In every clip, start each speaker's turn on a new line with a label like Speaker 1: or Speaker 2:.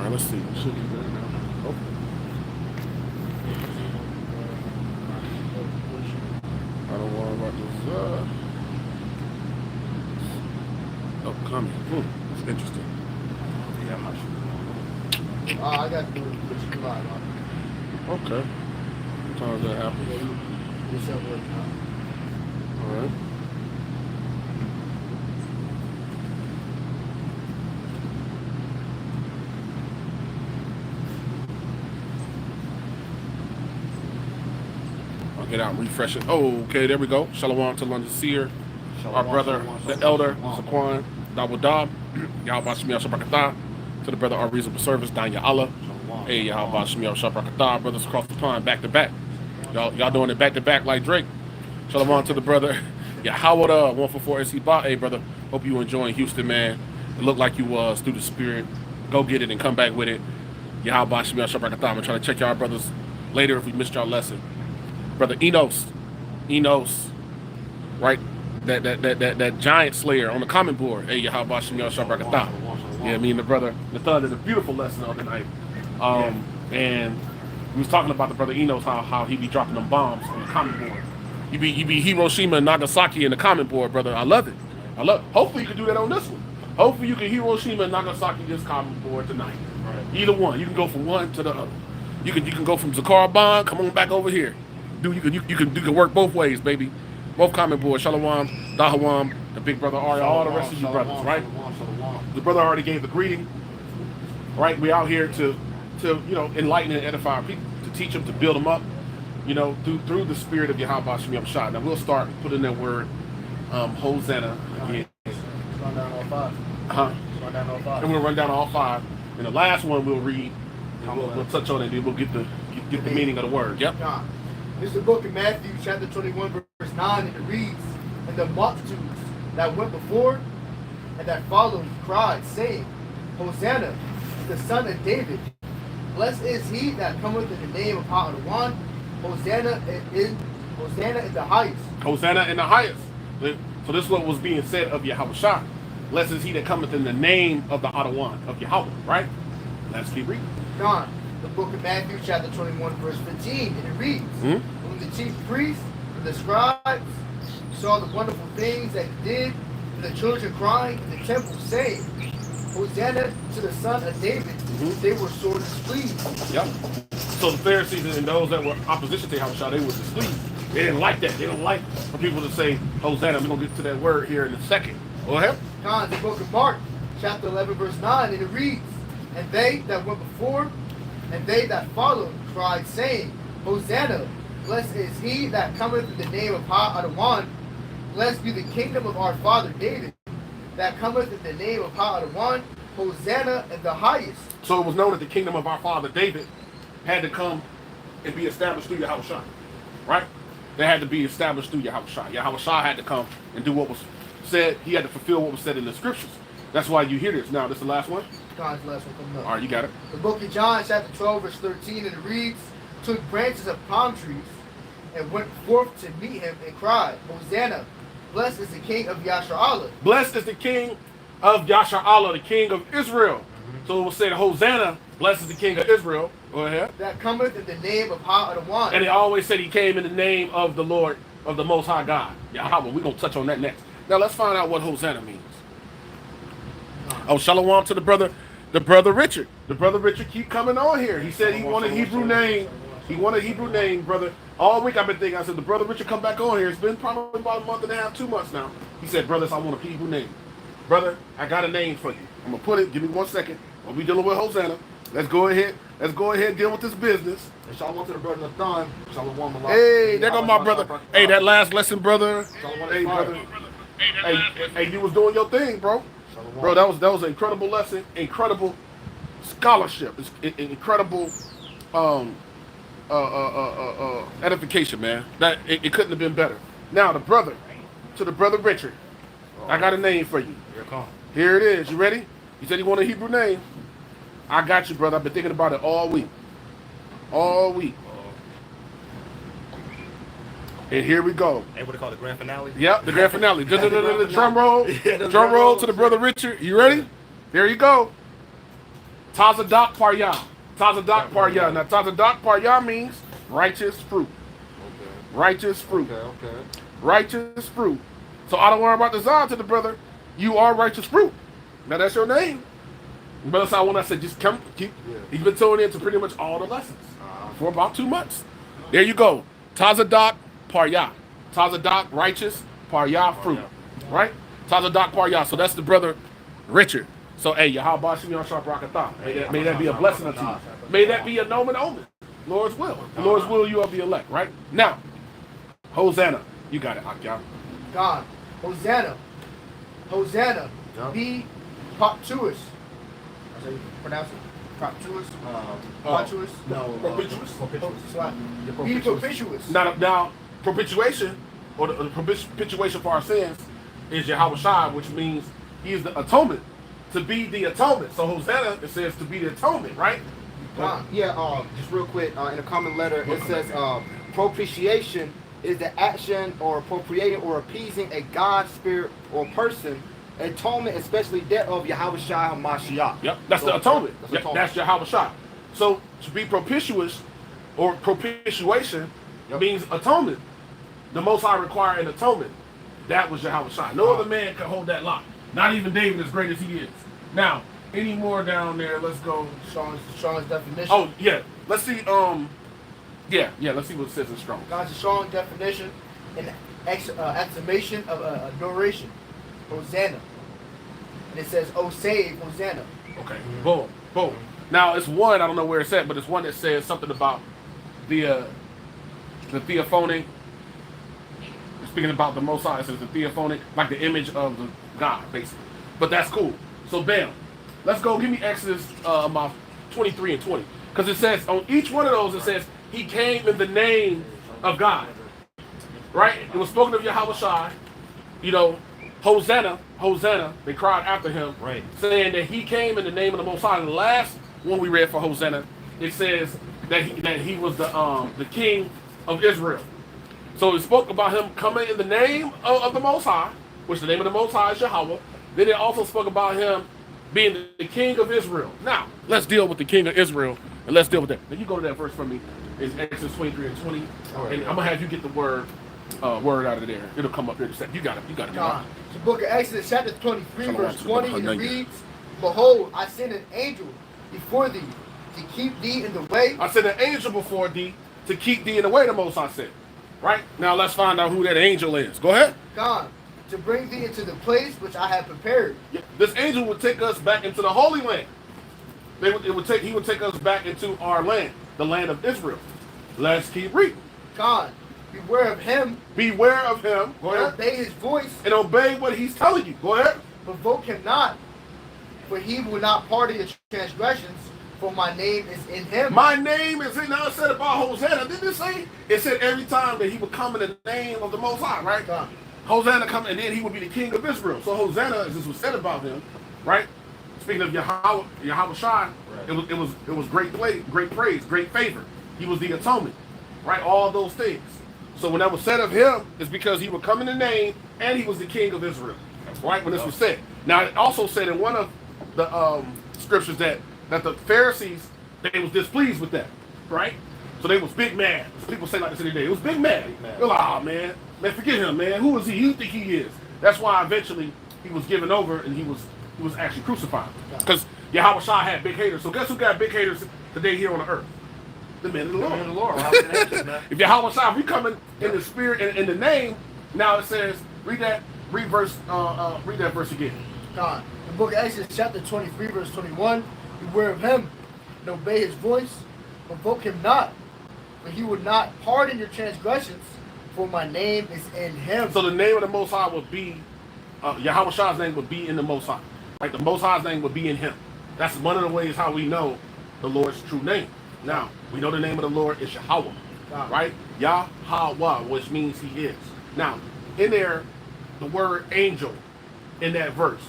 Speaker 1: right, let's see. We should be good now. Hopefully. I don't worry about this. Upcoming. It's interesting.
Speaker 2: Yeah, I'm not sure.
Speaker 3: I got to do it with you live.
Speaker 1: Okay. Sometimes that happens. All right. I'll get out and refresh it. Oh, okay, there we go. Shalom to London Seer. Our brother, the elder, Saquan, Dawudab, Yahweh Shemiel Shabrakatah, to the brother, our reasonable service, Danya Allah. Hey, Yahweh Shemiel Shabrakatah, brothers across the pond, back to back. Y'all doing it back to back like Drake. Shalom to the brother, Yahweh, 144 SC Ba. Hey, brother, hope you enjoying Houston, man. It looked like you was through the spirit. Go get it and come back with it. Yahweh Shemiel Shabrakatah. I'm trying to check y'all brothers later if we missed y'all lesson. Brother Enos, right? That giant slayer on the comment board. Hey, Yahweh Shemiel Shabrakatah. Yeah, me and the brother Nathan did a beautiful lesson the other night. And we was talking about the brother Enos, how he be dropping them bombs on the comment board. You be Hiroshima and Nagasaki in the comment board, brother. I love it. Hopefully you can do that on this one. Hopefully you can Hiroshima and Nagasaki this comment board tonight. Right. Either one. You can go from one to the other. You can go from Zakar Bond, come on back over here. You can work both ways, baby. Both comment boards, Shalom, Dahawam, the big brother Ari, all the rest of you brothers, right? The brother already gave the greeting, right? We out here to enlighten and edify our people, to teach them, to build them up, through the spirit of Yahweh Shemiel Shah. Now we'll start putting that word, Hosanna again.
Speaker 3: Run down all five.
Speaker 1: And we'll run down all five. And the last one we'll read, and we'll touch on it, and we'll get the meaning of the word. Yep.
Speaker 3: This is the book of Matthew, chapter 21, verse 9, and it reads, "And the multitudes that went before and that followed cried, saying, Hosanna to the Son of David. Blessed is he that cometh in the name of Ha-Adawan. Hosanna in the highest."
Speaker 1: Hosanna in the highest. So this is what was being said of Yahweh Shah. Blessed is he that cometh in the name of the Adawan, of Yahweh, right? Let's keep reading.
Speaker 3: John, the book of Matthew, chapter 21, verse 15, and it reads, "When the chief priests and the scribes saw the wonderful things that he did, and the children crying in the temple, saying, Hosanna to the Son of David," they were sore displeased.
Speaker 1: Yep. So the Pharisees and those that were opposition to Yahweh Shah, they were displeased. They didn't like that. They don't like for people to say Hosanna. We're going to get to that word here in a second. Go ahead.
Speaker 3: John, the book of Mark, chapter 11, verse 9, and it reads, "And they that went before and they that followed cried, saying, Hosanna, blessed is he that cometh in the name of Ha-Adawan. Blessed be the kingdom of our father David, that cometh in the name of Ha-Adawan. Hosanna in the highest."
Speaker 1: So it was known that the kingdom of our father David had to come and be established through Yahweh Shah, right? They had to be established through Yahweh Shah. Yahweh Shah had to come and do what was said. He had to fulfill what was said in the scriptures. That's why you hear this. Now, this is the last one?
Speaker 3: God's last one coming up.
Speaker 1: All right, you got it.
Speaker 3: The book of John, chapter 12, verse 13, and it reads, "Took branches of palm trees and went forth to meet him and cried, Hosanna, blessed is the king of Yasharallah."
Speaker 1: Blessed is the king of Yasharallah, the king of Israel. So it will say, Hosanna, blessed is the king of Israel. Go ahead.
Speaker 3: "That cometh in the name of Ha-Adawan."
Speaker 1: And it always said he came in the name of the Lord, of the Most High God. Yahweh. We're going to touch on that next. Now let's find out what Hosanna means. Oh, shalom to the brother Richard. The brother Richard keep coming on here. He said he wanted a Hebrew name. He wanted a Hebrew name, brother. All week I've been thinking, I said, the brother Richard come back on here. It's been probably about a month and a half, 2 months now. He said, brothers, I want a Hebrew name. Brother, I got a name for you. I'm going to put it. Give me 1 second. While we dealing with Hosanna, let's go ahead and deal with this business.
Speaker 2: And shalom to the brother Nathan. Shalom.
Speaker 1: Hey, there go my brother. Hey, that last lesson, brother. Hey, brother. Hey, you was doing your thing, bro. Bro, that was an incredible lesson, incredible scholarship, incredible edification, man. That it couldn't have been better. Now to the brother Richard, I got a name for you. Here it is. You ready? He said he wanted a Hebrew name. I got you, brother. I've been thinking about it all week. And here we go.
Speaker 2: Hey, what they call the grand finale?
Speaker 1: Yep, the grand finale. Drum roll. Drum roll to the brother Richard. You ready? There you go. Tazadak Paryah. Tazadak Paryah. Now, Tazadak Paryah means righteous fruit.
Speaker 2: Okay.
Speaker 1: Righteous fruit.
Speaker 2: Okay.
Speaker 1: Righteous fruit. So I don't worry about the Zon to the brother. You are righteous fruit. Now that's your name. Brother Sai, when I said just come, keep.
Speaker 2: Yeah.
Speaker 1: He's been tuning in to pretty much all the lessons for about 2 months. There you go. Tazadak Paryah. Tazadak righteous, Paryah fruit. Right? Tazadak Paryah. So that's the brother Richard. So hey, Yahweh Shem Yom Sharp Rakatah. May that be a blessing unto you. May that be a nomen omen. Lord's will. The Lord's will, you are the elect, right? Now, Hosanna. You got it, Akyah.
Speaker 3: God. Hosanna. Hosanna.
Speaker 2: Yep.
Speaker 3: Be propitious. That's how you pronounce it? Propitious? Propitious?
Speaker 2: No.
Speaker 1: Propitious?
Speaker 3: Be propitious.
Speaker 1: Now, propitiation, or the propitiation for our sins, is Yahweh Shai, which means he is the atonement. To be the atonement. So Hosanna, it says to be the atonement, right?
Speaker 3: God.
Speaker 4: Yeah, just real quick, in a common letter, it says propitiation is the action or appropriating or appeasing a God, spirit, or person. Atonement, especially that of Yahweh Shai HaMashiach.
Speaker 1: Yep, that's the atonement.
Speaker 4: That's
Speaker 1: Yep,
Speaker 4: atonement.
Speaker 1: that's Yahweh Shai. So to be propitious or propitiation means atonement. The Most High required an atonement. That was Yahweh Shai. No other man could hold that lock. Not even David, as great as he is. Now, any more down there? Let's go.
Speaker 3: Strong's definition.
Speaker 1: Oh yeah, let's see. Let's see what it says in Strong.
Speaker 3: God's strong definition and exclamation of adoration. Hosanna. And it says, "Oh, save Hosanna."
Speaker 1: Okay. Boom. Boom. Now it's one. I don't know where it's at, but it's one that says something about the theophonic. Speaking about the Most High, it says the theophonic, like the image of the God, basically. But that's cool. So bam, let's go. Give me Exodus about 23 and 20, because it says on each one of those it says he came in the name of God. Right? It was spoken of Yahweh Shai. You know, Hosanna, Hosanna. They cried after him,
Speaker 2: Right.
Speaker 1: saying that he came in the name of the Most High. And the last one we read for Hosanna, it says that he was the king of Israel. So it spoke about him coming in the name of the Most High, which the name of the Most High is Yahweh. Then it also spoke about him being the king of Israel. Now, let's deal with the king of Israel, and let's deal with that. Now, you go to that verse for me. It's Exodus 23 and 20. And I'm going to have you get the word out of there. It'll come up here in a second. You got it.
Speaker 3: God. The book of Exodus, chapter 23, verse 20, and it reads, "Behold, I send an angel before thee to keep thee in the way."
Speaker 1: I sent an angel before thee to keep thee in the way, the Most High said. Right? Now, let's find out who that angel is. Go ahead.
Speaker 3: God, to bring thee into the place which I have prepared.
Speaker 1: This angel would take us back into the Holy Land. He would take us back into our land, the land of Israel. Let's keep reading.
Speaker 3: God, beware of him.
Speaker 1: Beware of him. Go
Speaker 3: And
Speaker 1: ahead.
Speaker 3: obey his voice.
Speaker 1: And obey what he's telling you. Go ahead.
Speaker 3: Provoke him not, for he will not pardon your transgressions, for my name is in him.
Speaker 1: My name is in. Now it said about Hosanna. Didn't it say? It said every time that he would come in the name of the Most High, right?
Speaker 3: God.
Speaker 1: Hosanna come, and then he would be the king of Israel. So Hosanna, as this was said about him, right? Speaking of Yahweh Shai, it was great praise, great favor. He was the atonement, right? All those things. So when that was said of him, it's because he would come in the name, and he was the king of Israel, right? When this was said. Now it also said in one of the scriptures that the Pharisees, they was displeased with that, right? So they was big mad. People say like this today. It was big mad. They're like, oh man, forget him, man. Who is he? Who you think he is? That's why eventually he was given over and he was actually crucified. Because Yahweh Shai had big haters. So guess who got big haters today here on the earth? The men of the Lord. If Yahweh Shai, if we come in the spirit and in the name, now it says, read that verse again.
Speaker 3: God. The book of Exodus, chapter 23, verse 21. Beware of him and obey his voice. Provoke him not, for he will not pardon your transgressions, for my name is in him.
Speaker 1: So the name of the Most High would be, Yahweh Shai's name would be in the Most High. Like the Most High's name would be in him. That's one of the ways how we know the Lord's true name. Now, we know the name of the Lord is Yahweh, right? Yahweh, which means he is. Now, in there, the word angel in that verse.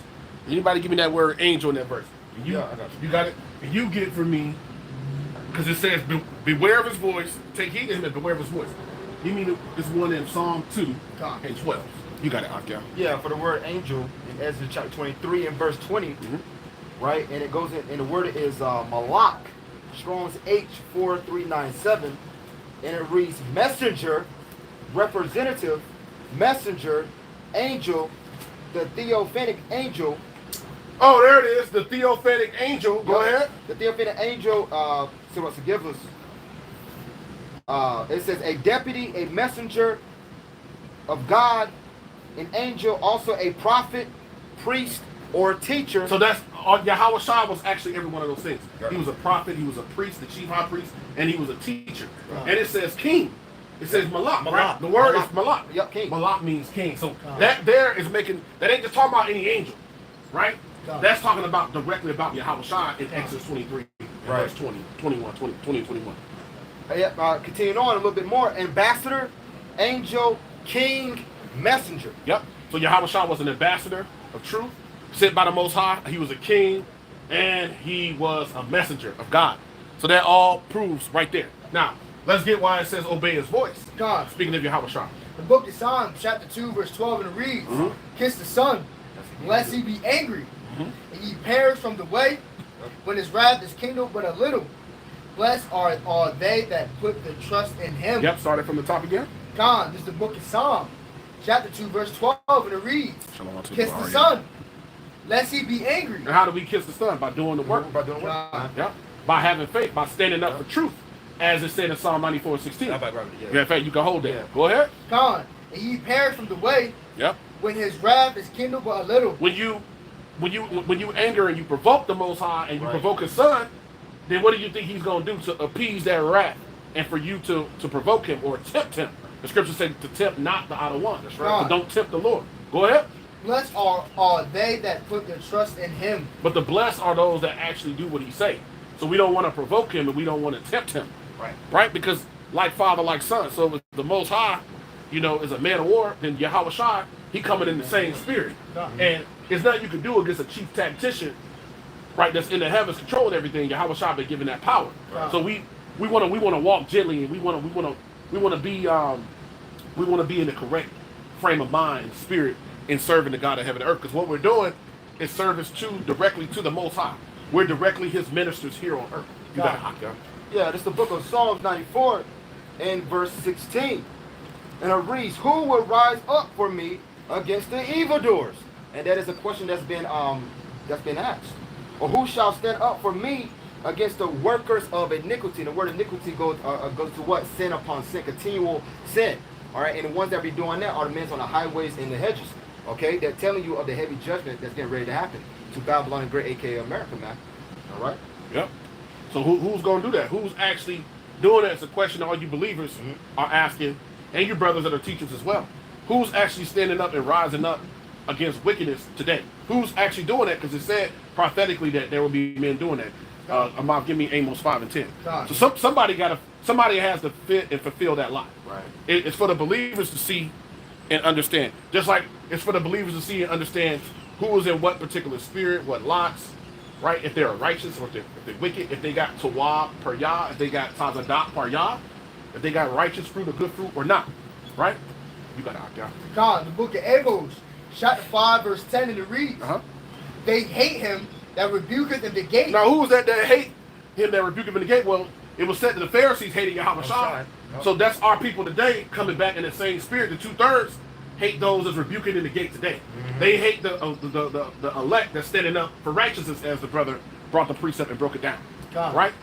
Speaker 1: Anybody give me that word angel in that verse?
Speaker 2: Yeah, I got you.
Speaker 1: You got it? And you get it from me, because it says, beware of his voice, take heed to him and beware of his voice. You mean this one in Psalm 2 and 12. You got it, Akia.
Speaker 4: Yeah, for the word angel in Exodus chapter 23 and verse 20, right? And it goes in, and the word is malak, Strong's H4397, and it reads messenger, representative, messenger, angel, the theophanic angel.
Speaker 1: Oh, there it is, the theophanic angel. Go ahead.
Speaker 4: The theophanic angel, so what's it give us? It says a deputy, a messenger of God, an angel, also a prophet, priest, or teacher.
Speaker 1: So that's Yahweh Shah was actually every one of those things. He was a prophet, he was a priest, the chief high priest, and he was a teacher. And it says king. It says malak, right? The word is malak.
Speaker 4: Yep, king.
Speaker 1: Malak means king. So that there is making, that ain't just talking about any angel, right? That's talking about directly about Yahweh Shah in Exodus 23, verse 20, 21, 20, 21.
Speaker 4: Continuing on a little bit more, ambassador, angel, king, messenger.
Speaker 1: Yep. So Yahweh Shah was an ambassador of truth, sent by the Most High. He was a king, and he was a messenger of God. So that all proves right there. Now, let's get why it says obey his voice.
Speaker 3: God.
Speaker 1: Speaking of Yahweh Shah.
Speaker 3: The book of Psalms, chapter 2, verse 12, and it reads, kiss the Son, lest he be angry, and ye perish from the way, when his wrath is kindled but a little. Blessed are all they that put their trust in him.
Speaker 1: Yep, started from the top again.
Speaker 3: God, this is the book of Psalms, chapter 2, verse 12, and it reads, kiss the Son, lest he be angry.
Speaker 1: And how do we kiss the Son? By doing the work.
Speaker 4: By doing what?
Speaker 1: Yep. By having faith, by standing up for truth, as it said in Psalm 94:16. Yeah, in fact, you can hold that.
Speaker 4: Yeah.
Speaker 1: Go ahead.
Speaker 3: God, and ye perish from the way,
Speaker 1: Yep.
Speaker 3: when his wrath is kindled but a little.
Speaker 1: When you anger and you provoke the Most High and you provoke his Son, then what do you think he's going to do to appease that wrath and for you to provoke him or tempt him? The scripture says to tempt not the outer one. That's right. So don't tempt the Lord. Go ahead.
Speaker 3: Blessed are all they that put their trust in him.
Speaker 1: But the blessed are those that actually do what he say. So we don't want to provoke him and we don't want to tempt him. Right? Because like father, like son. So if the Most High, is a man of war, then Yahweh Shai, he coming in the same spirit. And there's nothing you can do against a chief tactician, right, that's in the heavens controlling everything. Yahweh Shai been given that power. So we want to walk gently, and we want to be in the correct frame of mind, spirit, in serving the God of heaven and earth. Because what we're doing is service directly to the Most High. We're directly his ministers here on earth. You got it, Akya.
Speaker 4: Yeah, this is the book of Psalms 94 and verse 16. And it reads, who will rise up for me against the evildoers? And that is a question that's been asked. Or who shall stand up for me against the workers of iniquity? The word iniquity goes to what? Sin upon sin, continual sin. All right, and the ones that be doing that are the men on the highways and the hedges. Okay, they're telling you of the heavy judgment that's getting ready to happen to Babylon and Great, aka America, man. All right.
Speaker 1: Yep. So who's going to do that? Who's actually doing that? It's a question all you believers are asking, and your brothers that are teachers as well. Who's actually standing up and rising up against wickedness today? Who's actually doing that? Because it said prophetically that there will be men doing that. Give me Amos 5 and 10. So somebody has to fit and fulfill that lie.
Speaker 4: Right.
Speaker 1: It's for the believers to see and understand. Just like it's for the believers to see and understand who is in what particular spirit, what lots, right? If they're righteous or if they're wicked, if they got Tawab per Yah, if they got Tazadat per Yah, if they got righteous fruit or good fruit or not, right? You got to opt out.
Speaker 3: God, the book of Amos, chapter 5, verse 10, and it reads, they hate him that rebuketh in the gate.
Speaker 1: Now, who was that hate him that rebuketh him in the gate? Well, it was said that the Pharisees hated Yahweh Shai. So that's our people today coming back in the same spirit. The 2/3 hate those that's rebuking in the gate today. They hate the elect that's standing up for righteousness, as the brother brought the precept and broke it down. Right?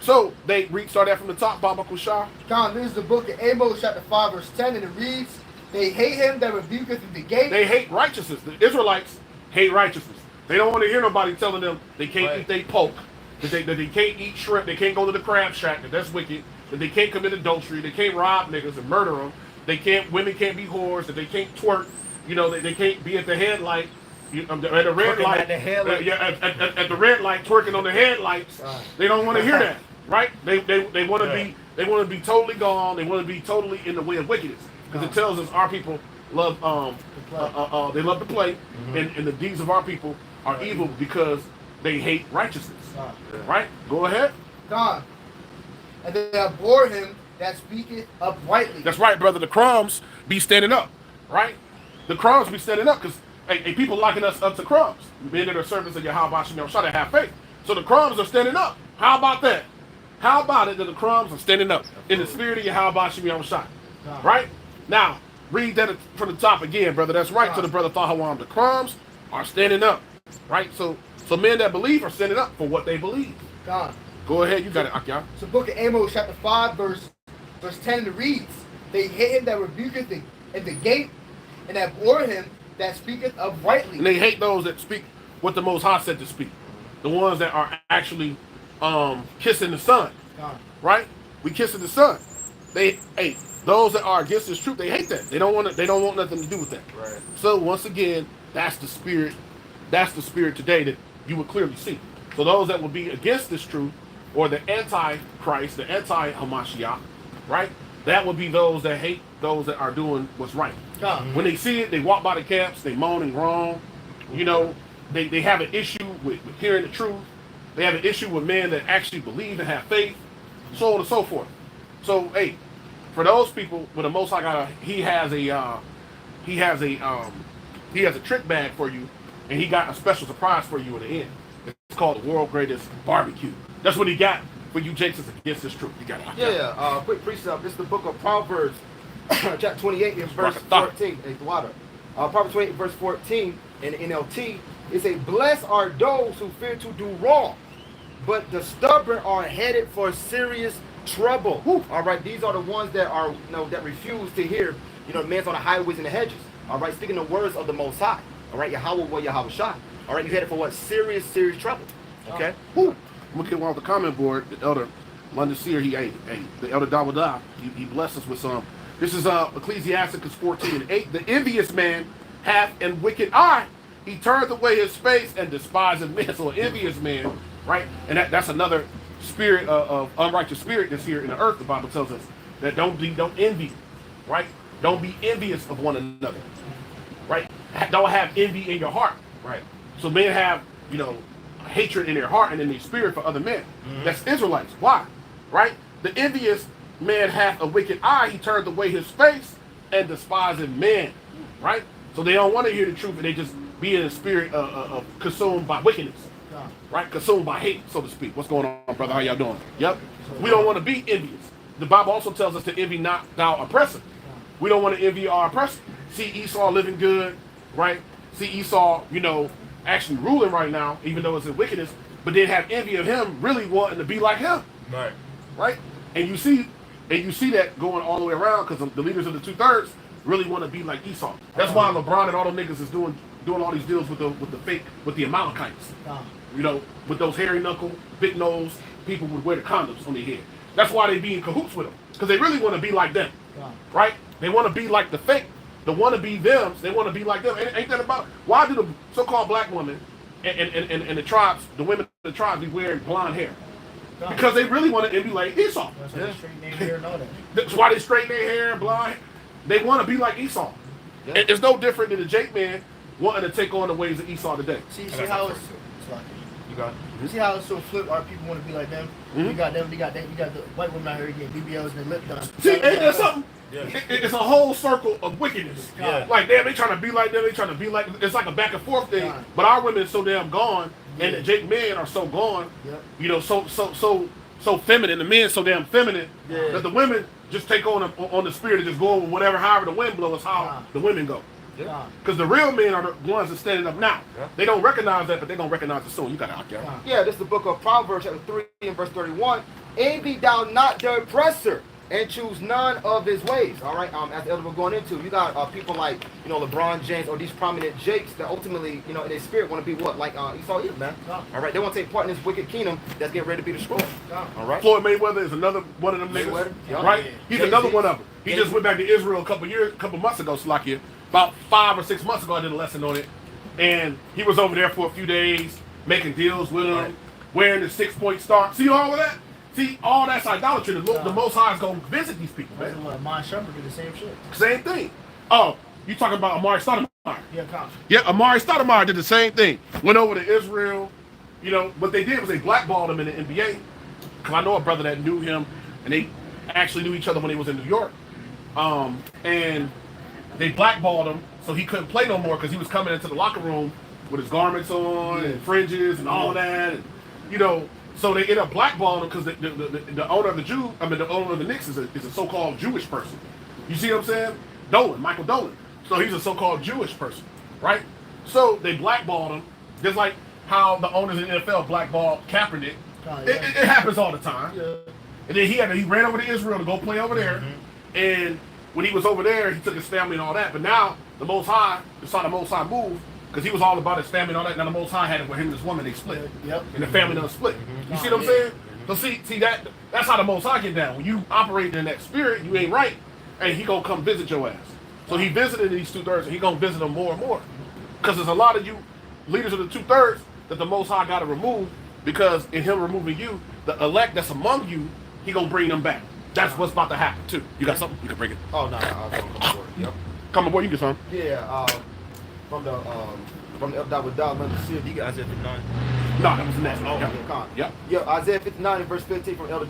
Speaker 1: So they start that from the top, Baba Kushah.
Speaker 3: God, this is the book of Amos, chapter 5, verse 10, and it reads, they hate him that rebuketh in the gate.
Speaker 1: They hate righteousness. The Israelites hate righteousness. They don't want to hear nobody telling them they can't eat their pork, that they can't eat shrimp, they can't go to the crab shack, that's wicked, that they can't commit adultery, they can't rob niggas and murder them, women can't be whores, that they can't twerk, they can't be at the headlight, at the red light, at the red light twerking on the headlights. They don't want to hear that, right? They want to be totally gone. They want to be totally in the way of wickedness, because it tells us our people love they love to play, and the deeds of our people are evil because they hate righteousness. Right? Go ahead.
Speaker 3: God, and they abhor him that speaketh uprightly.
Speaker 1: That's right, brother. The crumbs be standing up, right? The crumbs be standing up, because people liking us up to crumbs. Men that are servants of Yahweh Shem Shah that have faith. So the crumbs are standing up. How about that? How about it that the crumbs are standing up in the spirit of Yahweh Shem Shah? Right? Now, read that from the top again, brother. That's right. To the brother Thahawam. The crumbs are standing up. Right? So men that believe are standing up for what they believe.
Speaker 3: God.
Speaker 1: Go ahead, you got it, Akyah.
Speaker 3: So book of Amos chapter 5 verse 10 it reads, they hate him that rebuketh at the gate, and abhor him that speaketh uprightly.
Speaker 1: And they hate those that speak what the Most High said to speak. The ones that are actually kissing the sun.
Speaker 3: God.
Speaker 1: Right? We kissing the sun. They hate those that are against this truth. They hate that. They don't want nothing to do with that.
Speaker 2: Right.
Speaker 1: So once again, that's the spirit. That's the spirit today that you would clearly see. So those that will be against this truth, or the anti-Christ, the anti-Hamashiach, right? That would be those that hate those that are doing what's right.
Speaker 3: God.
Speaker 1: When they see it, they walk by the camps, they moan and groan. You know, they have an issue with hearing the truth. They have an issue with men that actually believe and have faith, so on and so forth. So, hey, for those people, with the Most High, he has a trick bag for you, and he got a special surprise for you in the end. It's called the world greatest barbecue. That's what he got for you, Jakes, against this truth. You got it.
Speaker 4: Yeah, quick precept. This is the book of Proverbs, chapter 28, and verse 14. Proverbs 28, verse 14 in the NLT. It says, blessed are those who fear to do wrong, but the stubborn are headed for serious trouble. Whew. All right, these are the ones that are, that refuse to hear, the man's on the highways and the hedges. All right, speaking the words of the Most High. All right, Yahweh wa Yahweh Shah. All right, you headed for what? Serious trouble. Okay.
Speaker 1: Whew. I'm gonna get one off the comment board. The elder London Seer, the elder Dawadah, he blessed us with some. This is Ecclesiasticus 14:8. The envious man hath an wicked eye. He turneth away his face and despiseth men. So an envious man, right? And that's another spirit of unrighteous spirit that's here in the earth. The Bible tells us that don't envy, right? Don't be envious of one another, right? Don't have envy in your heart, right? So men have, hatred in their heart and in their spirit for other men. Mm-hmm. That's Israelites. Why? Right? The envious man hath a wicked eye. He turned away his face and despiseth men. Right? So they don't want to hear the truth, and they just be in a spirit of consumed by wickedness. Yeah. Right? Consumed by hate, so to speak. What's going on, brother? How y'all doing? Yep. We don't want to be envious. The Bible also tells us to envy not thou oppressor. We don't want to envy our oppressor. See Esau living good, right? See Esau, actually ruling right now, even though it's in wickedness, but then have envy of him, really wanting to be like him.
Speaker 2: Right.
Speaker 1: Right? And you see that going all the way around, because the leaders of the 2/3 really want to be like Esau. That's why LeBron and all the niggas is doing all these deals with the Amalekites. With those hairy knuckle, big nose people would wear the condoms on their head. That's why they be in cahoots with them, because they really want to be like them. Right? They want to be like the fake. The wannabe thems, they want to be like them. Ain't that about? Why do the so-called black women and the tribes, the women of the tribes, be wearing blonde hair? Because they really want to emulate Esau.
Speaker 3: That's why they straighten their hair and all that.
Speaker 1: That's why they straighten their hair and blonde. They want to be like Esau. Yeah. It's no different than the Jake man wanting to take on the ways of Esau today.
Speaker 3: See how it's like,
Speaker 2: you got it.
Speaker 3: You see how it's so flipped? Our people want to be like them. Mm-hmm. You got them. You got the white women out here getting BBLs and their lip done.
Speaker 1: See, ain't there something? Yeah. It's a whole circle of wickedness. Yeah. Like, damn, they trying to be like them. They trying to be like. It's like a back and forth thing. God. But our women are so damn gone, and the Jake men are so gone. Yeah. So feminine. The men so damn feminine that the women just take on the spirit and just go with whatever, however the wind blows, how the women go. Because the real men are the ones that standing up now. Yeah. They don't recognize that, but they're gonna recognize it soon. You got it out there.
Speaker 4: Yeah, this is the book of Proverbs, chapter 3 and verse 31. Envy thou not the oppressor, and choose none of his ways. All right. As the elder we're going into, you got people like LeBron James or these prominent Jakes that ultimately in their spirit want to be what like Esau is, man. All right. They want to take part in this wicked kingdom that's getting ready to be destroyed. All right.
Speaker 1: Floyd Mayweather is another one of them niggas. Right. Yeah. He's another one of them. He just went back to Israel a couple months ago, Slakia. About 5 or 6 months ago, I did a lesson on it, and he was over there for a few days making deals with him, wearing the 6-point star. See all of that? See, all that's idolatry. The Most High is going to visit these people, man.
Speaker 3: Amari Shepard did the same shit.
Speaker 1: Same thing. Oh, you talking about Amari Stoudemire?
Speaker 3: Yeah,
Speaker 1: Amari Stoudemire did the same thing. Went over to Israel. What they did was they blackballed him in the NBA. Because I know a brother that knew him, and they actually knew each other when they was in New York. And they blackballed him so he couldn't play no more because he was coming into the locker room with his garments on and fringes and all that, and you know. So they end up blackballing him because the owner of the owner of the Knicks is a so-called Jewish person. You see what I'm saying? Dolan, Michael Dolan. So he's a so-called Jewish person, right? So they blackballed him, just like how the owners in the NFL blackballed Kaepernick. It happens all the time. Yeah. And then he ran over to Israel to go play over there, and when he was over there, he took his family and all that. But now the Most High decided the Most High move. Because he was all about his family and all that. Now the Most High had it with him and his woman, they split. Yep. And the family done split. You see what I'm saying? So see that's how the Most High get down. When you operate in that spirit, you ain't right, and he gonna come visit your ass. So he visited these 2/3, and he gonna visit them more and more. Because there's a lot of you leaders of the 2/3 that the Most High gotta remove, because in him removing you, the elect that's among you, he gonna bring them back. That's what's about to happen too. You got something? You can bring it.
Speaker 4: Oh no, I'll come aboard. Yep.
Speaker 1: Come aboard, you get some.
Speaker 4: Yeah, from the L. Let me see if you got Isaiah 59.
Speaker 1: No, that was the next.
Speaker 4: Oh,
Speaker 1: Yep.
Speaker 4: Yeah. Yeah, Isaiah 59 and verse 15 from El.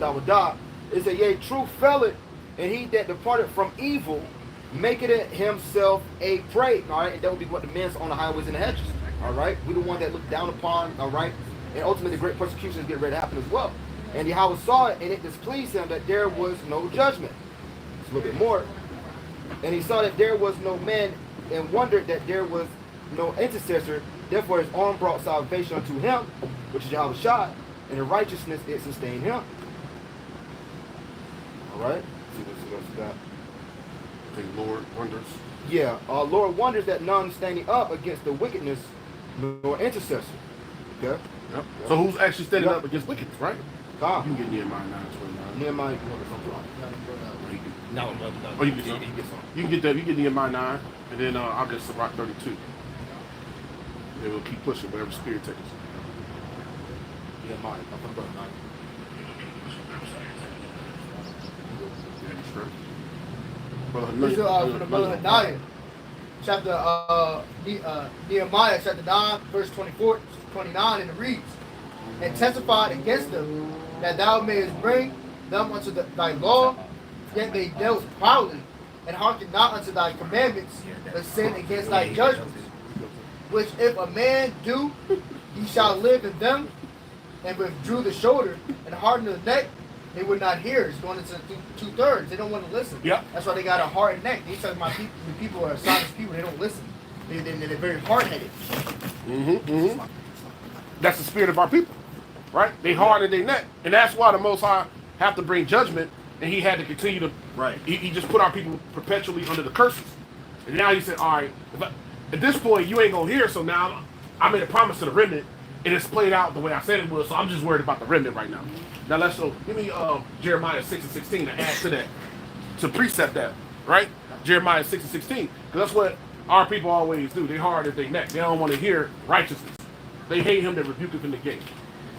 Speaker 4: It said, yea, true felleth, and he that departed from evil maketh it himself a prey. All right, and that would be what the men's on the highways and the hedges. All right, we the one that look down upon. All right, and ultimately the great persecutions get ready to happen as well. And Yahweh saw it, and it displeased him that there was no judgment. It's a little bit more. And he saw that there was no man, and wondered that there was no intercessor. Therefore his arm brought salvation unto him, which is Yahweh Shai, and in righteousness it sustained him. All right. See what else we got.
Speaker 1: I think Lord wonders.
Speaker 4: Yeah. Lord wonders that none standing up against the wickedness nor intercessor. Okay.
Speaker 1: Yep. So who's actually standing up against wickedness, right?
Speaker 4: God.
Speaker 1: You can get Nehemiah 9:29.
Speaker 4: Nehemiah.
Speaker 2: No,
Speaker 1: Oh, you can get some. You can get that. You get Nehemiah 9, and then I'll get Sirach 32. And we'll keep pushing whatever spirit takes us.
Speaker 4: Nehemiah. I'm from brother 9.
Speaker 3: This is from the brother Hadiah, chapter Nehemiah chapter 9, verse 24, 29, and it reads, and testified against them that thou mayest bring them unto thy law, yet they dealt proudly, and hearkened not unto thy commandments, but sinned against thy judgments. Which if a man do, he shall live in them, and withdrew the shoulder and hardened the neck, they would not hear. It's going into 2/3. They don't want to listen.
Speaker 1: Yep.
Speaker 3: That's why they got a hard neck. These are my people. The people are silent people. They don't listen. They're very hard-headed.
Speaker 1: That's the spirit of our people, right? They hard in their neck, and that's why the Most High have to bring judgment, and he had to continue to.
Speaker 2: Right.
Speaker 1: He just put our people perpetually under the curses, and now he said, all right, at this point you ain't gonna hear. So now I made a promise to the remnant, and it's played out the way I said it would. So I'm just worried about the remnant right now. Now let's give me Jeremiah 6 and 16 to add to that, to precept that, right? Jeremiah 6 and 16, because that's what our people always do. They hard at their neck. They don't want to hear righteousness. They hate him that rebuketh in the gate,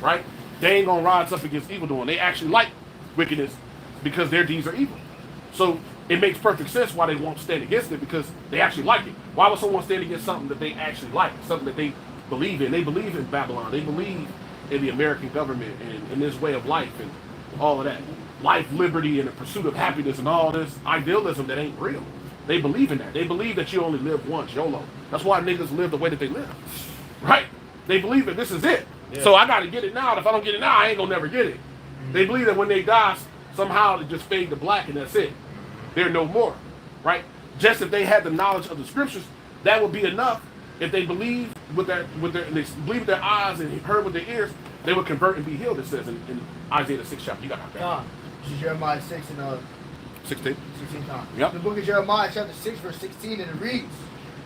Speaker 1: right? They ain't gonna rise up against evil doing. They actually like wickedness because their deeds are evil. So it makes perfect sense why they won't stand against it, because they actually like it. Why would someone stand against something that they actually like, something that they believe in? They believe in Babylon. They believe in the American government and in this way of life and all of that. Life, liberty, and the pursuit of happiness and all this idealism that ain't real. They believe in that. They believe that you only live once, YOLO. That's why niggas live the way that they live, right? They believe that this is it. Yeah. So I got to get it now. If I don't get it now, I ain't gonna never get it. They believe that when they die, somehow they just fade to black and that's it. They're no more, right? Just if they had the knowledge of the scriptures, that would be enough. If they believe they believe with their eyes and heard with their ears, they would convert and be healed. It says in Isaiah the 6th chapter. You got that?
Speaker 3: This is Jeremiah 6 and
Speaker 1: 16.
Speaker 3: 16 times.
Speaker 1: Yep.
Speaker 3: The book of Jeremiah chapter 6 verse 16, and it reads,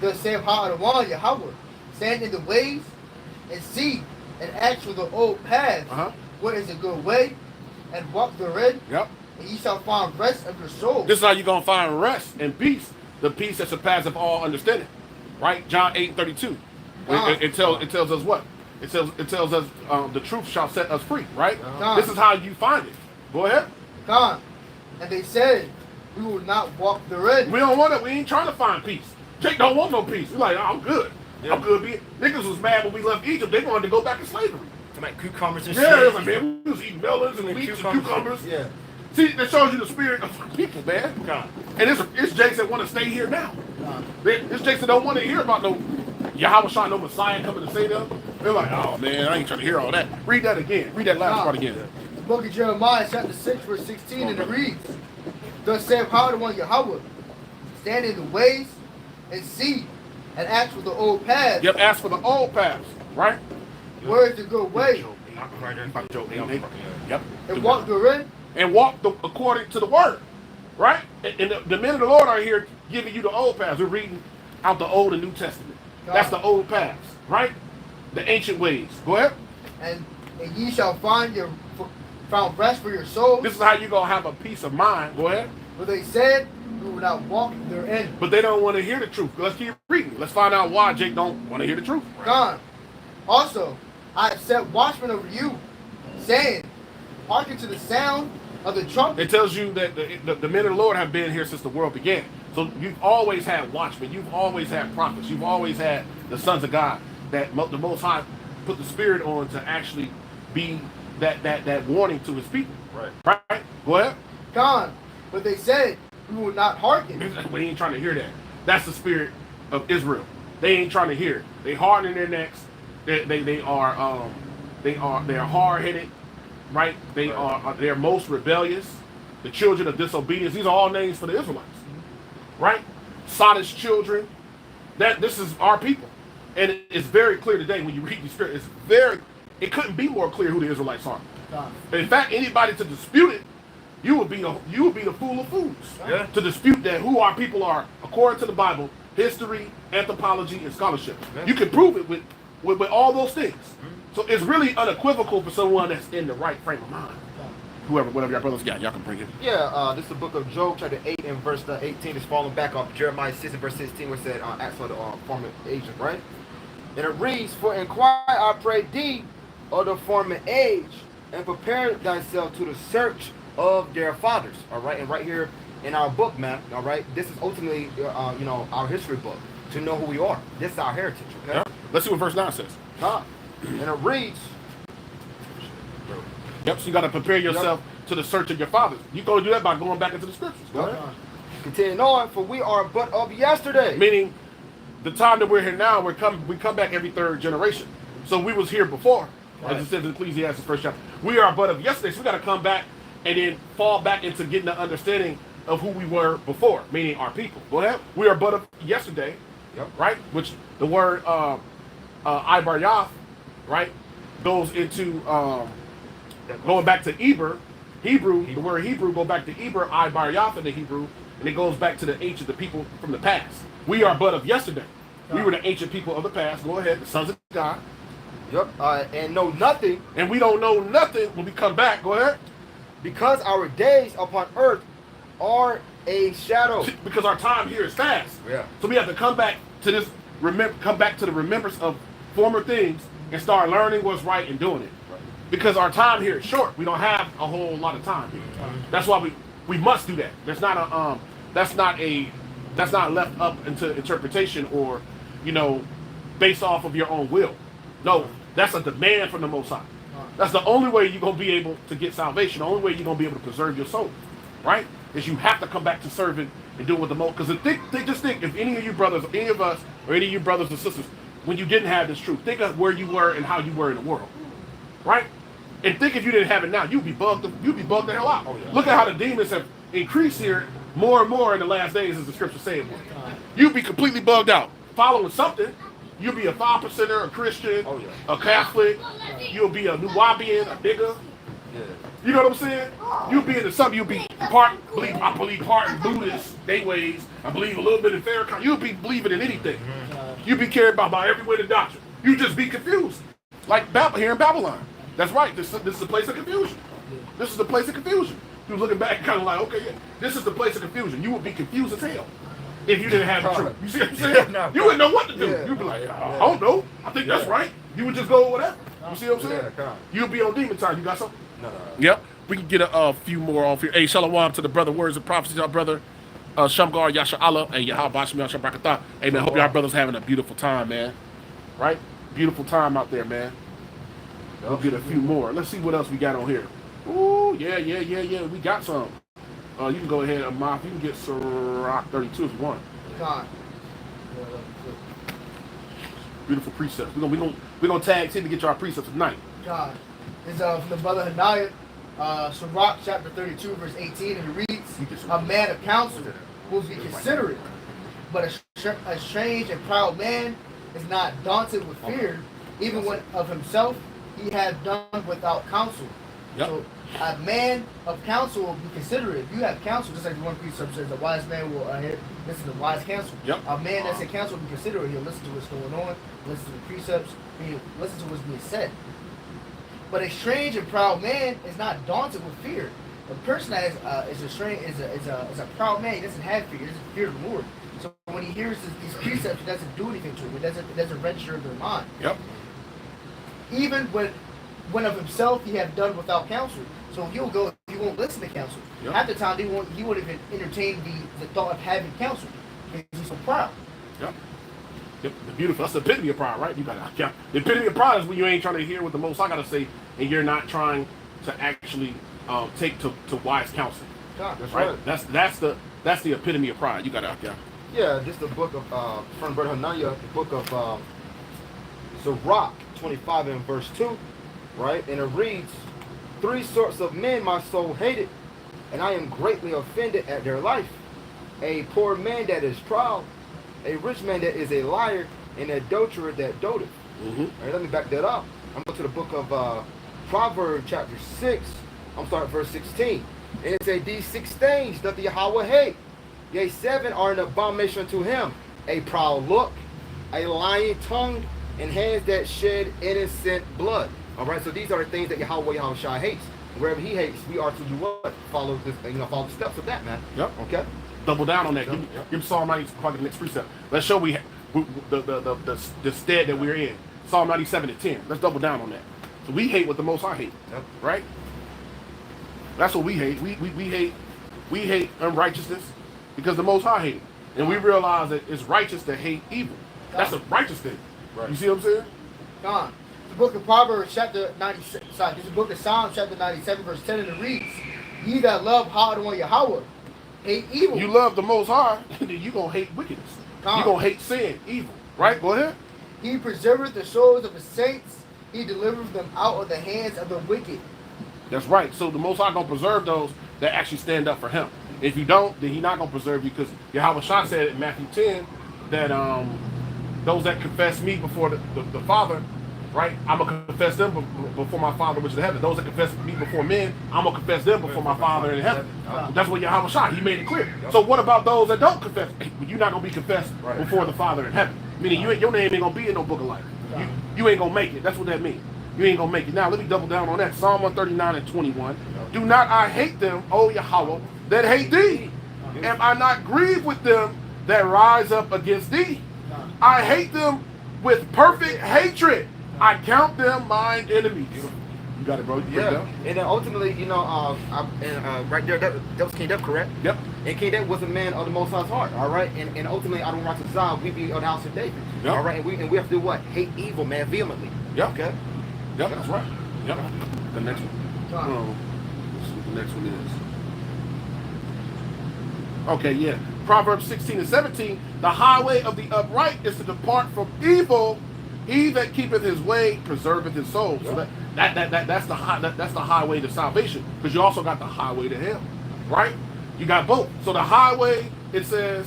Speaker 3: thus saith Ha'adawah Yahweh, stand in the ways and see and ask for the old path. What is a good way, and walk therein. Yep. And ye shall find rest of your soul.
Speaker 1: This is how you're gonna find rest and peace, the peace that surpasses all understanding. Right? John 8:32. It tells us what? It tells us the truth shall set us free, right? This is how you find it. Go ahead.
Speaker 3: And they said, we will not walk therein.
Speaker 1: We don't want it. We ain't trying to find peace. Jake don't want no peace. We're like, oh, I'm good. Yeah. I'm good. Niggas was mad when we left Egypt. They wanted to go back to slavery.
Speaker 2: To make cucumbers and
Speaker 1: shit. Yeah, like, man, we was eating melons and leeks and cucumbers.
Speaker 2: Yeah.
Speaker 1: See, that shows you the spirit of people, man.
Speaker 2: God.
Speaker 1: And it's Jakes that want to stay here now. It's Jakes that don't want to hear about no Yahweh Shah, no Messiah coming to say them. They're like, oh man, I ain't trying to hear all that. Read that again. Read that last part again.
Speaker 3: The book of Jeremiah, chapter 6, verse 16, and it reads, Thus saith the one Yahweh, stand in the ways and see, and ask for the old paths.
Speaker 1: Yep, ask for the old paths, right?
Speaker 3: Where is the good way?
Speaker 2: Right there.
Speaker 1: Yep.
Speaker 3: And walk therein.
Speaker 1: And walk according to the word, right? And the men of the Lord are here giving you the old paths. We're reading out the Old and New Testament. That's the old paths, right? The ancient ways. Go ahead.
Speaker 3: And ye shall found rest for your souls.
Speaker 1: This is how you're going to have a peace of mind. Go ahead.
Speaker 3: For they said, we will not walk therein.
Speaker 1: But they don't want to hear the truth. Let's keep reading. Let's find out why Jake don't want to hear the truth.
Speaker 3: God. Also, I have set watchmen over you, saying, hearken to the sound of the trumpet.
Speaker 1: It tells you that the men of the Lord have been here since the world began. So you've always had watchmen. You've always had prophets. You've always had the sons of God that the Most High put the Spirit on to actually be that warning to His people.
Speaker 2: Right.
Speaker 1: Right? Go ahead.
Speaker 3: God. But they said, we will not hearken.
Speaker 1: But he ain't trying to hear that. That's the spirit of Israel. They ain't trying to hear it. They hardening their necks. They are hard-headed, right? They're most rebellious. The children of disobedience. These are all names for the Israelites, right? Sodom's children. This is our people, and it's very clear today when you read the script. It couldn't be more clear who the Israelites are. In fact, anybody to dispute it, you would be the fool of fools.
Speaker 2: Yeah.
Speaker 1: To dispute that who our people are according to the Bible, history, anthropology, and scholarship.
Speaker 2: Yeah.
Speaker 1: You can prove it with all those things. So it's really unequivocal for someone that's in the right frame of mind. Whatever y'all brothers got, y'all can bring it.
Speaker 4: Yeah, this is the book of Job, chapter 8 and verse 18. Is falling back off Jeremiah 6 and verse 16, which said, ask for the former agent, right? And it reads, For inquire, I pray thee, of the former age, and prepare thyself to the search of their fathers. All right, and right here in our book, man. All right, this is ultimately, our history book to know who we are. This is our heritage. Okay.
Speaker 1: Yeah. Let's see what verse 9 says.
Speaker 4: And it reads.
Speaker 1: Yep. So you got to prepare yourself to the search of your fathers. You go do that by going back into the scriptures. Go ahead.
Speaker 4: Continuing on, for we are but of yesterday.
Speaker 1: Meaning, the time that we're here now, we come back every third generation. So we was here before, as it says in Ecclesiastes first chapter. We are but of yesterday, so we got to come back and then fall back into getting the understanding of who we were before, meaning our people. Go ahead. We are but of yesterday, right? Which the word Ibar Yath, right, goes into going back to Hebrew. The word Hebrew go back to Eber, Ibar Yath in the Hebrew, and it goes back to the ancient, the people from the past. We are but of yesterday. We were the ancient people of the past. Go ahead, the sons of God.
Speaker 4: And know nothing.
Speaker 1: And we don't know nothing when we come back. Go ahead.
Speaker 4: Because our days upon earth are a shadow.
Speaker 1: Because our time here is fast.
Speaker 4: Yeah.
Speaker 1: So we have to come back to this, come back to the remembrance of former things and start learning what's right and doing it. Right. Because our time here is short. We don't have a whole lot of time here. That's why we must do that. That's not left up into interpretation or, based off of your own will. No, that's a demand from the Most High. That's the only way you're going to be able to get salvation. The only way you're going to be able to preserve your soul, right? Is you have to come back to serving and doing what the most. Because just think, if any of you brothers, any of us, or any of you brothers and sisters, when you didn't have this truth, think of where you were and how you were in the world, right? And think if you didn't have it now, you'd be bugged the hell out. Oh, yeah. Look at how the demons have increased here more and more in the last days, as the scripture said. You'd be completely bugged out, following something. You'll be a 5%er, a Christian, a Catholic. You'll be a Nuwabian, a nigga. Yeah. You know what I'm saying? You'll be into something. You'll be I believe part in Buddhist, they ways. I believe a little bit in Farrakhan. You'll be believing in anything. You'll be carried by every way to doctrine. You just be confused. Like here in Babylon. That's right. This is a place of confusion. This is the place of confusion. You're looking back kind of like, okay, yeah, this is the place of confusion. You would be confused as hell if you didn't have the truth. You see what I'm saying? You wouldn't know what to do. You'd be like, I don't know. I think that's right. You would just go with whatever. You see what I'm saying? You'll be on demon time. You got something? No. Yep. We can get a few more off here. Hey, shalom to the brother Words of Prophecy, y'all brother. Shamgar Yasha'Allah and Yahweh Bashim Yashar Brakatah. Hey, man, hope y'all brothers having a beautiful time, man. Right? Beautiful time out there, man. We'll get a few more. Let's see what else we got on here. Ooh, Yeah. We got some. You can go ahead, Amaf. You can get Sirach 32 if you want.
Speaker 3: God.
Speaker 1: Beautiful precepts. We're gonna tag team to get you our precepts tonight.
Speaker 3: God. It's from the brother Hananiah, Sirach chapter 32, verse 18, and it reads, a man of counsel will be considerate, but a strange and proud man is not daunted with fear, even when of himself he had done without counsel.
Speaker 1: Yep.
Speaker 3: So a man of counsel will be considerate. If you have counsel, just like the one precept says, a wise man will listen to wise counsel.
Speaker 1: Yep.
Speaker 3: A man that's in counsel will be considerate. He'll listen to what's going on, listen to the precepts, he'll listen to what's being said. But a strange and proud man is not daunted with fear. A person that is a proud man, he doesn't have fear. He doesn't fear the Lord. So when he hears these precepts, it doesn't do anything to him. It doesn't register in their mind.
Speaker 1: Yep.
Speaker 3: Even when of himself he have done without counsel. So he won't listen to counsel.
Speaker 1: Yep.
Speaker 3: Half the time he won't even entertain the thought of having counsel because he's so proud.
Speaker 1: Yep. The beautiful. That's the epitome of pride, right? You got the epitome of pride is when you ain't trying to hear what the Most High got to say, and you're not trying to actually take to wise counsel.
Speaker 3: God.
Speaker 4: That's
Speaker 1: Right?
Speaker 4: right.
Speaker 1: That's the epitome of pride. You got it. Yeah.
Speaker 4: Yeah, this is the book of from Brother Hananiah, the book of Sirach 25 and verse 2, right? And it reads, 3 sorts of men my soul hated, and I am greatly offended at their life. A poor man that is proud, a rich man that is a liar, and an adulterer that doteth.
Speaker 1: Mm-hmm.
Speaker 4: All right, let me back that up. I'm going to the book of Proverbs chapter 6. I'm starting verse 16. And it says, these 6 things doth the Yahweh hate. Yea, 7 are an abomination to him. A proud look, a lying tongue, and hands that shed innocent blood. All right, so these are the things that Yahweh Shai hates. Wherever he hates, we are to do what? Follow this, follow the steps of that, man.
Speaker 1: Yep.
Speaker 4: Okay.
Speaker 1: Double down on that.
Speaker 4: Yep.
Speaker 1: Give Psalm 90, probably the next precept. Let's show the stead that we're in. Psalm 97 to 10. Let's double down on that. So we hate what the Most High hate.
Speaker 4: Yep.
Speaker 1: Right? That's what we hate. We hate unrighteousness because the Most High hate it. And we realize that it's righteous to hate evil. That's a righteous thing.
Speaker 4: Right.
Speaker 1: You see what I'm saying?
Speaker 3: God. The book of Proverbs chapter 97. Sorry, this is the book of Psalms chapter 97 verse 10, and it reads, ye that love hard on Yahweh hate evil.
Speaker 1: You love the Most High, and then you're going to hate wickedness. You're going to hate sin, evil. Right? Go ahead.
Speaker 3: He preserveth the souls of his saints. He delivereth them out of the hands of the wicked.
Speaker 1: That's right. So the Most High going to preserve those that actually stand up for him. If you don't, then he's not going to preserve you because Yahweh Shai said in Matthew 10 that those that confess me before the Father, right, I'm going to confess them before my Father which is in heaven. Those that confess me before men, I'm going to confess them before my Father in heaven. That's what Yahweh Shai, he made it clear. So what about those that don't confess? You're not going to be confessed before the Father in heaven. Meaning your name ain't going to be in no book of life. You ain't going to make it. That's what that means. You ain't going to make it. Now, let me double down on that. Psalm 139 and 21. Do not I hate them, O Yahweh, that hate thee? Am I not grieved with them that rise up against thee? I hate them with perfect hatred. I count them mine enemies. You got it, bro.
Speaker 4: Yeah. And then ultimately, right there, that was King David, correct?
Speaker 1: Yep.
Speaker 4: And King David was a man of the Most High's heart, all right? And ultimately, out of righteous Zion, we be of the house of David.
Speaker 1: Yep.
Speaker 4: All right? And we have to do what? Hate evil, man, vehemently.
Speaker 1: Yep.
Speaker 4: Okay?
Speaker 1: Yep, that's right. Yep. The next one. Let's see what the next one is. Okay, yeah. Proverbs 16 and 17. The highway of the upright is to depart from evil. He that keepeth his way preserveth his soul. So that's the highway to salvation. Because you also got the highway to hell. Right? You got both. So the highway, it says,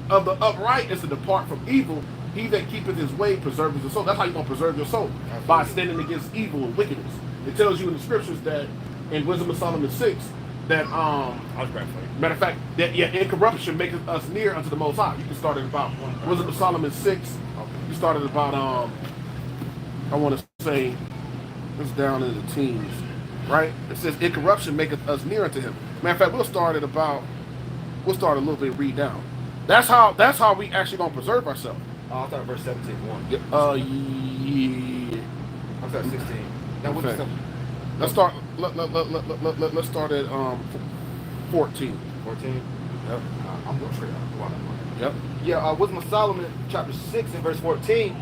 Speaker 1: of the upright is to depart from evil. He that keepeth his way preserveth his soul. That's how you're going to preserve your soul. Absolutely. By standing against evil and wickedness. It tells you in the scriptures that in Wisdom of Solomon 6 that matter of fact that incorruption maketh us near unto the Most High. You can start at about Wisdom of Solomon 6. You started about I want to say it's down in the teens, right? It says incorruption maketh us near unto him. Matter of fact, we'll start a little bit read down. That's how we actually gonna preserve ourselves.
Speaker 4: I'll start at verse 17.
Speaker 1: Yeah.
Speaker 4: I'll start at 16. Now, what's
Speaker 1: Okay.
Speaker 4: the
Speaker 1: Let's start at 14.
Speaker 4: 14? Yep. I'm going straight up.
Speaker 1: Yep.
Speaker 4: Yeah, Wisdom of Solomon, chapter 6 and verse 14.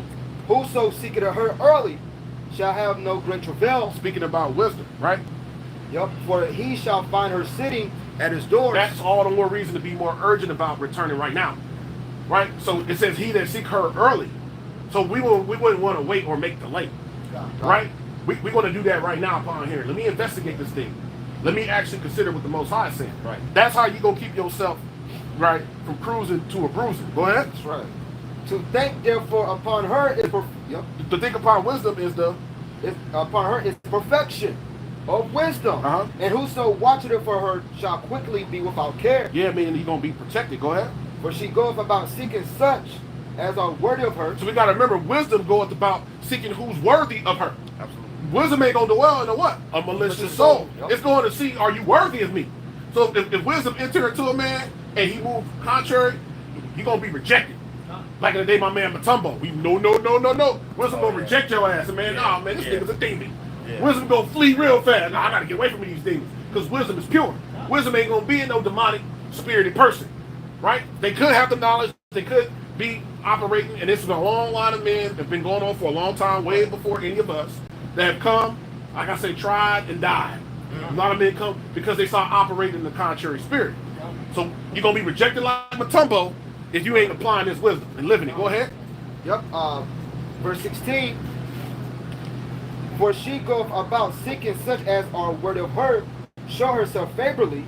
Speaker 4: Whoso seeketh her early shall have no great travail.
Speaker 1: Speaking about wisdom, right?
Speaker 4: Yep. For he shall find her sitting at his doors.
Speaker 1: That's all the more reason to be more urgent about returning right now. Right? So it says he that seek her early. So we wouldn't want to wait or make delay. Right? We want to do that right now upon here. Let me investigate this thing. Let me actually consider what the Most High is saying.
Speaker 4: Right.
Speaker 1: That's how you going to keep yourself, right, from cruising to a bruising. Go ahead.
Speaker 4: That's right. To think therefore upon her is yep.
Speaker 1: To think upon wisdom is
Speaker 4: upon her is perfection of wisdom.
Speaker 1: Uh-huh.
Speaker 4: And whoso watcheth for her shall quickly be without care.
Speaker 1: Yeah, man, you're going to be protected. Go ahead.
Speaker 4: For she goeth about seeking such as are worthy of her.
Speaker 1: So we got to remember, wisdom goeth about seeking who's worthy of her.
Speaker 2: Absolutely.
Speaker 1: Wisdom ain't going to dwell in a what? A malicious soul.
Speaker 4: Yep.
Speaker 1: It's going to see, are you worthy of me? So if wisdom enter into a man and he move contrary, he going to be rejected. Like in the day my man Matumbo, we no. Wisdom going to reject your ass. And man, nah, man, this nigga's a demon.
Speaker 2: Yeah.
Speaker 1: Wisdom going to flee real fast. Nah, I got to get away from these demons. Because wisdom is pure. Wisdom ain't going to be in no demonic, spirited person. Right? They could have the knowledge. They could be operating. And this is a long line of men that have been going on for a long time, way before any of us, that have come, like I say, tried and died. A lot of men come because they start operating in the contrary spirit. So you're going to be rejected like Matumbo if you ain't applying this wisdom and living it. Go ahead.
Speaker 4: Yep. Verse 16. For she goeth about seeking such as are worthy of her, show herself favorably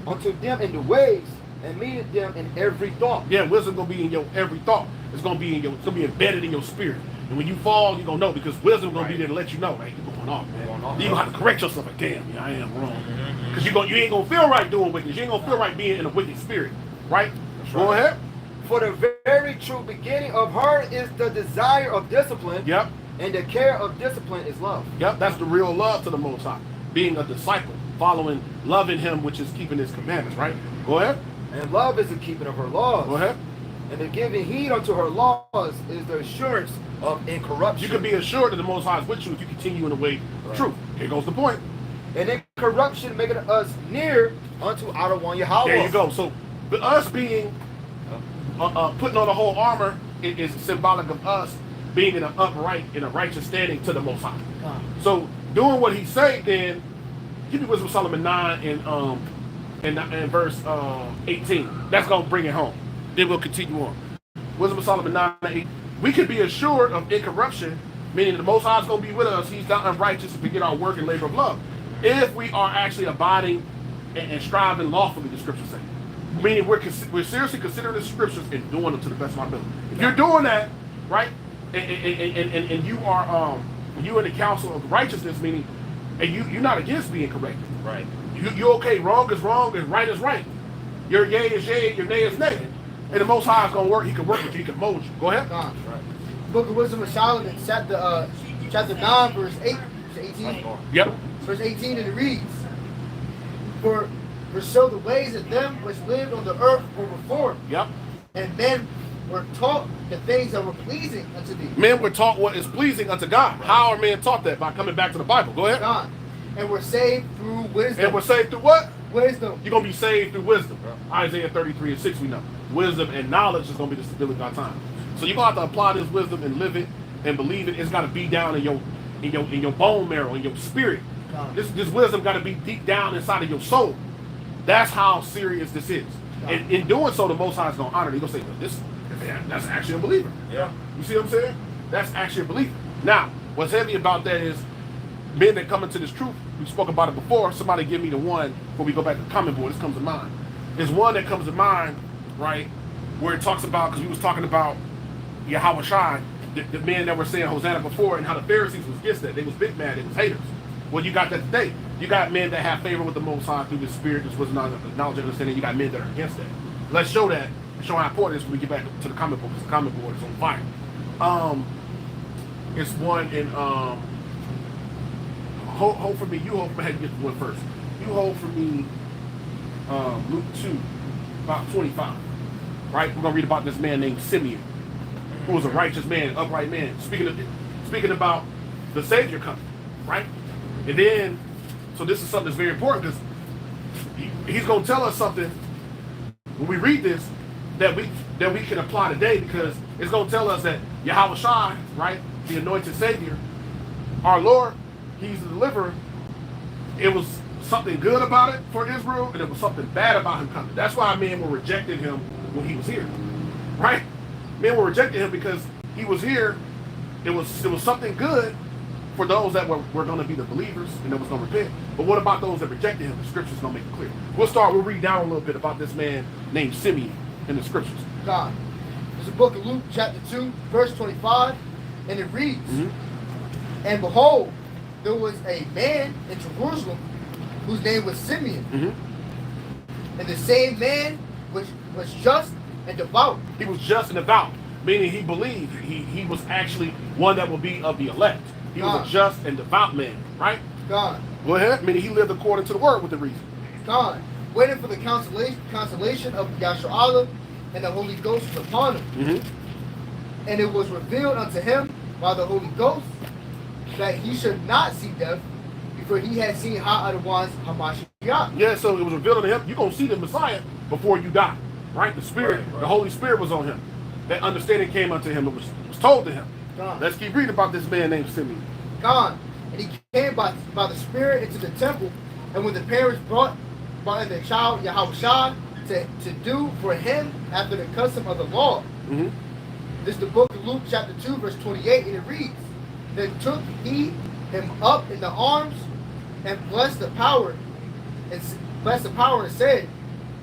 Speaker 4: unto them in the ways, and meet them in every thought.
Speaker 1: Yeah, wisdom gonna be in your every thought. It's gonna be embedded in your spirit. And when you fall, you're gonna know, because wisdom gonna be there to let you know, hey, you're going off, man. You're gonna have to correct yourself. Like, damn, yeah, I am wrong. Because you ain't gonna feel right doing wickedness. You ain't gonna feel right being in a wicked spirit. Right? Go ahead.
Speaker 4: For the very true beginning of her is the desire of discipline.
Speaker 1: Yep.
Speaker 4: And the care of discipline is love.
Speaker 1: Yep, that's the real love to the Most High. Being a disciple, following, loving him, which is keeping his commandments, right? Go ahead.
Speaker 4: And love is the keeping of her laws.
Speaker 1: Go ahead.
Speaker 4: And the giving heed unto her laws is the assurance of incorruption.
Speaker 1: You can be assured that the Most High is with you if you continue in the way of truth. Here goes the point.
Speaker 4: And incorruption making us near unto outer one Yahweh.
Speaker 1: There you go. So us being putting on the whole armor is symbolic of us being in a righteous standing to the Most High. So doing what he said, then give me Wisdom of Solomon 9 and verse 18. That's gonna bring it home. Then we'll continue on. Wisdom of Solomon 9 and 8. We could be assured of incorruption, meaning the Most High is gonna be with us. He's not unrighteous to begin our work and labor of love, if we are actually abiding and striving lawfully, the scriptures say. Meaning we're seriously considering the scriptures and doing them to the best of our ability. If you're doing that, right, and you are you in the counsel of righteousness, meaning, and you're not against being corrected.
Speaker 2: Right.
Speaker 1: You okay? Wrong is wrong, and right is right. Your yea is yea, your nay is nay. And the Most High is gonna work. He can work with you. He can mold you. Go ahead.
Speaker 3: Right. Book of Wisdom of Solomon, chapter 9, verse 8, 18.
Speaker 1: Yep.
Speaker 3: Verse 18, and it reads, For so the ways of them which lived on the earth were reformed,
Speaker 1: Yep.
Speaker 3: and men were taught the things that were pleasing unto thee.
Speaker 1: Men were taught what is pleasing unto God. How are men taught that? By coming back to the Bible. Go ahead.
Speaker 3: God. And were saved through wisdom.
Speaker 1: And we're saved through what?
Speaker 3: Wisdom.
Speaker 1: You're going to be saved through wisdom. Isaiah 33 and 6, we know. Wisdom and knowledge is going to be the stability of our time. So you're going to have to apply this wisdom and live it and believe it. It's got to be down in your bone marrow, in your spirit. This wisdom got to be deep down inside of your soul. That's how serious this is. And in doing so, the Most High is going to honor it. He's going to say, that's actually a believer.
Speaker 2: Yeah.
Speaker 1: You see what I'm saying? That's actually a believer. Now, what's heavy about that is men that come into this truth. We spoke about it before. Somebody give me the one when we go back to the comment board. This comes to mind. There's one that comes to mind, right, where it talks about, because we was talking about Yahweh Shai, the men that were saying Hosanna before, and how the Pharisees was against that. They was big mad. They was haters. Well, you got that today. You got men that have favor with the Most High through the Spirit. This was not knowledge and understanding. You got men that are against that. Let's show that. Show how important it is when we get back to the comment board, because the comment board is on fire. It's one in hold for me. You hold for me. I had to get the one first. You hold for me. Luke 2, about 25. Right, we're gonna read about this man named Simeon, who was a righteous man, upright man. Speaking about the Savior coming, right? And then, so this is something that's very important, because he's gonna tell us something when we read this that we can apply today, because it's gonna tell us that Yahweh Shai, right, the anointed Savior, our Lord, He's the deliverer. It was something good about it for Israel, and there was something bad about him coming. That's why men were rejecting him when he was here, right? Men were rejecting him because he was here. It was something good for those that were going to be the believers and that was going to repent. But what about those that rejected him? The scriptures don't make it clear. We'll read down a little bit about this man named Simeon in the scriptures.
Speaker 3: God. There's a book of Luke chapter 2, verse 25, and it reads, And behold, there was a man in Jerusalem whose name was Simeon. And the same man was just and devout.
Speaker 1: He was just and devout, meaning he believed he was actually one that will be of the elect. He was a just and devout man, right?
Speaker 3: God.
Speaker 1: Go ahead. Meaning he lived according to the word with the reason.
Speaker 3: God. Waiting for the consolation of Yasharallah, and the Holy Ghost was upon him. And it was revealed unto him by the Holy Ghost that he should not see death before he had seen Ha'adawan's Hamashiach.
Speaker 1: Yeah, so it was revealed to him, you're going to see the Messiah before you die, right? The Spirit, the Holy Spirit was on him. That understanding came unto him. It was told to him.
Speaker 3: God.
Speaker 1: Let's keep reading about this man named Simeon.
Speaker 3: God. And he came by the Spirit into the temple, and when the parents brought in the child Yahushua to do for him after the custom of the law. This is the book of Luke chapter 2 verse 28, and it reads, Then took he him up in the arms and blessed the power and said,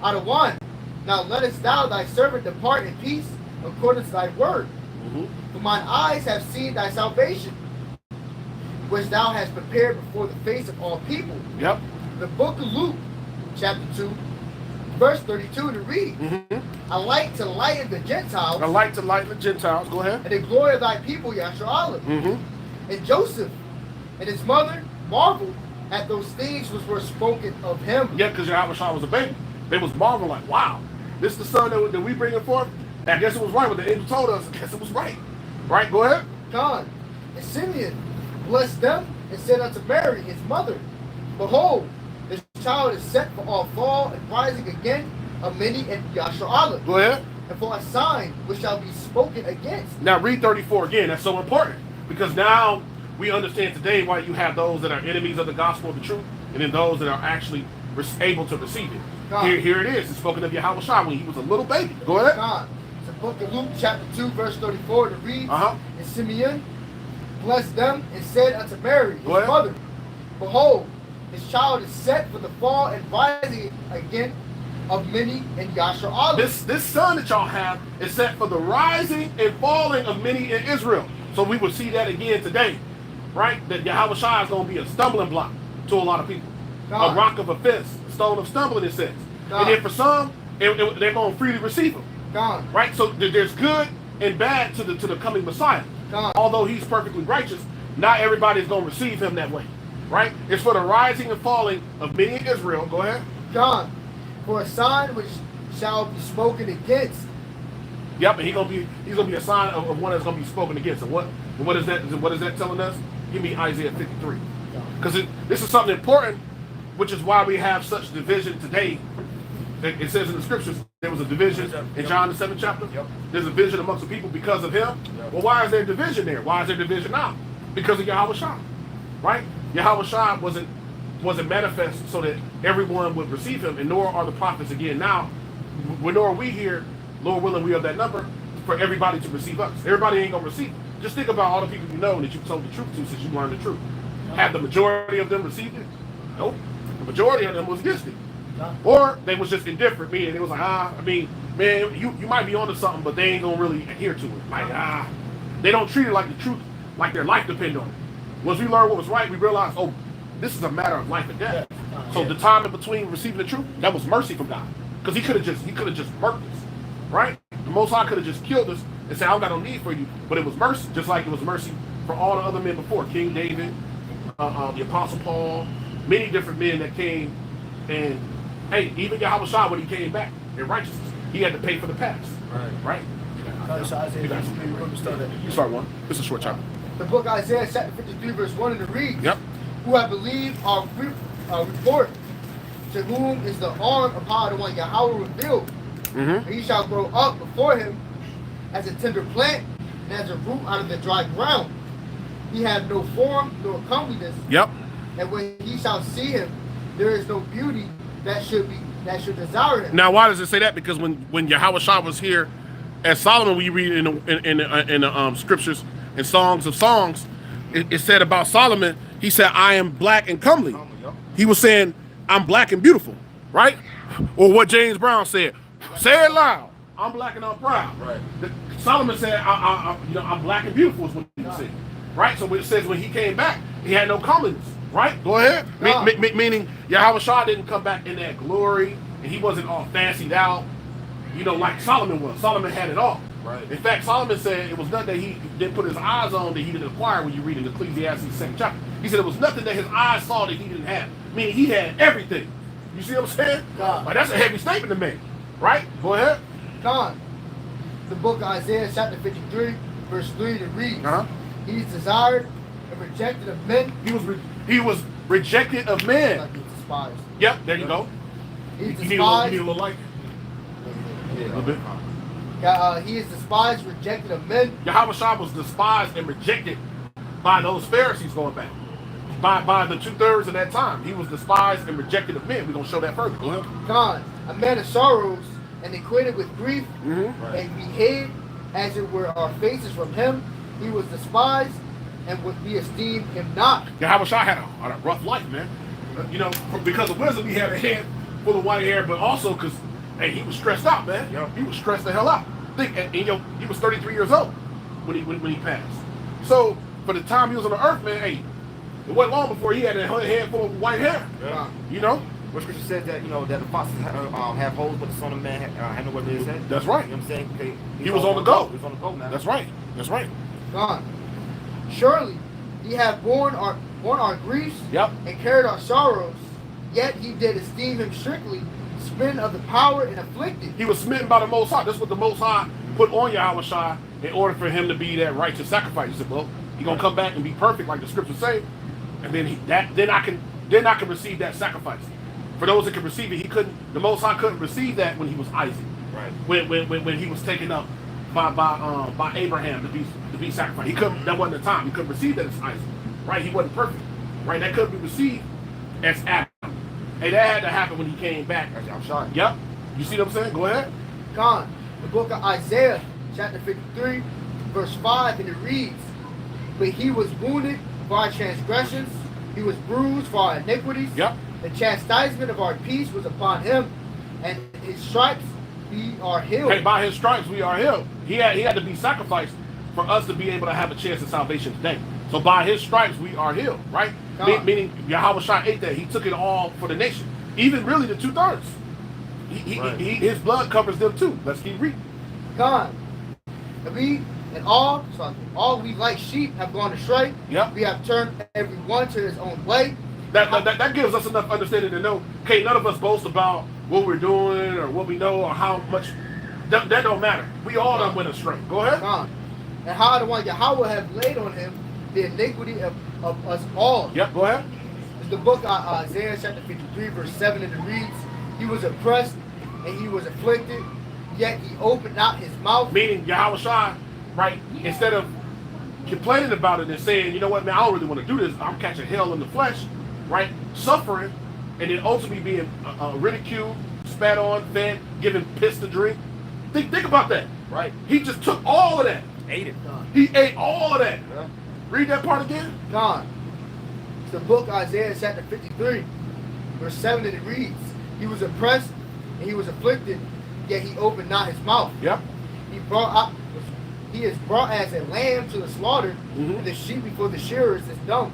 Speaker 3: Adawan, now lettest thou thy servant depart in peace according to thy word. For mine eyes have seen thy salvation, which thou hast prepared before the face of all people.
Speaker 1: Yep.
Speaker 3: The book of Luke chapter 2 verse 32, to read, I like to lighten the Gentiles.
Speaker 1: I like to lighten the Gentiles. Go ahead.
Speaker 3: And the glory of thy people, Yasharallah. And Joseph and his mother marveled at those things which were spoken of him.
Speaker 1: Yeah, because Yahushua was a baby. They was marveling like, wow, this is the son that we bringing forth? And I guess it was right. What the angel told us, I guess it was right. Right, go ahead.
Speaker 3: God. And Simeon blessed them and said unto Mary, his mother, Behold, this child is set for all fall and rising again of many in Yasharallah.
Speaker 1: Go ahead.
Speaker 3: And for a sign which shall be spoken against.
Speaker 1: Now read 34 again. That's so important. Because now we understand today why you have those that are enemies of the gospel of the truth, and then those that are actually able to receive it. Here it is. It's spoken of Yahushua when he was a little baby. Go ahead.
Speaker 3: God. It's the book of Luke chapter 2 verse 34 to read. And Simeon blessed them and said unto Mary, his mother, Behold, this child is set for the fall and rising again of many in Yasharallah.
Speaker 1: This son that y'all have is set for the rising and falling of many in Israel. So we will see that again today, right? That Yahushua is going to be a stumbling block to a lot of people. A rock of offense, a stone of stumbling, it says. And then for some, they're going to freely receive him. Right? So there's good and bad to the coming Messiah. Although he's perfectly righteous, not everybody is going to receive him that way. Right? It's for the rising and falling of many in Israel. Go ahead.
Speaker 3: God, for a sign which shall be spoken against.
Speaker 1: Yep, and he's gonna be a sign of one that's gonna be spoken against. And what is that? What is that telling us? Give me Isaiah 53, because this is something important, which is why we have such division today. It says in the scriptures there was a division in John the 7th chapter. There's a division amongst the people because of him. Well, why is there division there? Why is there division now? Because of Yahushua, right? Yahushua wasn't manifest so that everyone would receive him, and nor are the prophets again now. Nor are we here, Lord willing, we are that number for everybody to receive us. Everybody ain't gonna receive it. Just think about all the people you know that you've told the truth to since you learned the truth. Have the majority of them received it? Nope. The majority of them was against it. Or they was just indifferent, meaning it was like, I mean, man, you might be onto something, but they ain't gonna really adhere to it. Like, they don't treat it like the truth, like their life depend on it. Once we learn what was right, we realize, oh, this is a matter of life and death. So the time in between receiving the truth, that was mercy from God. Because he could have just murked us. Right? The Most High could have just killed us and said, I don't got no need for you. But it was mercy, just like it was mercy for all the other men before. King David, the Apostle Paul, many different men that came. And, hey, even Yahushua, when he came back in righteousness, he had to pay for the past. Right? You start one. This is a short chapter.
Speaker 3: The book Isaiah chapter 53 verse 1, and it reads,
Speaker 1: Yep.
Speaker 3: Who have believed our report, to whom is the arm of the one Yahweh revealed. And he shall grow up before him as a tender plant and as a root out of the dry ground. He had no form nor comeliness.
Speaker 1: Yep.
Speaker 3: And when he shall see him, there is no beauty that should desire him.
Speaker 1: Now, why does it say that? Because when Yahweh Shah was here as Solomon, we read in the scriptures and Songs of Songs, it said about Solomon, he said, I am black and comely. He was saying, I'm black and beautiful, right? Or what James Brown said, say it loud, I'm black and I'm proud.
Speaker 2: Right.
Speaker 1: Solomon said, I'm black and beautiful is what he said, right? So it says when he came back, he had no comeliness, right? Go ahead. Meaning Yahweh Shah didn't come back in that glory, and he wasn't all fancied out, like Solomon was. Solomon had it all.
Speaker 2: Right.
Speaker 1: In fact, Solomon said it was nothing that he didn't put his eyes on that he didn't acquire when you read in Ecclesiastes 2nd chapter. He said it was nothing that his eyes saw that he didn't have. Meaning he had everything. You see what I'm saying?
Speaker 3: God.
Speaker 1: Like, that's a heavy statement to make, right? Go ahead.
Speaker 3: God. The book of Isaiah, chapter 53, verse 3, it reads, He is desired and rejected of men.
Speaker 1: He was rejected of men.
Speaker 3: Like he's despised.
Speaker 1: Yep, there you go.
Speaker 3: He's
Speaker 1: You need
Speaker 3: despised.
Speaker 1: a little light.
Speaker 2: Yeah.
Speaker 1: A little bit.
Speaker 3: He is despised, rejected of men.
Speaker 1: Yahweh Shah was despised and rejected by those Pharisees going back. By the 2/3 of that time. He was despised and rejected of men. We're going to show that further. Go ahead.
Speaker 3: God, a man of sorrows and acquainted with grief,
Speaker 1: Mm-hmm.
Speaker 3: and we hid as it were our faces from him. He was despised, and we esteemed him not.
Speaker 1: Yahweh Shah had a rough life, man. Because of wisdom, he had a head full of white hair, but also because, hey, he was stressed out, man. He was stressed the hell out. He was 33 years old when he passed. So for the time he was on the earth, man, hey, it wasn't long before he had a head full of white hair.
Speaker 2: Yeah. What scripture says that that the foxes have holes, but the Son of Man had nowhere to lay his head.
Speaker 1: That's right.
Speaker 2: You know what I'm saying? Okay,
Speaker 1: He was on the go.
Speaker 2: He was on the go, man.
Speaker 1: That's right. That's right.
Speaker 3: God, surely he hath borne our griefs
Speaker 1: Yep.
Speaker 3: and carried our sorrows. Yet he did esteem him strictly, smitten of the power and afflicted.
Speaker 1: He was smitten by the Most High. That's what the Most High put on Yahweh Shah in order for him to be that righteous sacrifice. He said, well, he's gonna come back and be perfect like the scriptures say, and then I can receive that sacrifice. For those that can receive it, the Most High couldn't receive that when he was Isaac.
Speaker 2: Right.
Speaker 1: When he was taken up by Abraham to be sacrificed. He couldn't. That wasn't the time. He couldn't receive that as Isaac. Right? He wasn't perfect. Right? That couldn't be received as Adam. Hey, that had to happen when he came back.
Speaker 2: I'm shocked.
Speaker 1: Yep. You see what I'm saying? Go ahead.
Speaker 3: God, the book of Isaiah, chapter 53, verse 5, and it reads, But he was wounded for our transgressions, he was bruised for our iniquities.
Speaker 1: Yep.
Speaker 3: The chastisement of our peace was upon him, and his stripes we are healed.
Speaker 1: Hey, by his stripes we are healed. He had to be sacrificed for us to be able to have a chance of salvation today. So by his stripes we are healed, right? Meaning Yahweh Shah ate that. He took it all for the nation. Even really the 2/3. His blood covers them too. Let's keep reading.
Speaker 3: God, and all we like sheep have gone astray.
Speaker 1: Yep.
Speaker 3: We have turned every one to his own way.
Speaker 1: That gives us enough understanding to know, okay, none of us boast about what we're doing or what we know or how much. That don't matter. We all done went astray. Go ahead.
Speaker 3: God. And how the one Yahweh have laid on him the iniquity of us all.
Speaker 1: Yep, go ahead.
Speaker 3: It's the book of Isaiah chapter 53 verse 7, and it reads, He was oppressed and he was afflicted, yet he opened not his mouth.
Speaker 1: Meaning Yahweh Shah, right, instead of complaining about it and saying, you know what, man, I don't really want to do this. I'm catching hell in the flesh, right? Suffering, and then ultimately being ridiculed, spat on, fed, given piss to drink. Think about that.
Speaker 2: Right.
Speaker 1: He just took all of that.
Speaker 2: Ate it.
Speaker 1: He ate all of that.
Speaker 2: Yeah.
Speaker 1: Read that part again.
Speaker 3: God. It's the book of Isaiah chapter 53 verse 7, and it reads, He was oppressed and he was afflicted, yet he opened not his mouth.
Speaker 1: Yep.
Speaker 3: He is brought as a lamb to the slaughter, and the sheep before the shearers is dumb.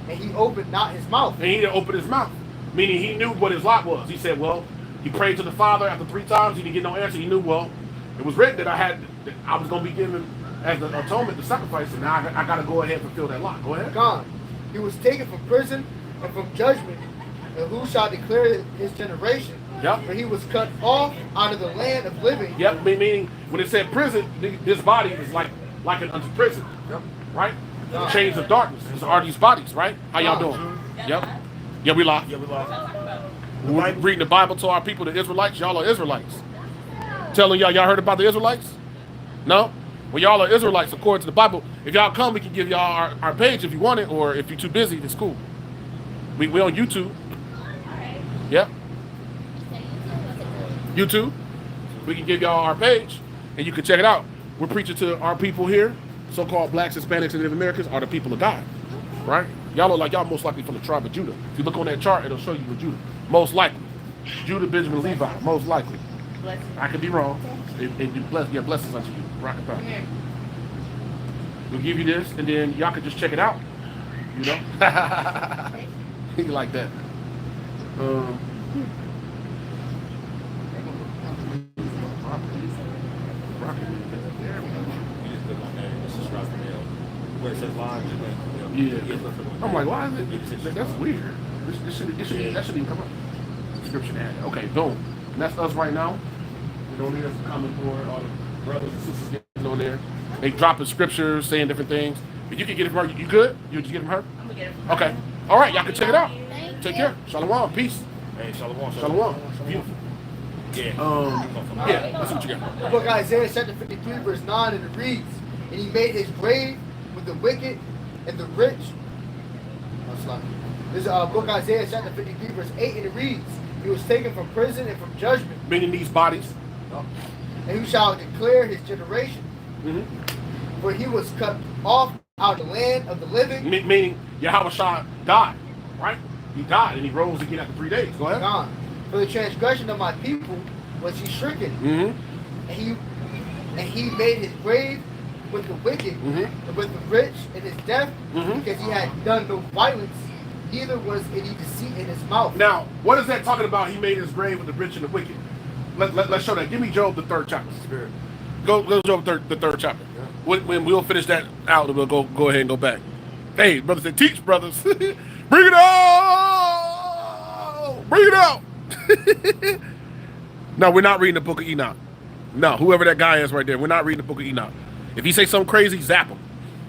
Speaker 3: And he opened not his mouth.
Speaker 1: And he didn't open his mouth. Meaning he knew what his lot was. He said, well, he prayed to the Father after 3 times. He didn't get no answer. He knew, well, it was written that I was going to be given as the atonement, the sacrifice, and now I got to go ahead and fulfill that lot. Go ahead.
Speaker 3: God. He was taken from prison and from judgment. And who shall declare his generation?
Speaker 1: Yep.
Speaker 3: For he was cut off out of the land of living.
Speaker 1: Yep. Meaning when it said prison, this body is like unto prison.
Speaker 2: Yep.
Speaker 1: Right? The chains of darkness. These are these bodies, right? How y'all doing? Yep. Yeah, we live.
Speaker 2: Yeah, we lost.
Speaker 1: We're reading the Bible to our people, the Israelites. Y'all are Israelites. Telling y'all heard about the Israelites? No? Well, y'all are Israelites according to the Bible. If y'all come, we can give y'all our page if you want it, or if you're too busy, it's cool. We on YouTube. Yep. YouTube. We can give y'all our page, and you can check it out. We're preaching to our people here, so-called blacks, Hispanics, and Native Americans are the people of God, right? Y'all look like y'all most likely from the tribe of Judah. If you look on that chart, it'll show you what Judah. Most likely. Judah, Benjamin, Levi. Most likely. I could be wrong. And blessings unto you. Rockataw. We'll give you this, and then y'all can just check it out. You know? You like that.
Speaker 2: Where it says live,
Speaker 1: Yeah. I'm like, why is it? That's weird. That shouldn't even come up. Description added. Okay, boom. And that's us right now. We don't need us to comment board. All the brothers and sisters getting on there. They dropping scriptures, saying different things. If you can get it from her, you good? You just get it from her?
Speaker 5: I'm gonna get it from
Speaker 1: Okay.
Speaker 5: her.
Speaker 1: All right, y'all can check it out.
Speaker 5: Thank
Speaker 1: Take
Speaker 5: you.
Speaker 1: care. Shalom. Peace.
Speaker 2: Hey, shalom.
Speaker 1: Shalom. Beautiful.
Speaker 2: Yeah.
Speaker 1: Yeah, that's what you got.
Speaker 3: The book of Isaiah chapter 53 verse 9, and it reads, and he made his grave with the wicked and the rich. This is book of Isaiah chapter 53 verse 8, and it reads, he was taken from prison and from judgment.
Speaker 1: Meaning these bodies.
Speaker 3: And who shall declare his generation?
Speaker 1: Mm-hmm.
Speaker 3: For he was cut off out of the land of the living.
Speaker 1: Meaning Yahweh Shah died, right? He died and he rose again after 3 days. Go ahead.
Speaker 3: God. For the transgression of my people was he stricken.
Speaker 1: Mm-hmm.
Speaker 3: And he made his grave with the wicked and with the rich in his death, because he had done no violence, neither was any deceit in his mouth.
Speaker 1: Now, what is that talking about? He made his grave with the rich and the wicked. Let's show that. Give me Job, the 3rd chapter.
Speaker 2: Spirit.
Speaker 1: Go Job, the third chapter. Yeah. When we'll finish that out, we'll go ahead and go back. Hey, brothers, say teach, brothers. Bring it out! Bring it out! No, we're not reading the book of Enoch. No, whoever that guy is right there, we're not reading the book of Enoch. If he say something crazy, zap him.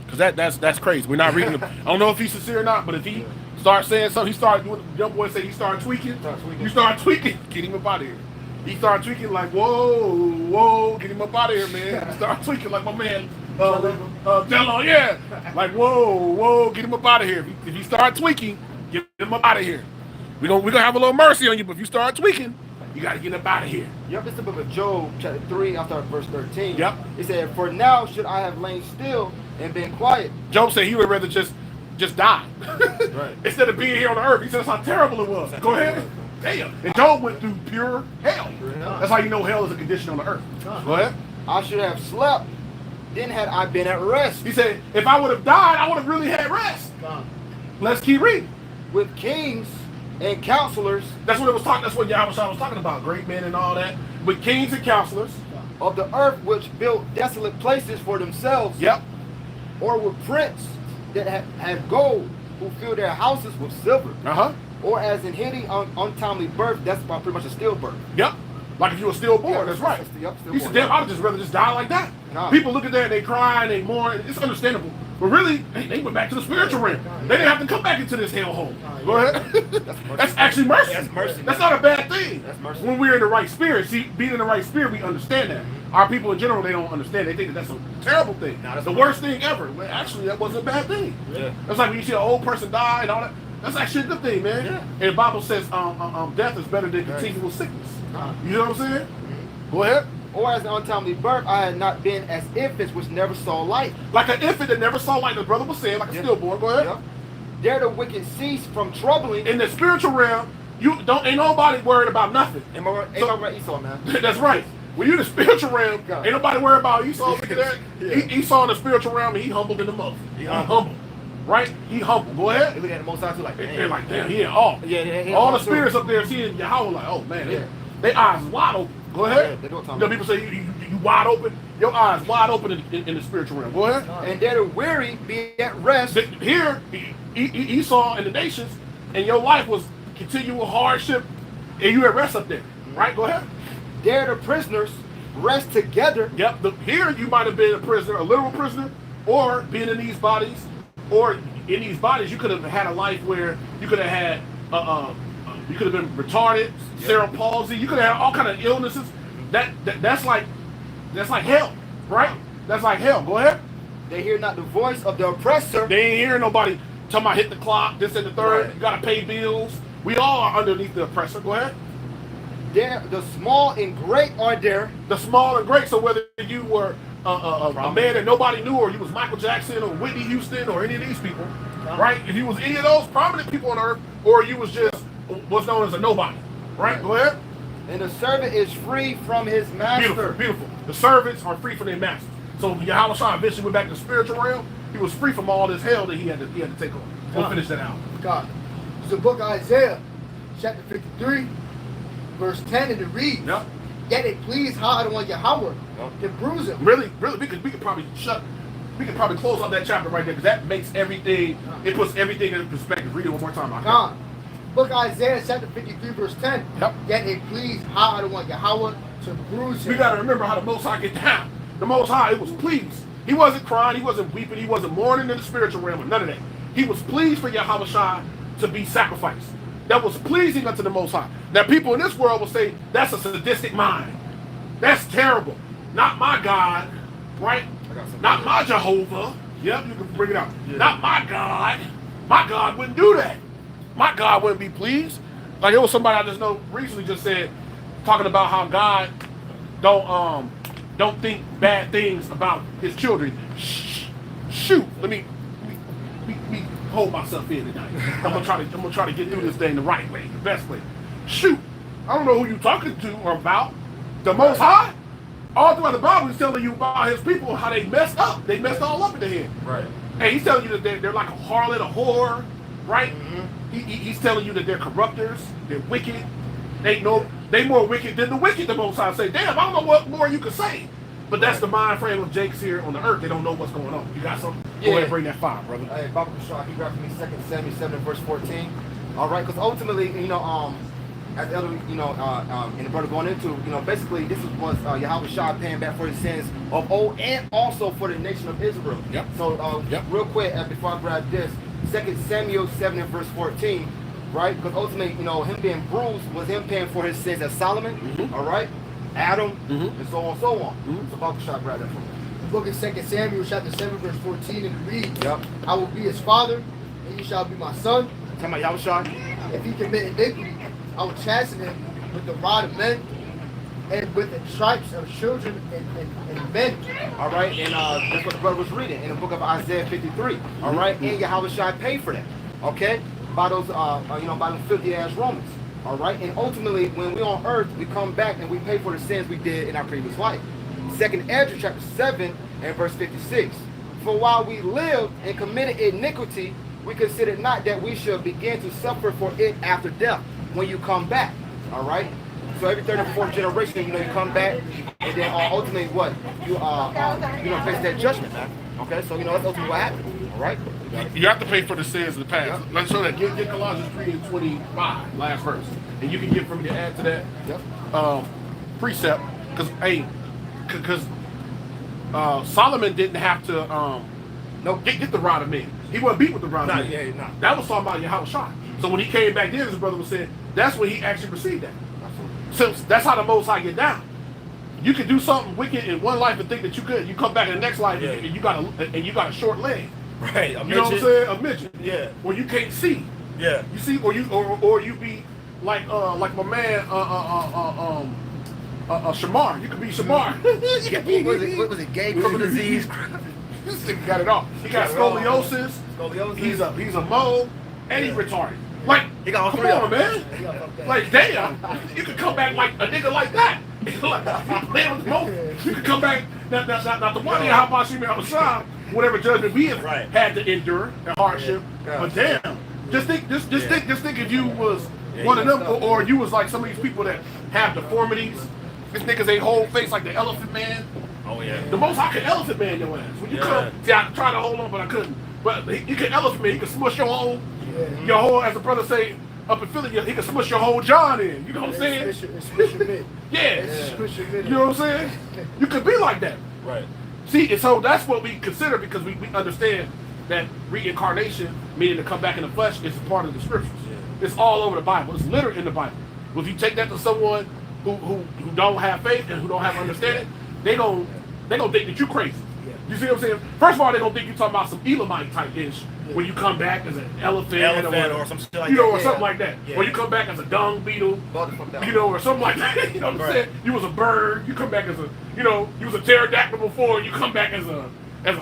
Speaker 1: Because that's crazy. We're not reading I don't know if he's sincere or not, but if he starts saying something, he started doing, the young boy say he started tweaking. You start tweaking, get him up out of here. He started tweaking like, whoa, get him up out of here, man. He started tweaking like my man, Jello, yeah. Like, whoa, get him up out of here. If he start tweaking, get him up out of here. We're gonna have a little mercy on you, but if you start tweaking, you gotta get up out of here.
Speaker 4: Yep, it's the book of Job, chapter 3, I'll start at verse 13.
Speaker 1: Yep.
Speaker 4: It said, for now should I have lain still and been quiet.
Speaker 1: Job said he would rather just die.
Speaker 2: Right.
Speaker 1: Instead of being here on the earth. He said that's how terrible it was. Go ahead. Damn. And Job went through pure hell. That's how you know hell is a condition on the earth. Go ahead.
Speaker 4: I should have slept, then had I been at rest.
Speaker 1: He said, if I would have died, I would have really had rest. Let's keep reading.
Speaker 4: With kings and counselors.
Speaker 1: That's what it was talking. That's what Yahweh was talking about. Great men and all that. With kings and counselors
Speaker 4: of the earth, which built desolate places for themselves.
Speaker 1: Yep.
Speaker 4: Or with princes that have gold, who fill their houses with silver. Or as in hitting untimely birth, that's about pretty much a stillbirth.
Speaker 1: Yep. Like if you were stillborn,
Speaker 4: Yeah,
Speaker 1: that's right.
Speaker 4: Yep,
Speaker 1: He said, damn, I'd just rather just die like that.
Speaker 4: Nah.
Speaker 1: People look at that and they cry and they mourn. It's understandable. But really, they went back to the spiritual realm. They didn't have to come back into this hellhole. Go ahead. That's actually mercy.
Speaker 2: That's mercy.
Speaker 1: That's not a bad thing.
Speaker 2: That's mercy.
Speaker 1: When we're in the right spirit. See, being in the right spirit, we understand that. Our people in general, they don't understand. They think that that's a terrible thing.
Speaker 2: Nah, that's
Speaker 1: the worst thing ever. Well, actually, that wasn't a bad thing.
Speaker 2: Yeah.
Speaker 1: That's like when you see an old person die and all that. That's actually a good thing, man.
Speaker 2: Yeah.
Speaker 1: And the Bible says death is better than continual sickness. You know what I'm saying? Go ahead.
Speaker 4: Or as an untimely birth, I had not been as infants which never saw light.
Speaker 1: Like an infant that never saw light, the brother was saying, like a stillborn. Go ahead.
Speaker 4: Yep. There the wicked cease from troubling.
Speaker 1: In the spiritual realm, ain't nobody worried about nothing.
Speaker 4: Ain't no right Esau, man.
Speaker 1: That's right. When you in the spiritual realm,
Speaker 4: God.
Speaker 1: ain't nobody worried about Esau. Look at that.
Speaker 2: Yeah.
Speaker 1: Esau in the spiritual realm, and he humbled in the mother. He humble. Right? He humble. Go
Speaker 2: They
Speaker 1: ahead.
Speaker 2: look at the Most High too like,
Speaker 1: They're
Speaker 2: damn.
Speaker 1: like, damn, he in awe.
Speaker 2: Yeah,
Speaker 1: All the spirits up there seeing Yahweh like, oh man,
Speaker 4: Yeah.
Speaker 1: they eyes wide open. Go ahead.
Speaker 4: Yeah, they do what
Speaker 1: You know, people say you wide open. Your eyes wide open in the spiritual realm. Go ahead.
Speaker 4: And there the weary be at rest.
Speaker 1: Here, Esau and the nations, and your life was continual hardship, and you at rest up there. Right? Go ahead.
Speaker 4: There the prisoners rest together.
Speaker 1: Yep. Here you might have been a prisoner, a literal prisoner, or being in these bodies, or in these bodies you could have had a life where you could have had you could have been retarded, cerebral palsy. You could have had all kind of illnesses. That's like hell, right? That's like hell. Go ahead.
Speaker 4: They hear not the voice of the oppressor.
Speaker 1: They ain't hearing nobody talking about hit the clock, this and the third.
Speaker 2: Right.
Speaker 1: You gotta pay bills. We all are underneath the oppressor. Go ahead.
Speaker 4: There, the small and great are there.
Speaker 1: The small and great. So whether you were a man that nobody knew, or you was Michael Jackson or Whitney Houston or any of these people, right? If you was any of those prominent people on earth, or you was just what's known as a nobody, right? Go ahead.
Speaker 4: And the servant is free from his master.
Speaker 1: Beautiful, beautiful. The servants are free from their masters. So when Yahweh eventually went back to the spiritual realm, he was free from all this hell that he had to take on. We'll finish that out.
Speaker 3: God. It's the book of Isaiah, chapter 53, verse 10, and it reads,
Speaker 1: Yep.
Speaker 3: Yet it pleased Yahweh to bruise him.
Speaker 1: Really, we could probably close out that chapter right there, because that makes everything, it puts everything in perspective. Read it one more time.
Speaker 3: God. Book of Isaiah, chapter 53, verse 10.
Speaker 1: Yep.
Speaker 3: Yet it pleased Yahweh to bruise him.
Speaker 1: We got to remember how the Most High get down. The Most High, it was pleased. He wasn't crying, he wasn't weeping, he wasn't mourning in the spiritual realm, or none of that. He was pleased for Yahweh to be sacrificed. That was pleasing unto the Most High. Now, people in this world will say, that's a sadistic mind. That's terrible. Not my God, right? Not my Jehovah. Yep, you can bring it out. Yeah. Not my God. My God wouldn't do that. My God wouldn't be pleased. Like, it was somebody I just know recently just said, talking about how God don't think bad things about his children. Shoot, let me hold myself in tonight. I'm gonna try to get through this thing the right way, the best way. Shoot, I don't know who you talking to or about. The Most High. All throughout the Bible, he's telling you about his people, how they messed up. They messed all up in the head.
Speaker 2: Right.
Speaker 1: And he's telling you that they're like a harlot, a whore, right? Mm-hmm. He's telling you that they're corruptors, they're wicked. They more wicked than the wicked, the Most High say. Damn, I don't know what more you could say. But that's the mind frame of Jake's here on the earth. They don't know what's going on. You got something?
Speaker 4: Yeah.
Speaker 1: Go ahead and bring that fire, brother.
Speaker 4: Hey, Baba Kashah, he grabbed me 2 Samuel 7 verse 14. All right, because ultimately, as the elder, and the brother going into, basically this was Yahweh Shah paying back for his sins of old and also for the nation of Israel.
Speaker 1: Yep.
Speaker 4: So, real quick, before I grab this, 2 Samuel 7 and verse 14, right? Because ultimately, him being bruised was him paying for his sins as Solomon, all right? Adam, and so on, so on. So Baba Kashah grabbed that from me.
Speaker 3: The book of 2 Samuel, chapter 7, verse 14, and it reads,
Speaker 4: Yep.
Speaker 3: I will be his father, and he shall be my son.
Speaker 4: Tell me, Yahweh Shah.
Speaker 3: If he commit iniquity, I will chasten him with the rod of men and with the stripes of children and men.
Speaker 4: All right, and that's what the brother was reading in the book of Isaiah 53. All right, and Yahweh Shai paid for that. Okay, by those by them filthy ass Romans. All right, and ultimately, when we on earth, we come back and we pay for the sins we did in our previous life. 2nd Ezra chapter 7 and verse 56. For while we lived and committed iniquity, we considered not that we should begin to suffer for it after death when you come back. All right. So every third and fourth generation, you come back, and then ultimately what you face that judgment, man. Okay, so that's ultimately what happened. All right.
Speaker 1: You have to pay for the sins of the past. Yep. Let's show that. Get Colossians 3 and 25, last verse, and you can get for me to add to that.
Speaker 4: Yep.
Speaker 1: Precept, because Solomon didn't have to get the rod of men. He wasn't beat with the rod of men.
Speaker 4: No.
Speaker 1: That was talking about Yahweh Shah. So when he came back then, his brother was saying, that's when he actually received that. So that's how the Most High get down. You can do something wicked in one life and think that you could. You come back in the next life and you got a short leg.
Speaker 2: Right.
Speaker 1: You know what I'm saying? A midget.
Speaker 2: Yeah.
Speaker 1: Or you can't see.
Speaker 2: Yeah.
Speaker 1: You see, or you be like my man Shamar. You could be Shamar.
Speaker 4: What was it? Gay criminal disease.
Speaker 1: This nigga got it all. He got scoliosis. He's a mole, and he's retarded. Like,
Speaker 2: he got all
Speaker 1: come
Speaker 2: three
Speaker 1: on,
Speaker 2: of them.
Speaker 1: man. Like, damn, you could come back like a nigga like that. Playing with the mole. You could come back. Not the one thing. How about you, Shah? Whatever judgment we had to endure and hardship.
Speaker 2: Yeah.
Speaker 1: But damn, just think if you was one of them, or you was like some of these people that have deformities. This niggas ain't whole face like the Elephant Man.
Speaker 2: Oh yeah.
Speaker 1: The Most High can Elephant Man your ass. When you come, see, I tried to hold on, but I couldn't. But he can Elephant Man. He can smush your whole, as the brother say up in Philly, he can smush your whole John in. You know what I'm saying? You know what I'm saying? You could be like that.
Speaker 2: Right.
Speaker 1: See, and so that's what we consider, because we understand that reincarnation, meaning to come back in the flesh, is part of the scriptures. Yeah. It's all over the Bible. It's literally in the Bible. But if you take that to someone who don't have faith and who don't have understanding, they gon' think that you crazy. Yeah. You see what I'm saying? First of all, they gonna think you talking about some Elamite type ish, when you come back as an elephant
Speaker 2: or some shit like
Speaker 1: you know,
Speaker 2: that.
Speaker 1: or something like that.
Speaker 2: Yeah.
Speaker 1: Or you come back as a dung beetle,
Speaker 2: Motherfucker.
Speaker 1: you know, or something like that. You know what I'm saying? You was a bird, you come back as a, you know, you was a pterodactyl before, you come back as a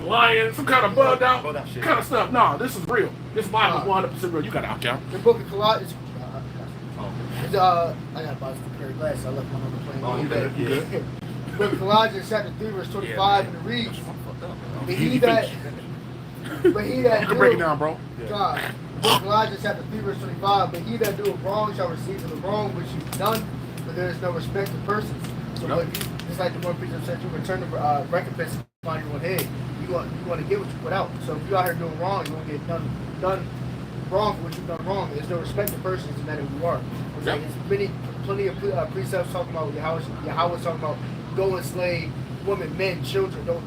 Speaker 1: lion, some kind of bugged out
Speaker 2: shit.
Speaker 1: kind of stuff. Nah, this is real. This Bible is 100% real. You got to out count.
Speaker 3: The book of Colossians. I got a box of pair of glasses. I left one on the plane.
Speaker 2: Oh, you good.
Speaker 3: The book of Colossians, chapter 3, verse 25, and it reads, But he that
Speaker 1: You can break it down, bro.
Speaker 3: God. Book of Colossians, chapter 3, verse 25, But he that doeth wrong shall receive for the wrong which he's done, but there is no respect of persons. So,
Speaker 1: Yep.
Speaker 3: it's like the one preacher said, you return the recompense upon your own head. You want to get what you put out. So if you out here doing wrong, you won't get done wrong for what you've done wrong. There's no respect of persons no matter who you are. It's like there's plenty of precepts talking about Yahweh's talking about go enslave women, men, children. Don't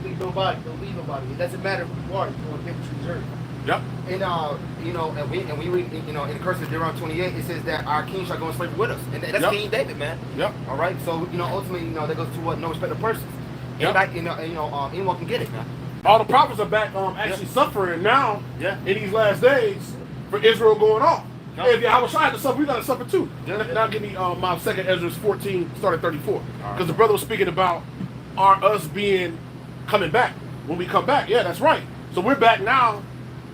Speaker 3: leave nobody. Don't leave nobody. It doesn't matter who you are. You want to get what you deserve.
Speaker 1: Yep.
Speaker 4: And you know, and we read, you know, in the curse of Deuteronomy 28, it says that our king shall go in slavery with us, and that's King David, man.
Speaker 1: Yep.
Speaker 4: All right. So you know, ultimately, you know, that goes to what no respect of persons.
Speaker 1: Yep.
Speaker 4: Like, anyone can get it, man.
Speaker 1: All the prophets are back actually suffering now in these last days for Israel going off.
Speaker 4: Yep.
Speaker 1: If Yahweh had to suffer, we got to suffer too.
Speaker 4: Yeah.
Speaker 1: Now give me my second Ezra 14, start at 34. Because the brother was speaking about us being coming back. When we come back, yeah, that's right. So we're back now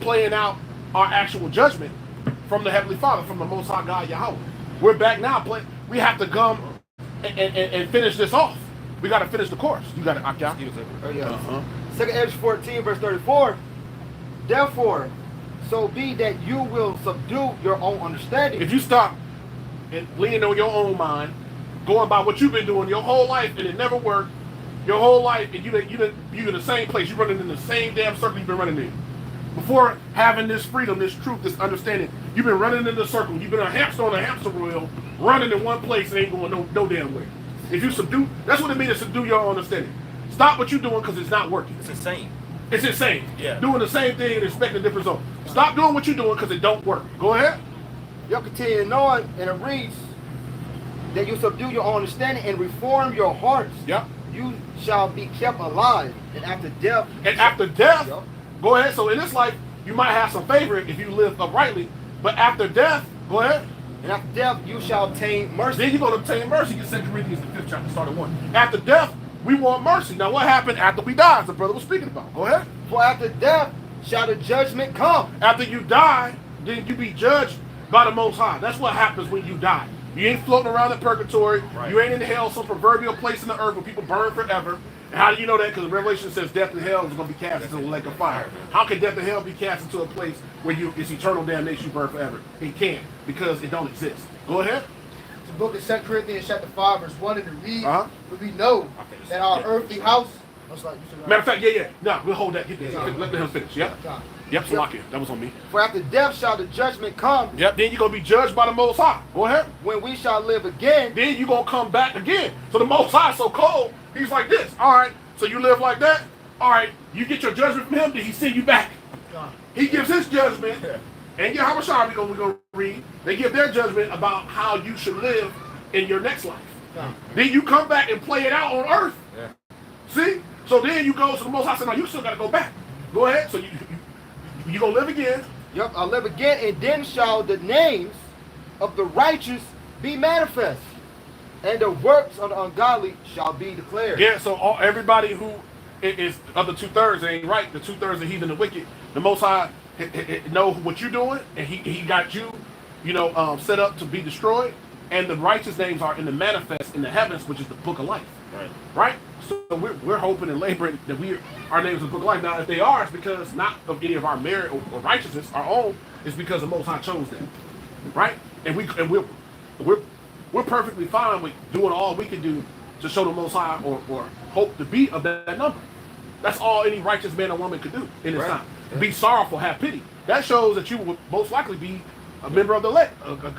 Speaker 1: playing out our actual judgment from the Heavenly Father, from the Most High God Yahweh. We're back now playing. We have to come and finish this off. We got to finish the course. You got it, Akia.
Speaker 4: Second Ezra 14, verse 34. Therefore, so be that you will subdue your own understanding.
Speaker 1: If you stop and leaning on your own mind, going by what you've been doing your whole life and it never worked, your whole life, and you're in the same place, you're running in the same damn circle you've been running in. Before having this freedom, this truth, this understanding, you've been running in the circle. You've been a hamster on a hamster wheel, running in one place and ain't going no damn way. If you subdue, that's what it means to subdue your own understanding. Stop what you're doing because it's not working.
Speaker 2: It's insane.
Speaker 1: It's insane.
Speaker 2: Yeah.
Speaker 1: Doing the same thing and expecting a different result. Stop doing what you're doing because it don't work. Go ahead.
Speaker 4: You'll continue on, and it reads that you subdue your own understanding and reform your hearts.
Speaker 1: Yep.
Speaker 4: You shall be kept alive, and after death.
Speaker 1: Yep. Go ahead. So in this life, you might have some favor if you live uprightly, but after death, go ahead.
Speaker 4: And after death, you shall obtain mercy.
Speaker 1: Then you're going to obtain mercy. You 2 Corinthians, the 5th chapter, start at 1. After death, we want mercy. Now, what happened after we die, as the brother was speaking about? Go ahead.
Speaker 4: For after death shall the judgment come.
Speaker 1: After you die, then you be judged by the Most High. That's what happens when you die. You ain't floating around in purgatory. Right. You ain't in hell, some proverbial place in the earth where people burn forever. And how do you know that? Because Revelation says death and hell is going to be cast into the lake of fire. How can death and hell be cast into a place where it's eternal damnation, you burn forever? It can't, because it don't exist. Go ahead.
Speaker 3: The book of 2 Corinthians chapter 5, verse 1, and it reads, but we know that our earthly house...
Speaker 1: Matter of fact, No, we'll hold that. Let him finish. Yep. Yep, Salakia. That was on me.
Speaker 4: For after death shall the judgment come.
Speaker 1: Yep, then you're going to be judged by the Most High. Go ahead.
Speaker 4: When we shall live again.
Speaker 1: Then you're going to come back again. So the Most High is so cold, he's like this. All right, so you live like that. All right, you get your judgment from him, then he send you back. He gives his judgment. And Yahweh Shah, we're going to read. They give their judgment about how you should live in your next life. Then you come back and play it out on earth.
Speaker 2: Yeah.
Speaker 1: See? So then you go to the Most High, say, no, you still got to go back. Go ahead. So you going to live again.
Speaker 4: Yep, I'll live again, and then shall the names of the righteous be manifest, and the works of the ungodly shall be declared.
Speaker 1: Yeah, so everybody who is of the 2/3 ain't right. The 2/3 are heathen and wicked. The Most High know what you're doing, and he got you, set up to be destroyed. And the righteous names are in the manifest in the heavens, which is the book of life. Right? So we're hoping and laboring that our names in the book of life. Now, if they are, it's because not of any of our merit or righteousness, our own. It's because the Most High chose them. Right? And we're perfectly fine with doing all we can do to show the Most High or hope to be of that number. That's all any righteous man or woman could do in this time. Yeah. Be sorrowful, have pity. That shows that you would most likely be a member of the elect,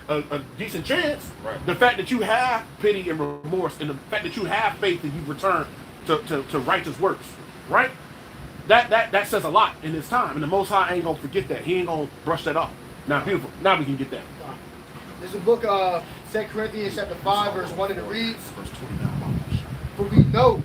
Speaker 1: a decent chance. Right. The fact that you have pity and remorse, and the fact that you have faith and you return to righteous works, right? That says a lot in this time, and the Most High ain't gonna forget that. He ain't gonna brush that off. Now, beautiful. Now we can get that.
Speaker 3: There's a book of 2 Corinthians chapter 5, verse 1, and it reads, for we know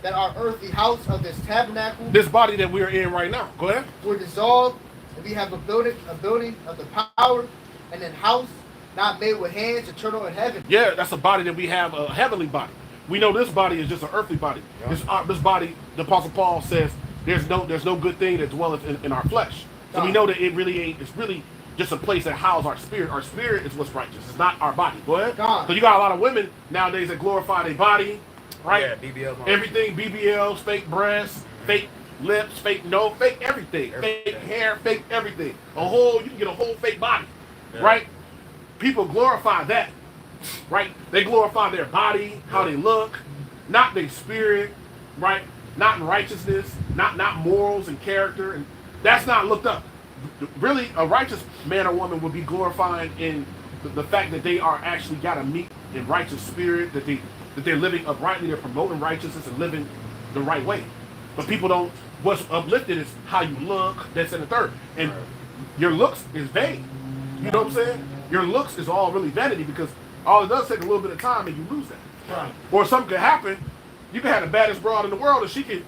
Speaker 3: that our earthly house of this tabernacle,
Speaker 1: this body that we are in right now, go ahead,
Speaker 3: were dissolved, And we have a building of the power, and an house not made with hands, eternal in heaven.
Speaker 1: Yeah, that's a body that we have, a heavenly body. We know this body is just an earthly body.
Speaker 2: Yeah.
Speaker 1: This body, the Apostle Paul says, there's no good thing that dwelleth in our flesh. So we know that it really ain't. It's really just a place that houses our spirit. Our spirit is what's righteous. It's not our body. Go ahead.
Speaker 3: God.
Speaker 1: So you got a lot of women nowadays that glorify their body, right?
Speaker 2: Yeah, BBL.
Speaker 1: Everything, BBLs, fake breasts, fake lips, fake nose, fake everything, fake hair, fake everything. You can get a whole fake body, right? People glorify that, right? They glorify their body, how they look, not their spirit, right? Not in righteousness, not morals and character, and that's not looked up. Really, a righteous man or woman would be glorifying in the fact that they are actually got a meek and righteous spirit, that they're living uprightly, they're promoting righteousness and living the right way. But people don't. What's uplifted is how you look. That's in the third, and your looks is vain. You know what I'm saying? Your looks is all really vanity because all it does take a little bit of time and you lose that.
Speaker 3: Right.
Speaker 1: Or something could happen. You can have the baddest broad in the world and she can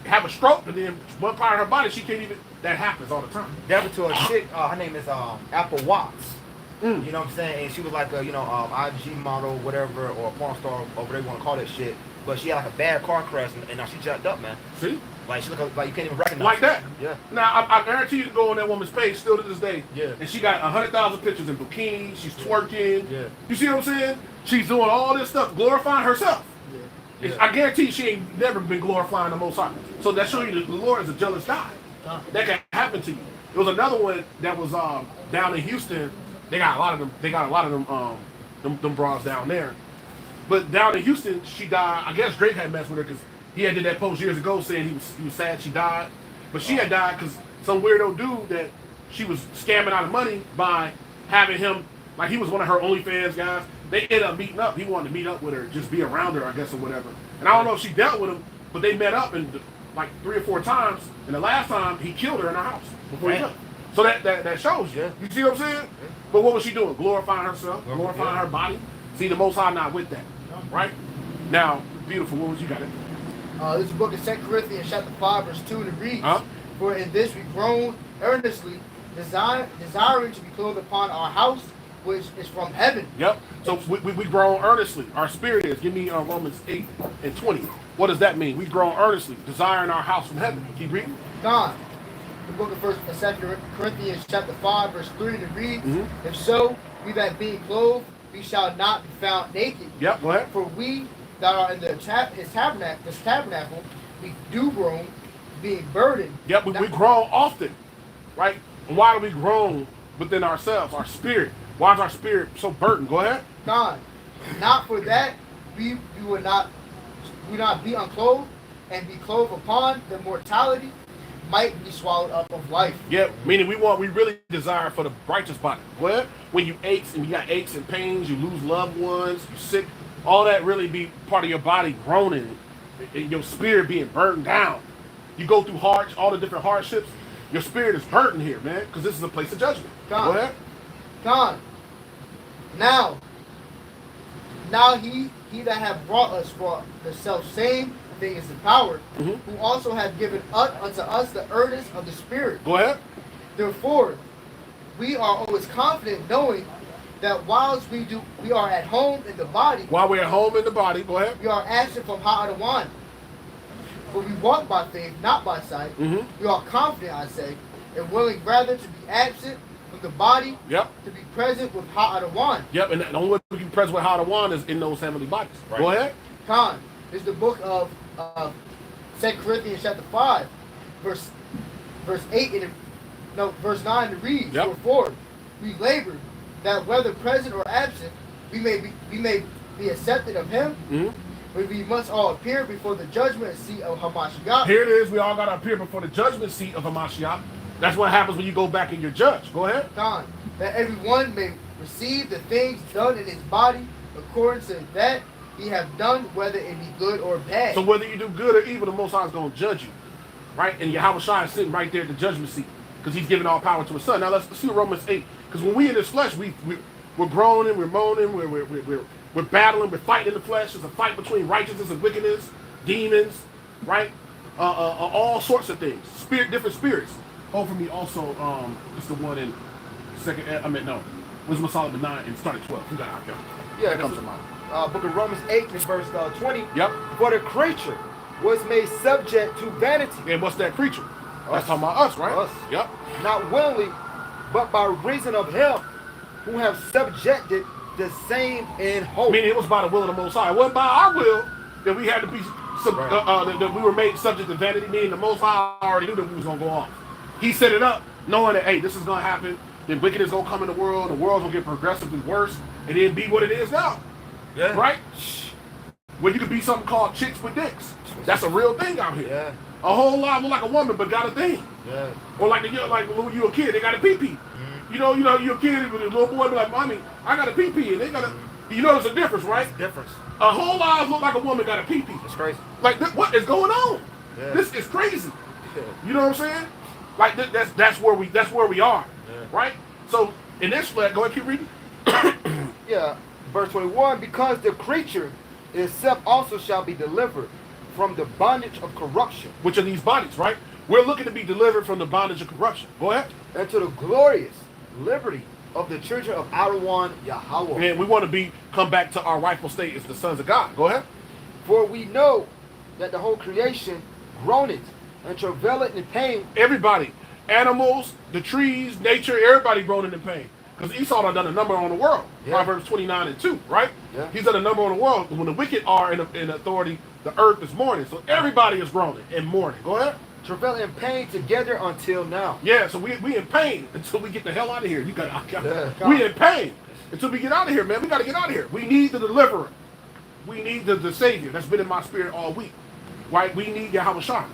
Speaker 1: have a stroke and then one part of her body she can't even. That happens all the time.
Speaker 2: That was to a chick. Her name is Apple Watts. You know what I'm saying? And she was like a IG model, whatever, or a porn star, or whatever you want to call that shit. But she had like a bad car crash, and now she jacked up, man.
Speaker 1: See?
Speaker 2: Like she look like you can't even recognize.
Speaker 1: Like
Speaker 2: her.
Speaker 1: that.
Speaker 2: Yeah.
Speaker 1: Now I guarantee you can go on that woman's page still to this day.
Speaker 2: Yeah.
Speaker 1: And she got 100,000 pictures in bikinis. She's twerking.
Speaker 2: Yeah.
Speaker 1: You see what I'm saying? She's doing all this stuff, glorifying herself.
Speaker 3: Yeah.
Speaker 1: I guarantee she ain't never been glorifying the Most High. So that shows you that the Lord is a jealous God. That can happen to you. There was another one that was down in Houston. They got a lot of them. They got a lot of them bras down there. But down in Houston, she died. I guess Drake had messed with her because he had did that post years ago saying he was sad she died. But she had died because some weirdo dude that she was scamming out of money by having him, like he was one of her OnlyFans guys. They ended up meeting up. He wanted to meet up with her, just be around her, I guess, or whatever. And I don't know if she dealt with him, but they met up and like 3 or 4 times. And the last time he killed her in her house before he left. So that shows you. You see what I'm saying? But what was she doing? Glorifying herself, glorifying her body. See, the Most High not with that, right? Now, beautiful. What was you got it?
Speaker 3: This is the book of 2 Corinthians chapter 5, verse 2, and it reads,
Speaker 1: Huh?
Speaker 3: For in this we groan earnestly, desiring to be clothed upon our house, which is from heaven.
Speaker 1: Yep. So we groan earnestly. Our spirit is. Give me Romans 8 and 20. What does that mean? We groan earnestly, desiring our house from heaven. Keep reading.
Speaker 3: God. The book of 2 Corinthians chapter 5, verse 3, and it reads,
Speaker 1: Mm-hmm.
Speaker 3: If so, we that being clothed, we shall not be found naked.
Speaker 1: Yep, go ahead.
Speaker 3: For we that are in his tabernacle, we do groan, being burdened.
Speaker 1: Yep, we groan often, right? And why do we groan within ourselves, our spirit? Why is our spirit so burdened? Go ahead.
Speaker 3: God, not for that we would not be unclothed and be clothed upon the mortality might be swallowed up of life.
Speaker 1: Yeah, meaning we really desire for the righteous body. Go ahead. When you aches and you got aches and pains, you lose loved ones, you sick, all that really be part of your body groaning, and your spirit being burdened down. You go through all the different hardships. Your spirit is burdened here, man, because this is a place of judgment.
Speaker 3: God.
Speaker 1: Go ahead.
Speaker 3: God. Now he that hath brought us for the self same thing is empowered, who also hath given unto us the earnest of the Spirit.
Speaker 1: Go ahead.
Speaker 3: Therefore, we are always confident, knowing that whilst we are at home in the body,
Speaker 1: While we're at home in the body, go ahead.
Speaker 3: we are absent from Ha'adawan. For we walk by faith, not by sight. We are confident, I say, and willing rather to be absent from the body,
Speaker 1: Yep.
Speaker 3: to be present with Ha'adawan.
Speaker 1: Yep, and the only way we can be present with Hadawan is in those heavenly bodies.
Speaker 2: Right.
Speaker 1: Go ahead.
Speaker 3: Khan is the book of 2 Corinthians chapter 5, verse 8 verse 9 it reads,
Speaker 1: Yep.
Speaker 3: Wherefore we labor that whether present or absent we may be accepted of him, but we must all appear before the judgment seat of Hamashiach.
Speaker 1: Here it is. We all got to appear before the judgment seat of Hamashiach. That's what happens when you go back and you're judged. Go ahead.
Speaker 3: Khan, that everyone may receive the things done in his body according to that he have done, whether it be good or bad.
Speaker 1: So whether you do good or evil, the Most High is going to judge you, right? And Yahweh Shai is sitting right there at the judgment seat because He's giving all power to His Son. Now let's see Romans 8. Because when we in this flesh, we're groaning, we're moaning, we're battling, we're fighting in the flesh. There's a fight between righteousness and wickedness, demons, right? All sorts of things, different spirits. hold for me also. It's the one in second. I mean, no, Wisdom of Solomon 9 and start at 12. Who got out there?
Speaker 4: Yeah,
Speaker 1: That comes to mind.
Speaker 4: Book of Romans 8 and verse 20.
Speaker 1: Yep.
Speaker 4: For the creature was made subject to vanity,
Speaker 1: And what's that creature? That's talking about us, right?
Speaker 4: Us.
Speaker 1: Yep.
Speaker 4: not willingly, but by reason of him who have subjected the same in hope.
Speaker 1: Meaning it was by the will of the Most High. It wasn't by our will that we had to be that we were made subject to vanity. Meaning the Most High already knew that we was gonna go off. He set it up, knowing that hey, this is gonna happen. Then wickedness gonna come in the world. The world's gonna get progressively worse, and then be what it is now.
Speaker 2: Yeah.
Speaker 1: Right? Where you could be something called chicks with dicks. That's a real thing out here.
Speaker 2: Yeah.
Speaker 1: A whole lot look like a woman, but got a thing.
Speaker 2: Yeah.
Speaker 1: Or like when you a kid, they got a pee-pee. You know, you're a kid, with a little boy be like, mommy, I got a pee-pee, and they got a, you know there's a difference, right?
Speaker 2: Difference.
Speaker 1: A whole lot look like a woman got a pee-pee.
Speaker 2: It's crazy.
Speaker 1: Like, what is going on?
Speaker 2: Yeah.
Speaker 1: This is crazy.
Speaker 2: Yeah.
Speaker 1: You know what I'm saying? Like, that's where we are,
Speaker 2: Yeah.
Speaker 1: right? So, in this flat, go ahead, keep reading.
Speaker 4: Yeah, verse 21, because the creature itself also shall be delivered from the bondage of corruption
Speaker 1: Which are these bodies, right? We're looking to be delivered from the bondage of corruption. Go ahead.
Speaker 4: and to the glorious liberty of the children of our one Yahweh.
Speaker 1: And we want to come back to our rightful state as the sons of God. Go ahead.
Speaker 4: For we know that the whole creation groaneth and travaileth in pain.
Speaker 1: Everybody, animals, the trees, nature, everybody groaning in pain. Because Esau done a number on the world.
Speaker 4: Yeah.
Speaker 1: Proverbs 29 and 2, right?
Speaker 4: Yeah.
Speaker 1: He's done a number on the world. When the wicked are in authority, the earth is mourning. So everybody is groaning and mourning. Go ahead.
Speaker 4: Travail in pain together until now.
Speaker 1: Yeah, so we in pain until we get the hell out of here. You got
Speaker 4: Yeah.
Speaker 1: we in pain until we get out of here, man. We got to get out of here. We need the deliverer. We need the savior. That's been in my spirit all week. Right? We need Yahweh Shah.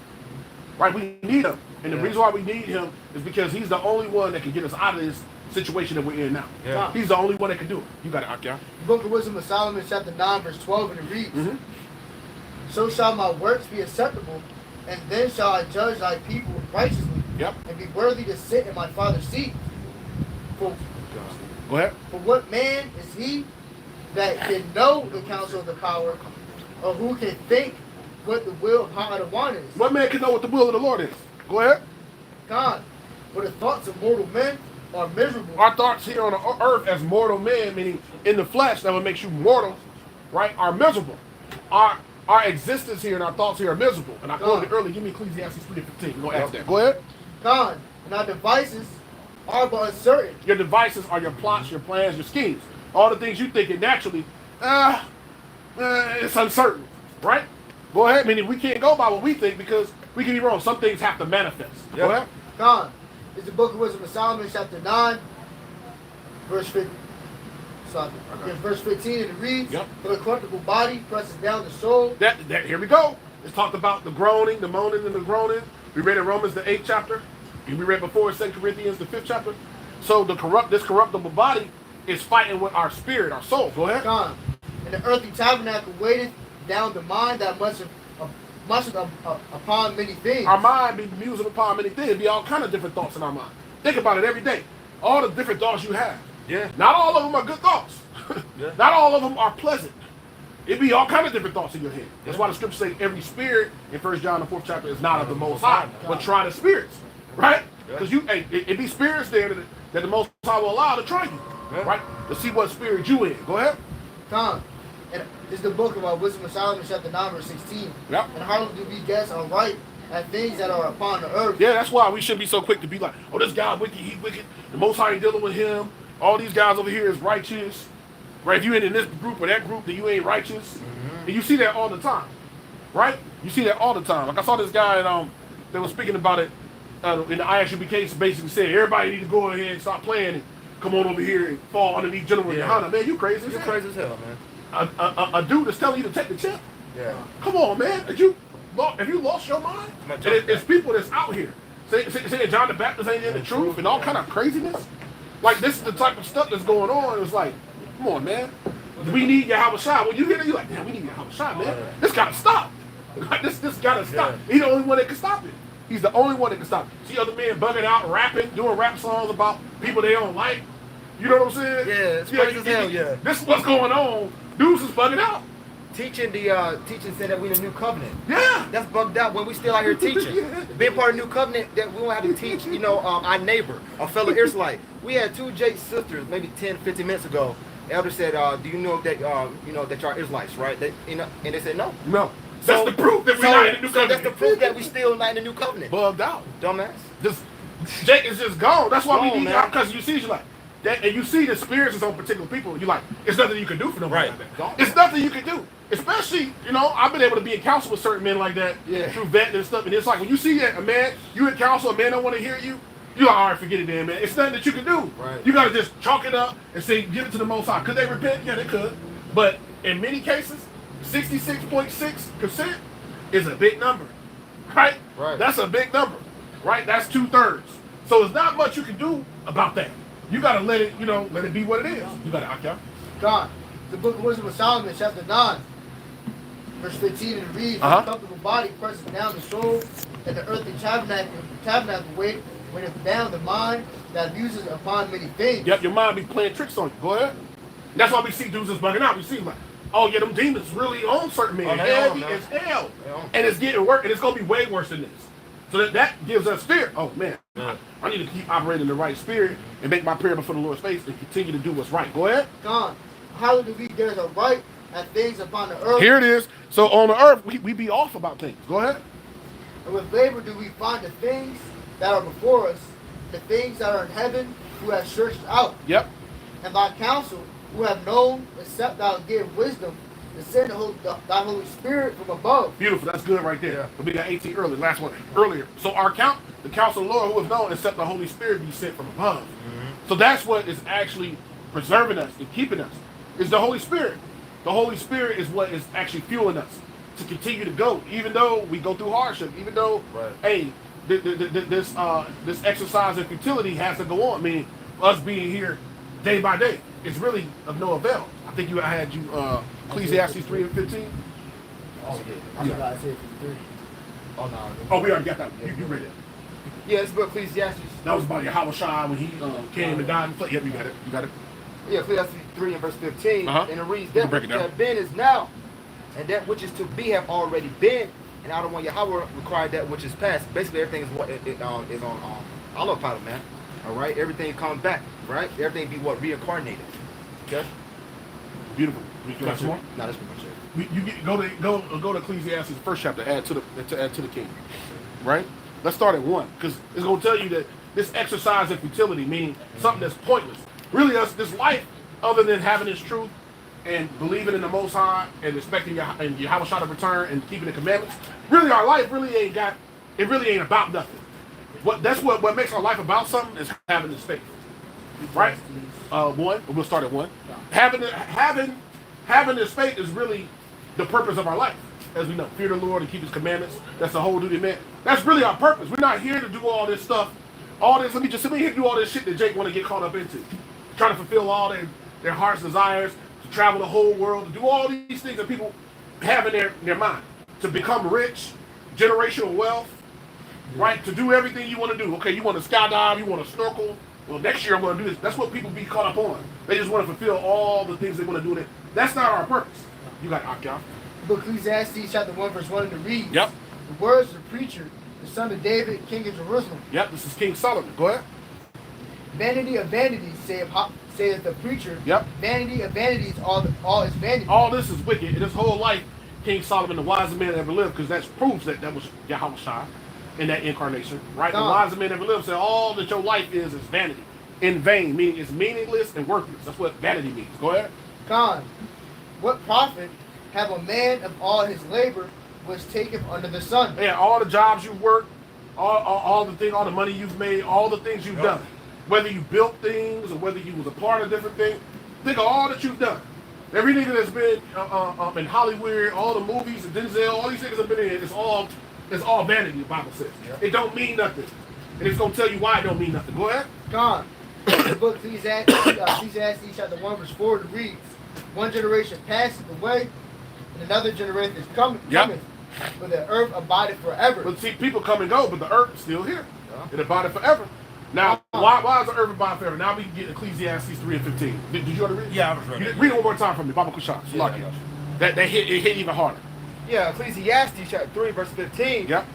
Speaker 1: Right? We need him. And the
Speaker 2: Yeah.
Speaker 1: reason why we need him is because he's the only one that can get us out of this situation that we're in now.
Speaker 2: Yeah.
Speaker 1: He's the only one that can do it. You got it, Akia.
Speaker 3: Book of Wisdom of Solomon, chapter 9, verse 12, and it reads,
Speaker 1: Mm-hmm.
Speaker 3: So shall my works be acceptable, and then shall I judge thy people righteously,
Speaker 1: Yep.
Speaker 3: and be worthy to sit in my father's seat. For,
Speaker 1: Go ahead.
Speaker 3: for what man is he that can know the counsel of the power, or who can think what the will of Hadawan is?
Speaker 1: What man can know what the will of the Lord is? Go ahead.
Speaker 3: God, for the thoughts of mortal men are miserable.
Speaker 1: Our thoughts here on the earth as mortal men, meaning in the flesh, that what makes you mortal, right, are miserable. Our existence here and our thoughts here are miserable. And I quoted earlier, give me Ecclesiastes 3:15. We're going to ask that. Go ahead.
Speaker 3: God, and our devices are but uncertain.
Speaker 1: Your devices are your plots, your plans, your schemes. All the things you think naturally, it's uncertain, right? Go ahead. Meaning we can't go by what we think because we can be wrong. Some things have to manifest. Go ahead.
Speaker 3: God, it's the book of Wisdom of Solomon, chapter 9, verse 15. Verse 15, and it reads,
Speaker 1: Yep.
Speaker 3: For the corruptible body presses down the soul.
Speaker 1: That here we go. It's talked about the groaning, the moaning, and the groaning. We read in Romans the 8th chapter. And we read before in 2 Corinthians the 5th chapter. So this corruptible body is fighting with our spirit, our soul. Go ahead.
Speaker 3: God, and the earthly tabernacle waiteth down the mind that mucheth upon many things.
Speaker 1: Our mind be musing upon many things. Be all kind of different thoughts in our mind. Think about it every day. All the different thoughts you have.
Speaker 2: Yeah.
Speaker 1: Not all of them are good thoughts.
Speaker 2: Yeah.
Speaker 1: Not all of them are pleasant. It be all kind of different thoughts in your head. That's why the scripture say every spirit in 1 John the 4th chapter is not of the Most High, but try the spirits, right? Because it be spirits there that the Most High will allow to try you, right? To see what spirit you in. Go ahead.
Speaker 3: God, and this is the book of Wisdom of Solomon, chapter 9, verse 16.
Speaker 1: Yep.
Speaker 3: And hardly do we guess aright at things that are upon the earth.
Speaker 1: Yeah, that's why we shouldn't be so quick to be like, oh, this guy wicked, he wicked. The Most High ain't dealing with him. All these guys over here is righteous. Right? If you ain't in this group or that group, then you ain't righteous. And you see that all the time. Right? You see that all the time. Like I saw this guy that was speaking about it in the ISUB case, basically saying everybody need to go ahead and stop playing and come on over here and fall underneath General Yohana. Man, you crazy.
Speaker 2: You're crazy as hell, man.
Speaker 1: A dude that's telling you to take the chip.
Speaker 2: Yeah.
Speaker 1: Come on, man. Have you lost your mind? And it's people that's out here saying John the Baptist ain't in the truth and all kind of craziness. Like, this is the type of stuff that's going on. It's like, come on, man. We need Yahweh Shah. When you hear it, you're like, man, we need Yahweh Shah, man. This got to stop. Like, this got to stop.
Speaker 2: Yeah.
Speaker 1: He's the only one that can stop it. He's the only one that can stop it. See other men bugging out, rapping, doing rap songs about people they don't like. You know what I'm saying?
Speaker 2: Yeah, it's crazy as hell, yeah.
Speaker 1: This is what's going on. Dudes is bugging out.
Speaker 2: Teaching said that we in a new covenant.
Speaker 1: Yeah.
Speaker 2: That's bugged out when we still out here teaching. Being part of the new covenant, that we won't have to teach, our neighbor, our fellow Israelite. We had two Jake's sisters maybe 10, 15 minutes ago. The elder said, do you know that that y'all Israelites, right? And they said no.
Speaker 1: No. That's the proof that we're not in the new covenant.
Speaker 2: That's the proof that we still not in the new covenant.
Speaker 1: Bugged out.
Speaker 2: Dumbass.
Speaker 1: Just Jake is just gone. That's why we
Speaker 2: Gone,
Speaker 1: need
Speaker 2: man.
Speaker 1: because you see, you're like that, and you see the spirits is on particular people. You're like, it's nothing you can do for them
Speaker 2: Right.
Speaker 1: like that.
Speaker 2: Gone.
Speaker 1: It's nothing you can do. Especially, I've been able to be in counsel with certain men like that through vetting and stuff. And it's like when you see that a man, you in counsel, a man don't want to hear you. You're like, all right, forget it, then, man. It's nothing that you can do.
Speaker 2: Right.
Speaker 1: You gotta just chalk it up and say, give it to the Most High. Could they repent? Yeah, they could. But in many cases, 66.6% is a big number, right?
Speaker 2: Right.
Speaker 1: That's a big number, right? That's 2/3. So there's not much you can do about that. You gotta let it, let it be what it is. You gotta act out.
Speaker 3: God, the book of Wisdom of Solomon, chapter 9, verse 15, and it reads,
Speaker 1: Uh-huh.
Speaker 3: The comfortable body presses down the soul, and the earthly tabernacle weight when it bound the mind that abuses upon many things.
Speaker 1: Yep, your mind be playing tricks on you. Go ahead. That's why we see dudes just bugging out. We see like, oh yeah, them demons really own certain men.
Speaker 2: Oh, they own,
Speaker 1: Heavy
Speaker 2: man.
Speaker 1: as hell.
Speaker 2: They own.
Speaker 1: And it's getting worse, and it's gonna be way worse than this. So that gives us fear. Oh man, I need to keep operating in the right spirit and make my prayer before the Lord's face and continue to do what's right. Go ahead.
Speaker 3: God, how do we there is a right at things upon the earth?
Speaker 1: Here it is. So on the earth, we be off about things. Go ahead.
Speaker 3: And with labor do we find the things that are before us, the things that are in heaven, who have searched out.
Speaker 1: Yep.
Speaker 3: And thy counsel, who have known, except thou give wisdom, to send thy Holy Spirit from above.
Speaker 1: Beautiful. That's good right there. But we got 18 early. Last one earlier. So the counsel of the Lord, who has known, except the Holy Spirit be sent from above. So that's what is actually preserving us and keeping us. Is the Holy Spirit. The Holy Spirit is what is actually fueling us to continue to go, even though we go through hardship, even though, hey, this exercise of futility has to go on. I mean, us being here day by day, it's really of no avail. I think I had you Ecclesiastes 3 and 15.
Speaker 2: Oh, yeah.
Speaker 3: I forgot I said 53.
Speaker 2: Oh, no.
Speaker 1: Oh, we already got that. You read it.
Speaker 2: Yeah, it's about Ecclesiastes.
Speaker 1: That was about Yahweh Shai when he came and died and fled. Yep, you got it. You got it.
Speaker 2: Yeah, Ecclesiastes 3 and verse 15.
Speaker 1: Uh-huh.
Speaker 2: And it reads,
Speaker 1: You can
Speaker 2: that
Speaker 1: break
Speaker 2: which
Speaker 1: it down.
Speaker 2: have been is now, and that which is to be have already been. And I don't want Yahweh required that which is past. Basically, everything is what is on autopilot, man. All right, everything comes back, right? Everything be what reincarnated. Okay.
Speaker 1: Beautiful. You got some more?
Speaker 2: No, that's pretty much it.
Speaker 1: Go to Ecclesiastes first chapter. Add to the king, right? Let's start at 1 because it's gonna tell you that this exercise of futility, meaning something that's pointless. Really, this life, other than having this truth and believing in the Most High and expecting Yahweh Shai to return and keeping the commandments, really our life really ain't about nothing. What makes our life about something is having this faith, right? 1. We'll start at 1. Having this faith is really the purpose of our life, as we know. Fear the Lord and keep His commandments. That's the whole duty of man. That's really our purpose. We're not here to do all this stuff, let me here to do all this shit that Jake want to get caught up into, trying to fulfill all their heart's desires, to travel the whole world, to do all these things that people have in their mind, to become rich, generational wealth, right? To do everything you want to do. Okay, you want to skydive, you want to snorkel. Well, next year I'm going to do this. That's what people be caught up on. They just want to fulfill all the things they want to do. That's not our purpose. You got Akyah.
Speaker 3: Book of Ecclesiastes chapter 1 verse 1 to read.
Speaker 1: Yep.
Speaker 3: The words of the preacher, the son of David, king of Jerusalem.
Speaker 1: Yep, this is King Solomon. Go ahead.
Speaker 3: Vanity of vanities, saith the preacher.
Speaker 1: Yep.
Speaker 3: Vanity of vanities, all is vanity.
Speaker 1: All this is wicked. And his whole life, King Solomon, the wisest man that ever lived, because that proves that was Yahweh Shai in that incarnation, right? The wisest man that ever lived said all that your life is vanity. In vain, meaning it's meaningless and worthless. That's what vanity means. Go ahead.
Speaker 3: Con, what profit have a man of all his labor was taken under the sun?
Speaker 1: Yeah, all the jobs you've worked, all the money you've made, all the things you've done. Whether you built things or whether you was a part of different things, think of all that you've done. Every nigga that's been in Hollywood, all the movies, and Denzel, all these niggas have been in, it's all vanity, the Bible says. Yep. It don't mean nothing. And it's going to tell you why it don't mean nothing. Go ahead.
Speaker 3: Con, the book of Ecclesiastes chapter 1 verse 4 reads, one generation passeth away, and another generation is coming, but the earth abideth forever.
Speaker 1: But see, people come and go, but the earth is still here. It abideth forever. Now, why is the earth abide forever? Now we can get Ecclesiastes 3 and 15. Did you already read it?
Speaker 2: Yeah, I was ready.
Speaker 1: Read it one more time for me. Baba Kushak.
Speaker 2: Yeah,
Speaker 1: that it hit even harder.
Speaker 2: Yeah, Ecclesiastes chapter 3, verse 15.
Speaker 1: Yep.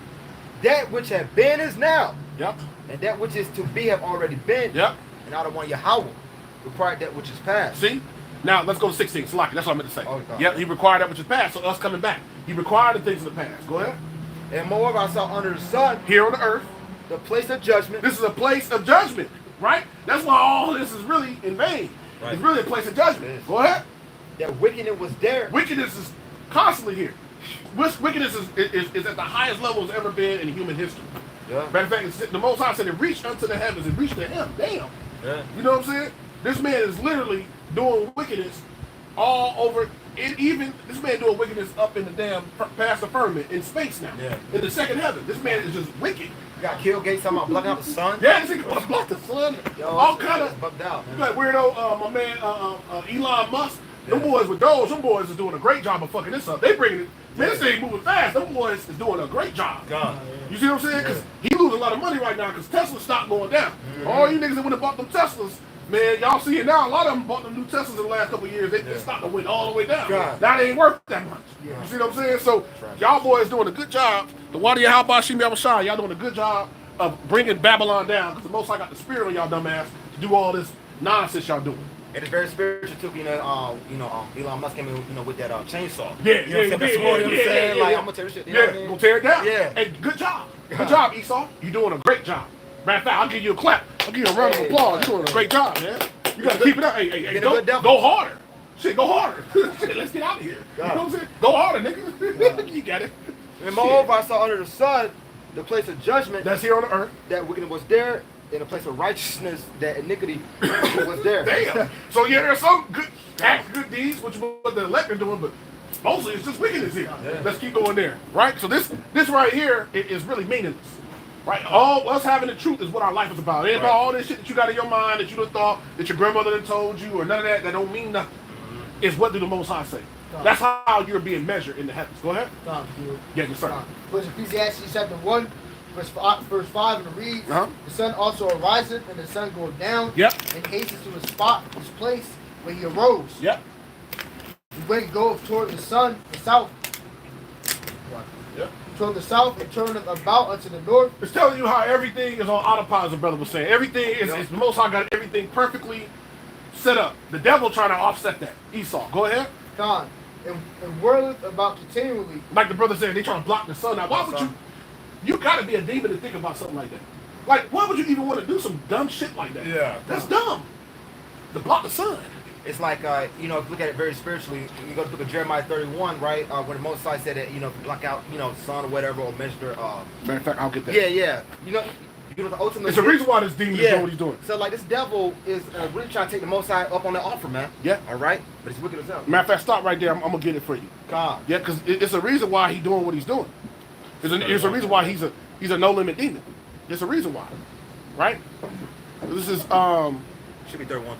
Speaker 2: That which have been is now.
Speaker 1: Yep.
Speaker 2: And that which is to be have already been.
Speaker 1: Yep.
Speaker 2: And out of one Yahweh required that which is past.
Speaker 1: See? Now let's go to 16. Salaki, that's what I meant to say.
Speaker 2: Oh, God.
Speaker 1: Yep, he required that which is past, so us coming back. He required the things in the past. Go ahead.
Speaker 2: And moreover, I saw under the sun
Speaker 1: Here on the earth,
Speaker 2: the place of judgment.
Speaker 1: this is a place of judgment, right? That's why all this is really in vain.
Speaker 2: Right.
Speaker 1: It's really a place of judgment. Go ahead.
Speaker 2: That wickedness was there.
Speaker 1: Wickedness is constantly here. Wickedness is at the highest level it's ever been in human history.
Speaker 2: Yeah.
Speaker 1: Matter of fact, the Most High said it reached unto the heavens, it reached to him. Damn.
Speaker 2: Yeah.
Speaker 1: You know what I'm saying? This man is literally doing wickedness all over. Even this man doing wickedness up in the damn past the firmament in space now.
Speaker 2: Yeah.
Speaker 1: In the second heaven. This man is just wicked.
Speaker 2: Got killed Gates talking about blocking out the sun.
Speaker 1: Yeah, this nigga blocked the sun.
Speaker 2: Yo,
Speaker 1: All
Speaker 2: it's
Speaker 1: kind of
Speaker 2: bugged out, man.
Speaker 1: like weirdo. My man Elon Musk. Them boys with those. Them boys is doing a great job of fucking this up. They bringing it. Man, this thing moving fast. Them boys is doing a great job.
Speaker 2: God.
Speaker 1: You see what I'm saying? Because he losing a lot of money right now because Tesla stock going down. All you niggas that went and bought them Teslas, man, y'all see it now. A lot of them bought them new Teslas in the last couple of years. They stock went all the way down.
Speaker 2: God.
Speaker 1: Now they ain't worth that much. You see what I'm saying? So y'all boys doing a good job. The Wadi Halba Shimi Abashai, y'all doing a good job of bringing Babylon down because the Most High got the spirit on y'all dumbass to do all this nonsense y'all doing.
Speaker 2: And it's very spiritual too, Elon Musk came in, with that chainsaw.
Speaker 1: Yeah,
Speaker 2: you know what I'm saying? Like, I'm gonna tear this shit. You know what I mean?
Speaker 1: Gonna tear it down.
Speaker 2: Yeah.
Speaker 1: Hey, good job. Good job, Esau. You doing a great job. Matter of fact, I'll give you a clap. I'll give you a round of applause. You're doing a great job, man. You gotta keep it up. Hey, go harder. Shit, go harder. Shit, let's get out of here. You know what I'm saying? Go harder, nigga. You got it.
Speaker 2: And moreover, I saw under the sun the place of judgment.
Speaker 1: That's here on the earth.
Speaker 2: That wickedness was there. In a place of righteousness, that iniquity was there.
Speaker 1: Damn. So yeah, there's some good acts, good deeds, which is what the elect are doing, but mostly it's just wickedness here.
Speaker 2: Yeah.
Speaker 1: Let's keep going there, right? So this right here is really meaningless, right? All us having the truth is what our life is about. It ain't about all this shit that you got in your mind that you done thought that your grandmother done told you or none of that. That don't mean nothing. It's what do the Most High say. That's how you're being measured in the heavens. Go ahead. Yeah, yes, sir.
Speaker 3: Verse Ecclesiastes chapter 1. Verse 5, and it reads, The sun also ariseth, and the sun goeth down, and hastens to the spot, his place, where he arose.
Speaker 1: Yep.
Speaker 3: And when he goeth toward the sun, the south, toward the south, and turneth about unto the north.
Speaker 1: It's telling you how everything is on autopilot, as the brother was saying. Everything is the Most High got everything perfectly set up. The devil trying to offset that. Esau, go ahead.
Speaker 3: God, and whirleth about continually.
Speaker 1: Like the brother said, they trying to block the sun out. Why would you? You gotta be a demon to think about something like that. Like, why would you even want to do some dumb shit like that?
Speaker 2: Yeah.
Speaker 1: That's dumb. To block the sun.
Speaker 2: It's like, if you look at it very spiritually, you go to the book of Jeremiah 31, right? When the Most High said that, block out, sun or whatever, or measure.
Speaker 1: Matter of fact, I'll get that.
Speaker 2: Yeah. The ultimate.
Speaker 1: It's the reason why this demon is doing what he's doing.
Speaker 2: So, like, this devil is really trying to take the Most High up on the offer, man.
Speaker 1: Yeah.
Speaker 2: All right? But it's wicked as hell.
Speaker 1: Matter of fact, stop right there. I'm going to get it for you.
Speaker 2: God.
Speaker 1: Yeah, because it's a reason why he's doing what he's doing. It's a reason why he's a no-limit demon. There's a reason why. Right? This is,
Speaker 2: Should be 31.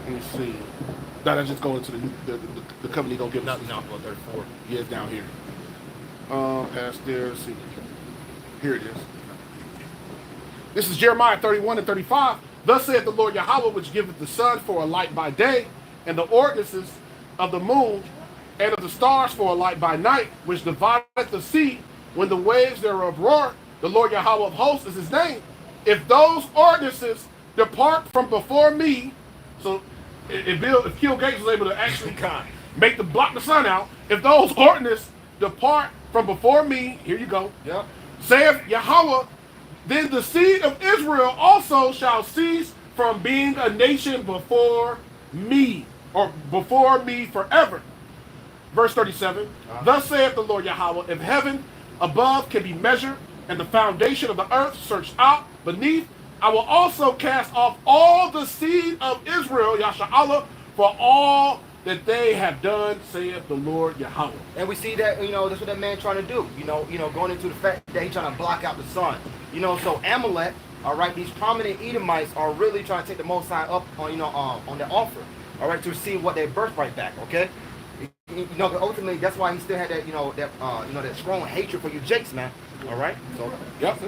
Speaker 1: let me see. That'll just go into the company gonna give us.
Speaker 2: No, 34.
Speaker 1: Yeah, it's down here. Past there, let's see. Here it is. This is Jeremiah 31 and 35. Thus saith the Lord Yahweh, which giveth the sun for a light by day, and the ordinances of the moon, and of the stars for a light by night, which divideth the sea when the waves thereof roar. The Lord Yahweh of hosts is his name. If those ordinances depart from before me, so if Kill Gates was able to actually block the sun out, if those ordinances depart from before me, here you go.
Speaker 2: Yep.
Speaker 1: Saith Yahweh, then the seed of Israel also shall cease from being a nation before me, or before me forever. Verse 37, Thus saith the Lord Yahweh, if heaven above can be measured, and the foundation of the earth searched out beneath, I will also cast off all the seed of Israel, Yasha'Allah, for all that they have done, saith the Lord Yahweh.
Speaker 2: And we see that, that's what that man trying to do. Going into the fact that he's trying to block out the sun. So Amalek, all right, these prominent Edomites are really trying to take the Most High up on, on their offer, all right, to receive what their birthright back, okay? Ultimately, that's why he still had that, that strong hatred for you Jakes, man. All right? So,
Speaker 1: yep.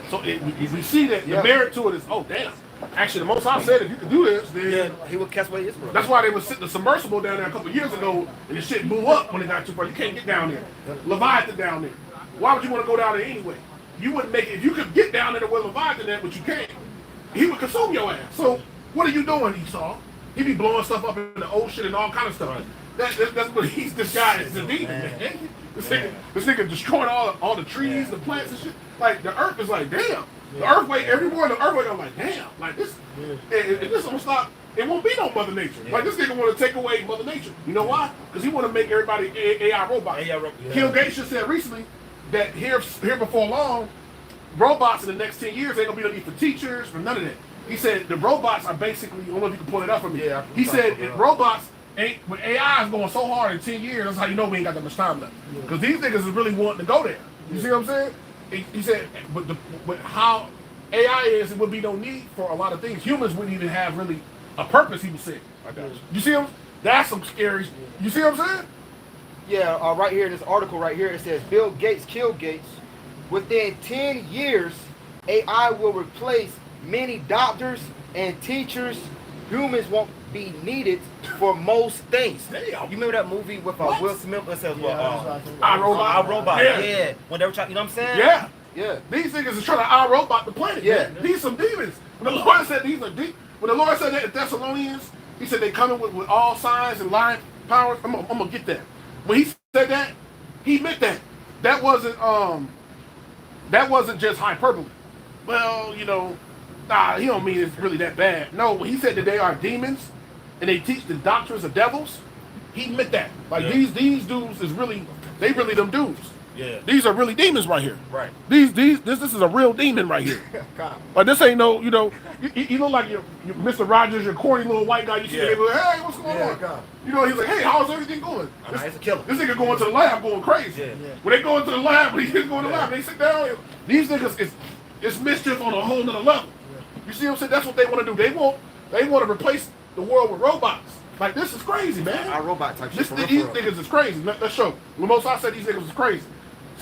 Speaker 1: So we see that the merit to it is, oh, damn. Actually, the Most High said if you could do this, then
Speaker 2: Yeah, he would catch away Israel.
Speaker 1: that's why they was sitting the submersible down there a couple of years ago, and the shit blew up when it got too far. You can't get down there. Leviathan down there. Why would you want to go down there anyway? You wouldn't make it if you could get down there where Leviathan at, but you can't. He would consume your ass. So what are you doing, Esau? He be blowing stuff up in the ocean and all kind of stuff. That's what he's. This guy is the demon, man. This nigga destroying all the trees, the plants and shit. Like the earth is like, damn. The earthquake, every morning the earthquake, I'm like, damn. Like this, if this don't stop, it won't be no Mother Nature. Like this nigga want to take away Mother Nature. You know why? Because he want to make everybody AI robots. Kill Gates just said recently that here before long, robots in the next 10 years ain't gonna be no need for teachers, for none of that. He said the robots are basically, I don't know if you can pull it up for me.
Speaker 2: Yeah,
Speaker 1: he said robots ain't, when AI is going so hard in 10 years, that's how you know we ain't got that much time left. Because these niggas is really wanting to go there. You see what I'm saying? He said, but how AI is, it would be no need for a lot of things. Humans wouldn't even have really a purpose, he was saying.
Speaker 2: I got you.
Speaker 1: You see him? That's some scary, you see what I'm saying?
Speaker 4: Yeah, right here in this article right here, it says Bill Gates killed Gates. Within 10 years, AI will replace many doctors and teachers. Humans won't be needed for most things.
Speaker 1: Damn.
Speaker 2: You remember that movie with Will Smith? It says,
Speaker 1: iRobot.
Speaker 2: iRobot. Yeah. When they were trying, you know what I'm saying?
Speaker 1: Yeah.
Speaker 4: Yeah.
Speaker 1: These niggas is trying to iRobot the planet.
Speaker 4: Yeah.
Speaker 1: Man. These some demons. When the Lord said these are deep, when the Lord said that in Thessalonians, he said they coming with all signs and lying powers. I'm gonna get that. When he said that, he meant that. That wasn't just hyperbole. Well, you know, he don't mean it's really that bad. No, when he said that they are demons and they teach the doctrines of devils, he meant that. Like these dudes is really, they really them dudes.
Speaker 2: Yeah.
Speaker 1: These are really demons right here.
Speaker 2: Right.
Speaker 1: This is a real demon right here. Like this ain't no, you know, you look like your Mr. Rogers, your corny little white guy. You see him, hey, what's going on?
Speaker 3: God.
Speaker 1: You know, he's like, hey, how's everything going?
Speaker 2: It's a killer.
Speaker 1: This nigga going to the lab going crazy.
Speaker 2: Yeah.
Speaker 1: When they go into the lab, when he's going to the lab, they sit down. These niggas it's mischief on a whole nother level. You see what I'm saying? That's what they want to do. They want to replace the world with robots. Like this is crazy, man.
Speaker 4: iRobot type shit.
Speaker 1: These niggas is crazy. Let's show. The Most High said these niggas is crazy.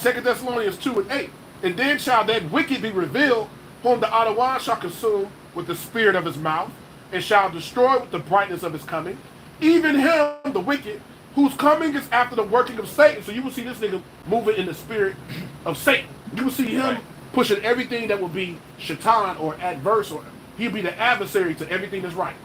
Speaker 1: 2 Thessalonians 2:8. And then shall that wicked be revealed, whom the Adonai shall consume with the spirit of his mouth, and shall destroy with the brightness of his coming. Even him, the wicked, whose coming is after the working of Satan. So you will see this nigga moving in the spirit of Satan. You will see him pushing everything that will be shaitan or adverse, or he'll be the adversary to everything that's right.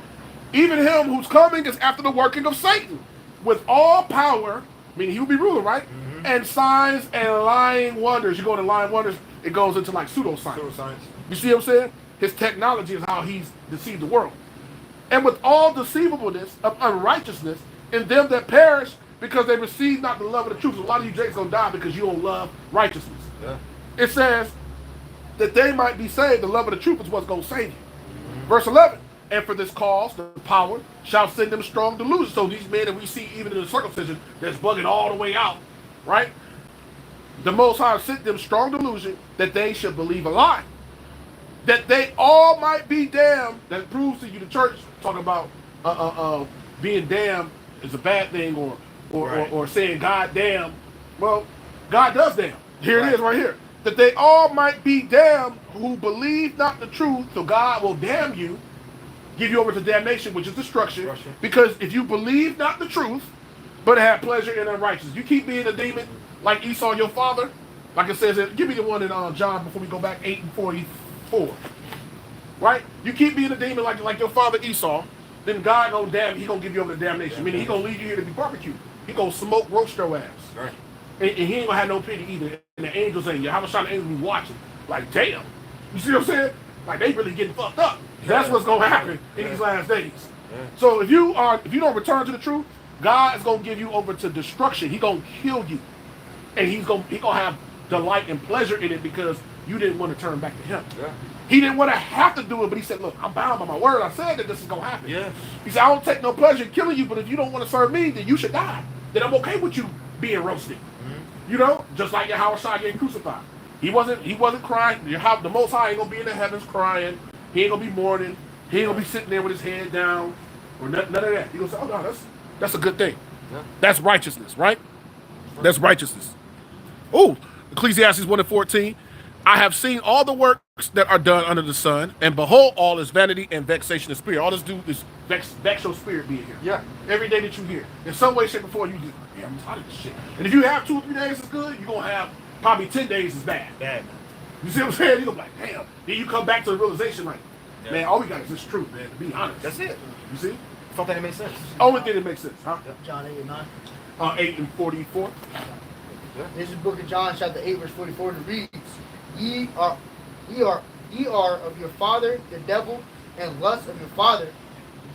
Speaker 1: Even him whose coming is after the working of Satan, with all power, meaning he will be ruling, right? And signs and lying wonders. You go to lying wonders, it goes into like pseudoscience. You see what I'm saying? His technology is how he's deceived the world. And with all deceivableness of unrighteousness in them that perish, because they receive not the love of the truth. So a lot of you Jakes gonna die because you don't love righteousness.
Speaker 2: Yeah.
Speaker 1: It says that they might be saved. The love of the truth is what's gonna save you. Verse 11. And for this cause, the power shall send them strong delusion. So these men that we see even in the circumcision that's bugging all the way out, right? The Most High sent them strong delusion that they should believe a lie, that they all might be damned. That proves to you the church talking about being damned is a bad thing, or saying God damn. Well, God does damn. Here it is right here. That they all might be damned who believe not the truth, so God will damn you, give you over to damnation, which is destruction. Because if you believe not the truth, but have pleasure in unrighteousness, you keep being a demon like Esau, your father. Like it says, give me the one in John before we go back 8:44. Right? You keep being a demon like your father Esau, then God gonna damn. He gonna give you over to damnation. Meaning he gonna leave you here to be barbecued. He gonna smoke, roast your ass.
Speaker 2: Right.
Speaker 1: And he ain't gonna have no pity either. And the angels ain't. How much time the angels be watching? Like damn. You see what I'm saying? Like they really getting fucked up. That's what's gonna happen in these last days. So if you don't return to the truth, God is gonna give you over to destruction. He gonna kill you, and he gonna have delight and pleasure in it because you didn't want to turn back to him.
Speaker 2: Yeah.
Speaker 1: He didn't want to have to do it, but he said, "Look, I'm bound by my word. I said that this is gonna happen."
Speaker 2: Yeah.
Speaker 1: He said, "I don't take no pleasure in killing you, but if you don't want to serve me, then you should die. Then I'm okay with you being roasted." You know, just like Yahushua getting crucified. He wasn't crying. The Most High ain't gonna be in the heavens crying. He ain't gonna be mourning. He ain't gonna be sitting there with his head down or none of that. He gonna say, "Oh no, that's a good thing.
Speaker 2: Yeah.
Speaker 1: That's righteousness, right? That's righteousness." Oh, Ecclesiastes 1:14. I have seen all the works that are done under the sun, and behold, all is vanity and vexation of spirit. All this do is vex your spirit being here.
Speaker 4: Yeah.
Speaker 1: Every day that you hear. In some way, shape, or form, you just, yeah, I'm tired of this shit. And if you have 2 or 3 days is good, you're going to have probably 10 days is bad.
Speaker 2: Bad.
Speaker 1: You see what I'm saying? You're going to be like, damn. Then you come back to the realization like,
Speaker 2: Yeah.
Speaker 1: man, all we got is this truth, man, to be honest.
Speaker 2: That's it.
Speaker 1: You see?
Speaker 2: Something that makes sense.
Speaker 1: Only thing that makes sense, huh?
Speaker 3: John 8 and 9.
Speaker 1: 8 and 44.
Speaker 3: This is the book of John, chapter 8, verse 44, and it reads, Ye are of your father, the devil, and lust of your father.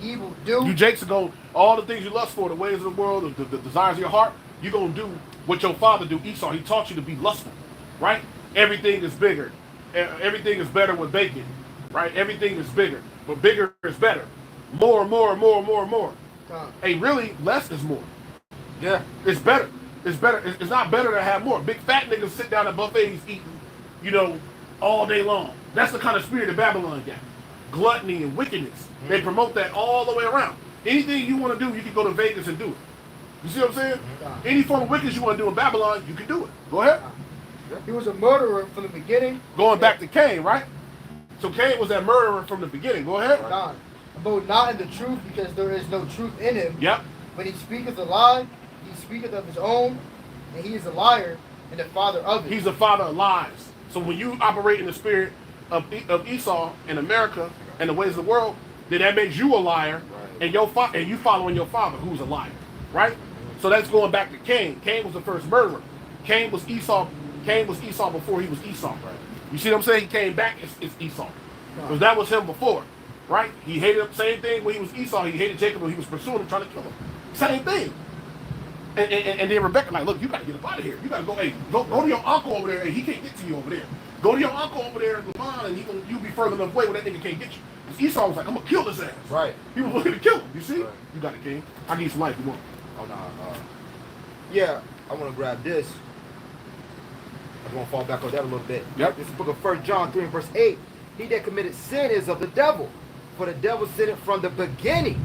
Speaker 3: Ye will do.
Speaker 1: You Jakes are going, all the things you lust for, the ways of the world, the desires of your heart, you're going to do what your father do, Esau. He taught you to be lustful, right? Everything is bigger. Everything is better with bacon, right? Everything is bigger, but bigger is better. More. Hey, really, less is more.
Speaker 4: Yeah.
Speaker 1: It's better. It's better. It's not better to have more. Big fat niggas sit down at buffets eating, you know, all day long. That's the kind of spirit that Babylon got. Gluttony and wickedness. They promote that all the way around. Anything you want to do, you can go to Vegas and do it. You see what I'm saying? Any form of wickedness you want to do in Babylon, you can do it. Go ahead.
Speaker 3: He was a murderer from the beginning.
Speaker 1: Going back to Cain, right? So Cain was that murderer from the beginning. Go ahead.
Speaker 3: God, abode not in the truth, because there is no truth in him.
Speaker 1: Yep.
Speaker 3: When he speaketh a lie, he speaketh of his own, and he is a liar and the father of it.
Speaker 1: He's the father of lies. So when you operate in the spirit of Esau in America and the ways of the world, then that makes you a liar, and and you following your father, who's a liar, right? So that's going back to Cain. Cain was the first murderer. Cain was Esau. Cain was Esau before he was Esau. Right? You see what I'm saying? He came back as Esau, because that was him before, right? He hated him. Same thing when he was Esau. He hated Jacob when he was pursuing him, trying to kill him. Same thing. And then Rebecca like, look, you got to get up out of here. You got to go. Hey, go to your uncle over there. Hey, he can't get to you over there. Go to your uncle over there in Lamont, and you'll be further enough away where that nigga can't get you. Because Esau was like, I'm gonna kill his ass.
Speaker 2: Right.
Speaker 1: He was looking to kill him. You see?
Speaker 2: Right.
Speaker 1: You got it, King. I need some life. You want?
Speaker 2: Oh no. Yeah, I want to grab this. I'm gonna fall back on that a little bit.
Speaker 1: Yep.
Speaker 2: This is the book of 1 John 3 and verse 8. He that committed sin is of the devil, for the devil sinned from the beginning.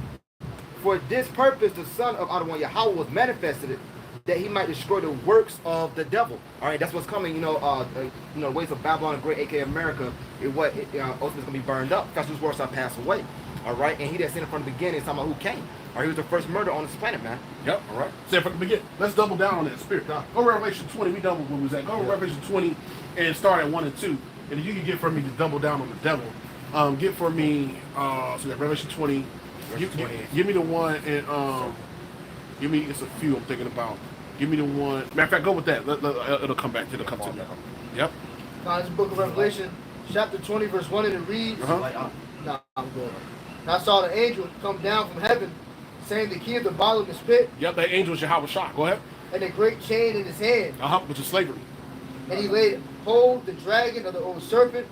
Speaker 2: For this purpose, the Son of Adonai Yahweh was manifested, that he might destroy the works of the devil. All right, that's what's coming. The ways of Babylon and great, aka America, ultimately is gonna be burned up. That's whose works shall pass away. All right, and he that sinned from the beginning is talking about who came. All right, he was the first murderer on this planet, man.
Speaker 1: Yep. All right. Say from the beginning. Let's double down on that spirit. Go Revelation 20. We doubled when we was at. Go Revelation 20 and start at 1 and 2. And if you can get for me to double down on the devil, get for me. So that Revelation 20. Give me the one and give me. It's a few I'm thinking about. Give me the one. Matter of fact, go with that. It'll come back. It'll come to me. Yep.
Speaker 3: Now, this is the book of Revelation, chapter 20, verse 1, and it reads, Nah, I'm good. And I saw the angel come down from heaven, saying the key of the bottomless pit,
Speaker 1: Yep. That angel is Yahweh Shah. Go ahead.
Speaker 3: and a great chain in his hand.
Speaker 1: Which is slavery.
Speaker 3: And he laid hold the dragon of the old serpent,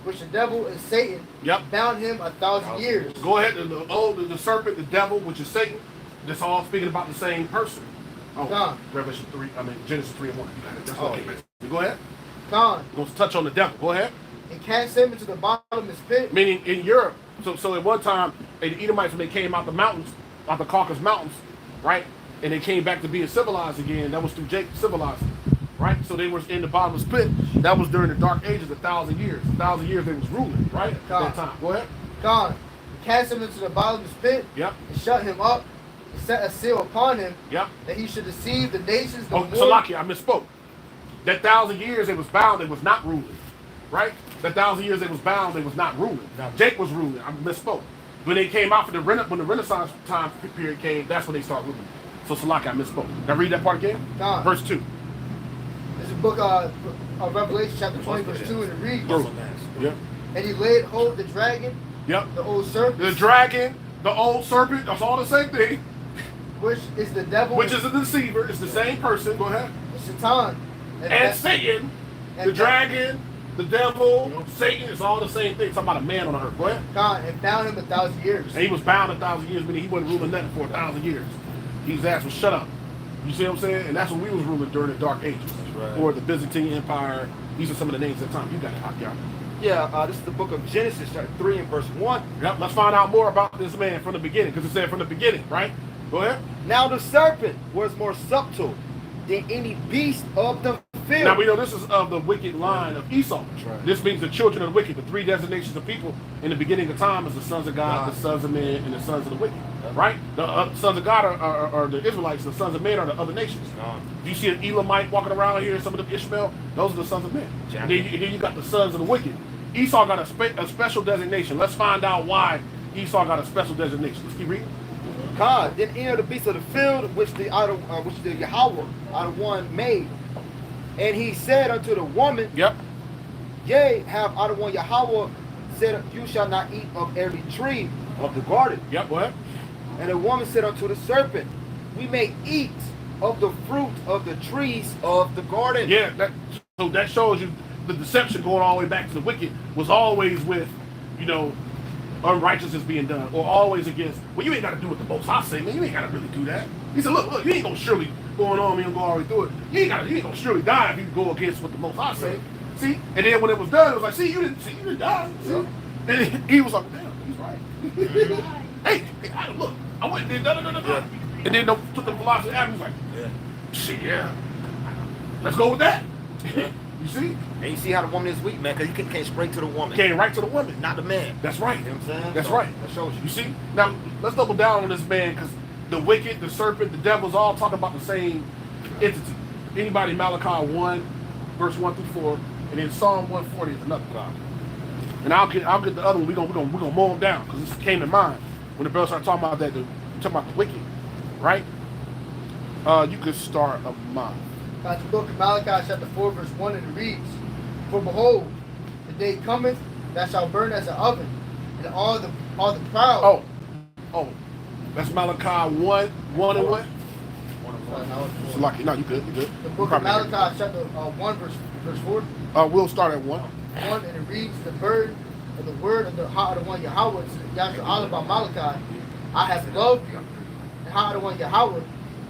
Speaker 3: which the devil is Satan,
Speaker 1: Yep.
Speaker 3: bound him 1,000 years.
Speaker 1: Go ahead. The serpent, the devil, which is Satan. That's all speaking about the same person.
Speaker 3: God.
Speaker 1: Revelation 3. Genesis 3 and 1. You got it. That's all. Go ahead.
Speaker 3: God,
Speaker 1: Going to touch on the devil. Go ahead.
Speaker 3: and cast him into the bottomless pit.
Speaker 1: Meaning in Europe. So at one time, the Edomites, when they came out the mountains, out the Caucasus Mountains, right, and they came back to being civilized again. That was through Jacob civilizing, right? So they were in the bottomless pit. That was during the Dark Ages, 1,000 years. 1,000 years they was ruling, right? At that time. Go ahead.
Speaker 3: God, and cast him into the bottomless pit.
Speaker 1: Yep.
Speaker 3: And shut him up, and set a seal upon him.
Speaker 1: Yep.
Speaker 3: That he should deceive the nations no more.
Speaker 1: Salakia, I misspoke. That 1,000 years they was bound, they was not ruling, right? That 1,000 years they was bound, they was not ruling. Jake was ruling. I misspoke. When they came out for when the Renaissance time period came, that's when they started ruling. So Salakia, I misspoke. Now read that part again.
Speaker 3: God.
Speaker 1: Verse 2.
Speaker 3: This is the book of Revelation, chapter 20, verse 2, and it reads,
Speaker 1: Yep.
Speaker 3: And he laid hold of the dragon,
Speaker 1: Yep.
Speaker 3: the old serpent,
Speaker 1: The dragon, the old serpent, that's all the same thing.
Speaker 3: which is the devil,
Speaker 1: Which is a deceiver. It's the same person. Go ahead.
Speaker 3: Satan,
Speaker 1: And Satan, the dragon, the devil, Satan, it's all the same thing. It's about a man on the earth. Go ahead.
Speaker 3: God, and bound him 1,000 years.
Speaker 1: And he was bound 1,000 years, meaning he wasn't ruling nothing for 1,000 years. His ass was shut up. You see what I'm saying? And that's when we was ruling during the Dark Ages.
Speaker 2: Right.
Speaker 1: Or the Byzantine Empire. These are some of the names at the time. You got it, Hakyar.
Speaker 2: Yeah, this is the book of Genesis, chapter 3 and verse 1.
Speaker 1: Yep, let's find out more about this man from the beginning, because it said from the beginning, right? Go ahead.
Speaker 2: Now the serpent was more subtle than any beast of the
Speaker 4: fulfilled.
Speaker 1: Now we know this is of the wicked line of Esau.
Speaker 2: right.
Speaker 1: This means the children of the wicked. The three designations of people in the beginning of time is the sons of God, the sons of men, and the sons of the wicked. Right? The sons of God are the Israelites. The sons of men are the other nations. Do you see an Elamite walking around here? Some of the Ishmael. Those are the sons of men. And then you got the sons of the wicked. Esau got a special designation. Let's find out why Esau got a special designation. Let's keep reading.
Speaker 4: God, then entered the beasts of the field, which the Yahweh out of one made. And he said unto the woman,
Speaker 1: Yep.
Speaker 4: Yea, have out of one Yahweh said, you shall not eat of every tree of the garden.
Speaker 1: Yep. Go ahead.
Speaker 4: And the woman said unto the serpent, we may eat of the fruit of the trees of the garden.
Speaker 1: Yeah. So that shows you the deception going all the way back to the wicked was always with, unrighteousness being done, or always against. Well, you ain't got to do what the Most High say, man. You ain't got to really do that. He said, look, you ain't gonna surely going on me and go all the way through it. You ain't gonna surely die if you go against what the Most High say. See, and then when it was done, it was like, you didn't die. See? And he was like, damn, he's right. hey, look, I went and did da. And then took the philosophy out. He was like, shit, yeah, let's go with that. You see?
Speaker 2: And you see how the woman is weak, man, because he can't spring to the woman.
Speaker 1: Came right to the woman.
Speaker 2: Not the man.
Speaker 1: That's right.
Speaker 2: You know what I'm saying?
Speaker 1: That's
Speaker 2: So,
Speaker 1: right.
Speaker 2: That shows you.
Speaker 1: You see? Now, let's double down on this man, because the wicked, the serpent, the devil's all talking about the same entity. Anybody, Malachi 1, verse 1 through 4, and then Psalm 140 is another God. And I'll get the other one. We're gonna mow them down, because this came in mind when the brother started talking about that. Talking about the wicked, right? You could start a month.
Speaker 3: Got the book of Malachi chapter 4 verse 1, and it reads, for behold, the day cometh that shall burn as an oven, and all the proud.
Speaker 1: Oh, that's Malachi 1 and 1. It's lucky. No, you good.
Speaker 3: The book of Malachi chapter 1 verse 4.
Speaker 1: We'll start at 1.
Speaker 3: 1, and it reads, the word of the one Yahweh to Yahweh by Malachi, I have loved you, and how the one Yahweh,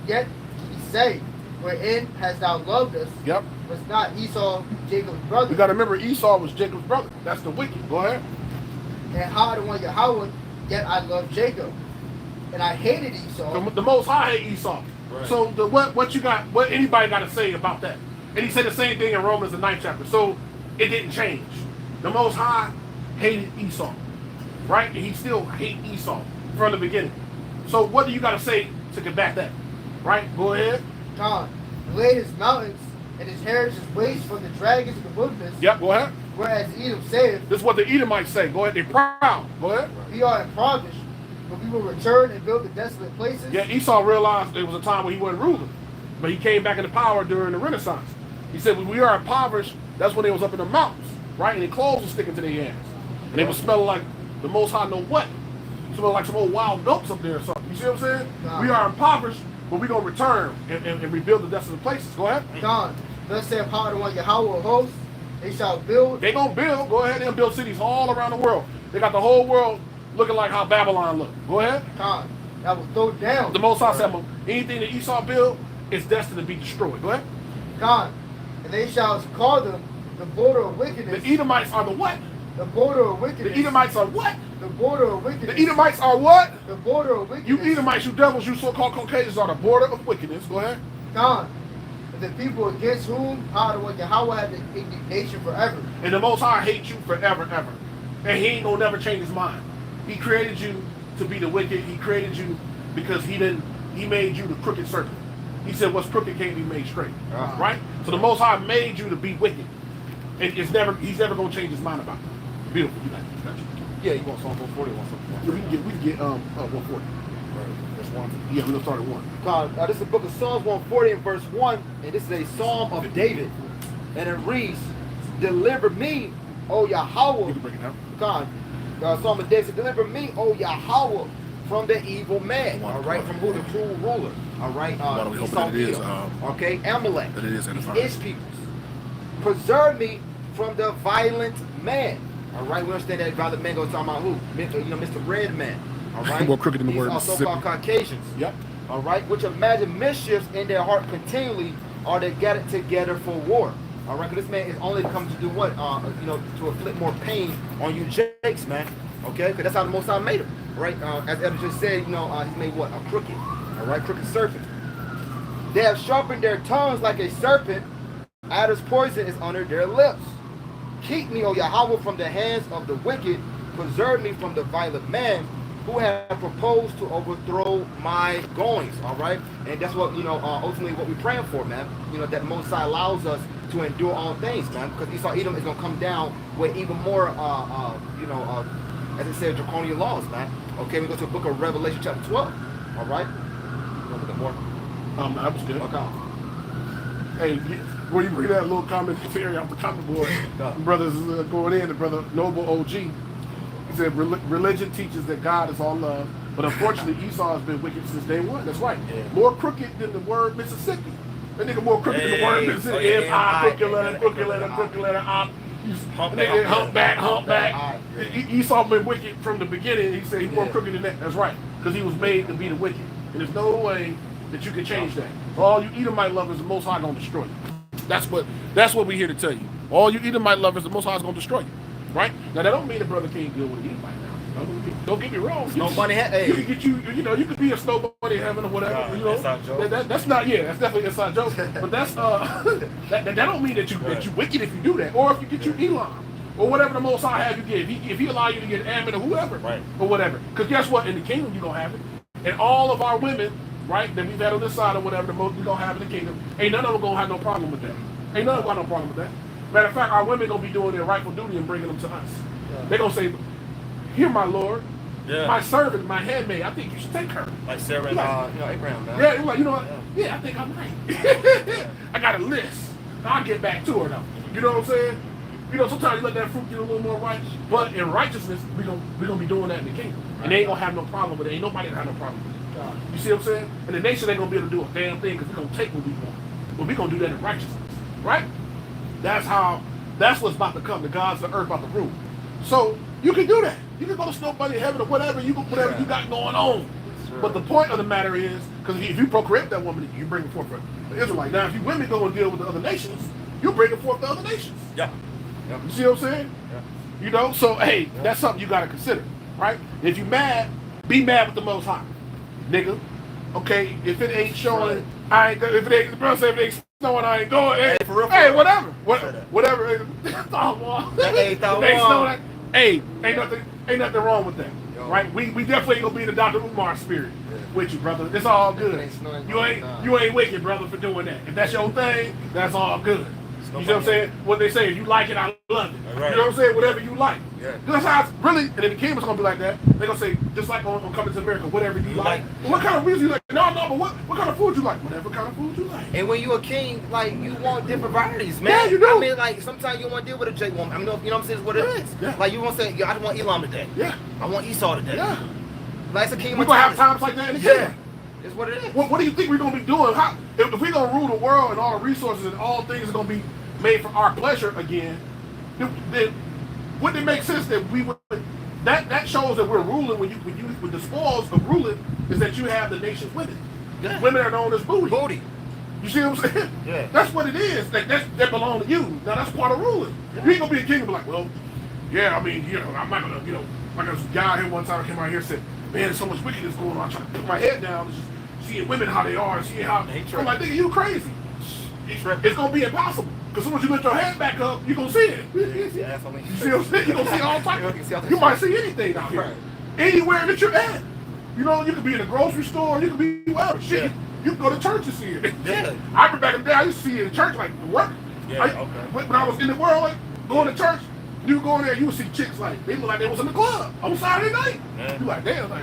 Speaker 3: yet he say, wherein hast thou loved us?
Speaker 1: Yep.
Speaker 3: Was not Esau Jacob's brother?
Speaker 1: You got to remember, Esau was Jacob's brother. That's the wicked. Go ahead.
Speaker 3: And how the one Yahweh, yet I loved Jacob, and I hated Esau.
Speaker 1: The Most High hate Esau. Right. So what anybody got to say about that? And he said the same thing in Romans the 9th chapter. So it didn't change. The Most High hated Esau, right? And he still hates Esau from the beginning. So what do you got to say to combat that? Right? Go ahead.
Speaker 3: God laid his mountains and his heritage waste from the dragons of the wilderness.
Speaker 1: Yep, go ahead.
Speaker 3: Whereas Edom saith,
Speaker 1: this is what the Edomites say. Go ahead. They're proud. Go ahead.
Speaker 3: We are impoverished, but we will return and build the desolate places.
Speaker 1: Yeah, Esau realized there was a time when he wasn't ruling, but he came back into power during the Renaissance. He said, when we are impoverished, that's when they was up in the mountains, right? And their clothes were sticking to their hands. And they were smelling like the Most High know what. Smelling like some old wild goats up there or something. You see what I'm saying?
Speaker 3: God.
Speaker 1: We are impoverished, but we're going to return and rebuild the desolate places. Go ahead.
Speaker 3: God, thus saith how the one Yahweh of hosts, they shall build.
Speaker 1: They going to build. Go ahead. They'll build cities all around the world. They got the whole world looking like how Babylon looked. Go ahead.
Speaker 3: God, that will throw down.
Speaker 1: The Most High said, anything that Esau built is destined to be destroyed. Go ahead.
Speaker 3: God, and they shall call them the border of wickedness.
Speaker 1: The Edomites are the what?
Speaker 3: The border of wickedness.
Speaker 1: The Edomites are what?
Speaker 3: The border of wickedness.
Speaker 1: The Edomites are what?
Speaker 3: The border of wickedness.
Speaker 1: You Edomites, you devils, you so-called Caucasians are the border of wickedness. Go ahead.
Speaker 3: God, the people against whom Yahweh had the indignation forever.
Speaker 1: And the Most High hates you forever, ever. And he ain't gonna never change his mind. He created you to be the wicked. He created you because he made you the crooked serpent. He said what's crooked can't be made straight. Right? So the Most High made you to be wicked. And he's never gonna change his mind about it. Beautiful. You got you.
Speaker 2: Yeah, you want Psalm 140 or something?
Speaker 1: Yeah, we can get 140.
Speaker 2: That's one.
Speaker 1: Yeah, we're gonna start at 1.
Speaker 4: God, this is the book of Psalms 140 and verse 1, and this is a psalm of David. And it reads, deliver me, O Yahweh.
Speaker 1: You can break it down.
Speaker 4: God, Psalm of David said, deliver me, O Yahweh, from the evil man.
Speaker 2: All right, from who? The cruel ruler. All right,
Speaker 1: we hope
Speaker 2: Esau
Speaker 1: that it is,
Speaker 2: okay, Amalek.
Speaker 1: That it is
Speaker 4: his peoples. Preserve me from the violent man. All right, we understand that violent man goes talking about who? Mr. Red Man. All right,
Speaker 1: more crooked than the word
Speaker 4: These are so-called Caucasians.
Speaker 1: Yep.
Speaker 4: All right, which imagine mischiefs in their heart continually, are they gathered together for war. All right, because this man is only come to do what? To inflict more pain on you Jakes, man. Okay, because that's how the Most High made him. Right, as Evan just said, he's made what? A crooked. All right, crooked serpent. They have sharpened their tongues like a serpent, Adder's poison is under their lips. Keep me, O Yahweh, from the hands of the wicked. Preserve me from the violent man who have proposed to overthrow my goings. All right, and that's what ultimately what we're praying for, man. That Most High allows us to endure all things, man, because Esau Edom is gonna come down with even more, as it says, draconian laws, man. Okay, we go to the book of Revelation, chapter 12. All right, you want to look at more?
Speaker 1: I was good.
Speaker 4: Okay.
Speaker 1: Hey, when you bring that little commentary off the comment board, brothers going in, the brother Noble OG, he said religion teaches that God is all love, but unfortunately Esau has been wicked since day one. That's right. Yeah. More crooked than the word Mississippi. That nigga more crooked than the word Mississippi. Crooked letter, humpback. Esau been wicked from the beginning. He said he's more crooked than that. That's right, because he was made to be the wicked, and there's no way that you can change that. All you Edomite lovers, the Most High gonna destroy you. That's what we're here to tell you. All you Edomite lovers, the Most High is gonna destroy you. Right? Now that don't mean the brother can't deal with an Edomite now. Don't get me wrong.
Speaker 2: Snow bunny head.
Speaker 1: You can get you could be a snow bunny heaven or whatever. That's not that's definitely an inside joke. But that's that don't mean that you wicked if you do that, or if you get you Elam. Or whatever the Most High have you get. If he allow you to get Ammon or whoever, right, or whatever. Because guess what? In the kingdom you're gonna have it. And all of our women, right, that we've had on this side or whatever, the most we're gonna have in the kingdom, ain't none of them gonna have no problem with that. Ain't none of them got no problem with that. Matter of fact, our women gonna be doing their rightful duty and bringing them to us. Yeah. They're gonna say, "Here, my Lord, my servant, my handmaid. I think you should take her."
Speaker 2: Like Sarah and Abraham, man.
Speaker 1: Yeah, like what? Yeah, I think I might. I got a list. I'll get back to her though. You know what I'm saying? Sometimes you let that fruit get a little more righteous. But in righteousness, we're gonna be doing that in the kingdom, and they ain't gonna have no problem with it. Ain't nobody gonna have no problem with it. You see what I'm saying? And the nation ain't gonna be able to do a damn thing because we're gonna take what we want. But we're gonna do that in righteousness, right? That's what's about to come. The gods of the earth about to rule. So you can do that. You can go to snow bunny heaven or whatever you got going on. Sure. But the point of the matter is, because if you procreate that woman, you bring it forth for the Israelite. Now, if you women go and deal with the other nations, you bring it forth the other nations.
Speaker 2: Yeah.
Speaker 1: You see what I'm saying? Yeah. So hey, that's something you gotta consider, right? If you mad, be mad with the Most High, nigga. Okay, if it ain't showing, I ain't. If it ain't, the brother say if it ain't snowing, I ain't going. Hey, for real, whatever. Hey, ain't nothing wrong with that, right? We definitely ain't gonna be in the Dr. Umar spirit with you, brother. It's all good. You ain't wicked, brother, for doing that. If that's your thing, that's all good. You know what I'm saying? What they say, if you like it, I love it. Right. You know what I'm saying? Whatever you like. Yeah. That's how it's really, and in the kingdom's gonna be like that. They're gonna say, just like on Coming to America, whatever you like. Well, what kind of music you like? No, but what kind of food you like? Whatever kind of food you like.
Speaker 2: And when you a king, like, you want different varieties, man.
Speaker 1: Yeah, you do.
Speaker 2: I mean, like, sometimes you want to deal with a J woman. I mean, you know what I'm saying? It's what it is. Yeah. Like, you want to say, I just want Elam today.
Speaker 1: Yeah.
Speaker 2: I want Esau today.
Speaker 1: Yeah.
Speaker 2: Like, it's a king.
Speaker 1: We're gonna have times like that in the kingdom.
Speaker 2: It's what it is.
Speaker 1: What do you think we're gonna be doing? If we're gonna rule the world and all the resources and all things are gonna be made for our pleasure again, then wouldn't it make sense that we would? That shows that we're ruling with the spoils of ruling is that you have the nation's women. Yeah. Women are known as booty. You see what I'm saying? Yeah. That's what it is. That belong to you. Now that's part of ruling. Yeah. You ain't gonna be a king and be like, well, yeah, I mean, I'm not gonna, like a guy here one time came out here and said, man, there's so much wickedness going on. I'm trying to put my head down, just seeing women how they are, seeing how. I'm like, nigga, you crazy. It's gonna be impossible. Because as soon as you lift your head back up, you're going to see it. You see what I'm saying? You're going to see all types. You might see anything out here. Right. Anywhere that you're at. You can be in a grocery store, you can be wherever. Shit, you can go to church and see it.
Speaker 2: Yeah.
Speaker 1: I remember back in the day, I used to see it in church, like, work. Yeah, when I was in the world, like, going to church, you go in there, you would see chicks, like, they look like they was in the club on Saturday night. Yeah. You like, damn, like,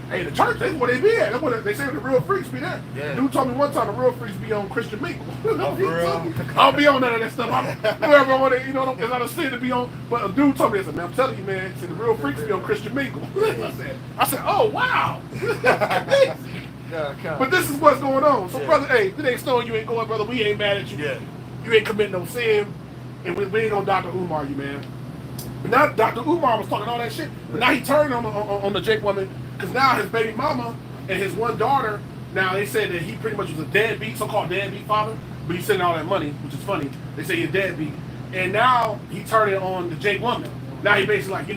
Speaker 1: hey, the church, that's where they be at. That's where they say the real freaks be there. Yeah. Dude told me one time the real freaks be on Christian Mingle. I don't be on none of that stuff. Whoever I want to, it's not a sin to be on. But a dude told me, I said, man, I'm telling you, man, the real freaks be on Christian Mingle. I said, oh, wow. But this is what's going on. So, brother, hey, it ain't snowing, you ain't going, brother. We ain't mad at you. Yeah. You ain't committing no sin. And we ain't gonna Dr. Umar you, man. But now Dr. Umar was talking all that shit. But now he turned on the Jake woman. Because now his baby mama and his one daughter, now they said that he pretty much was a deadbeat, so-called deadbeat father, but he's sending all that money, which is funny. They say he's a deadbeat. And now he turned it on the Jake woman. Now he basically like,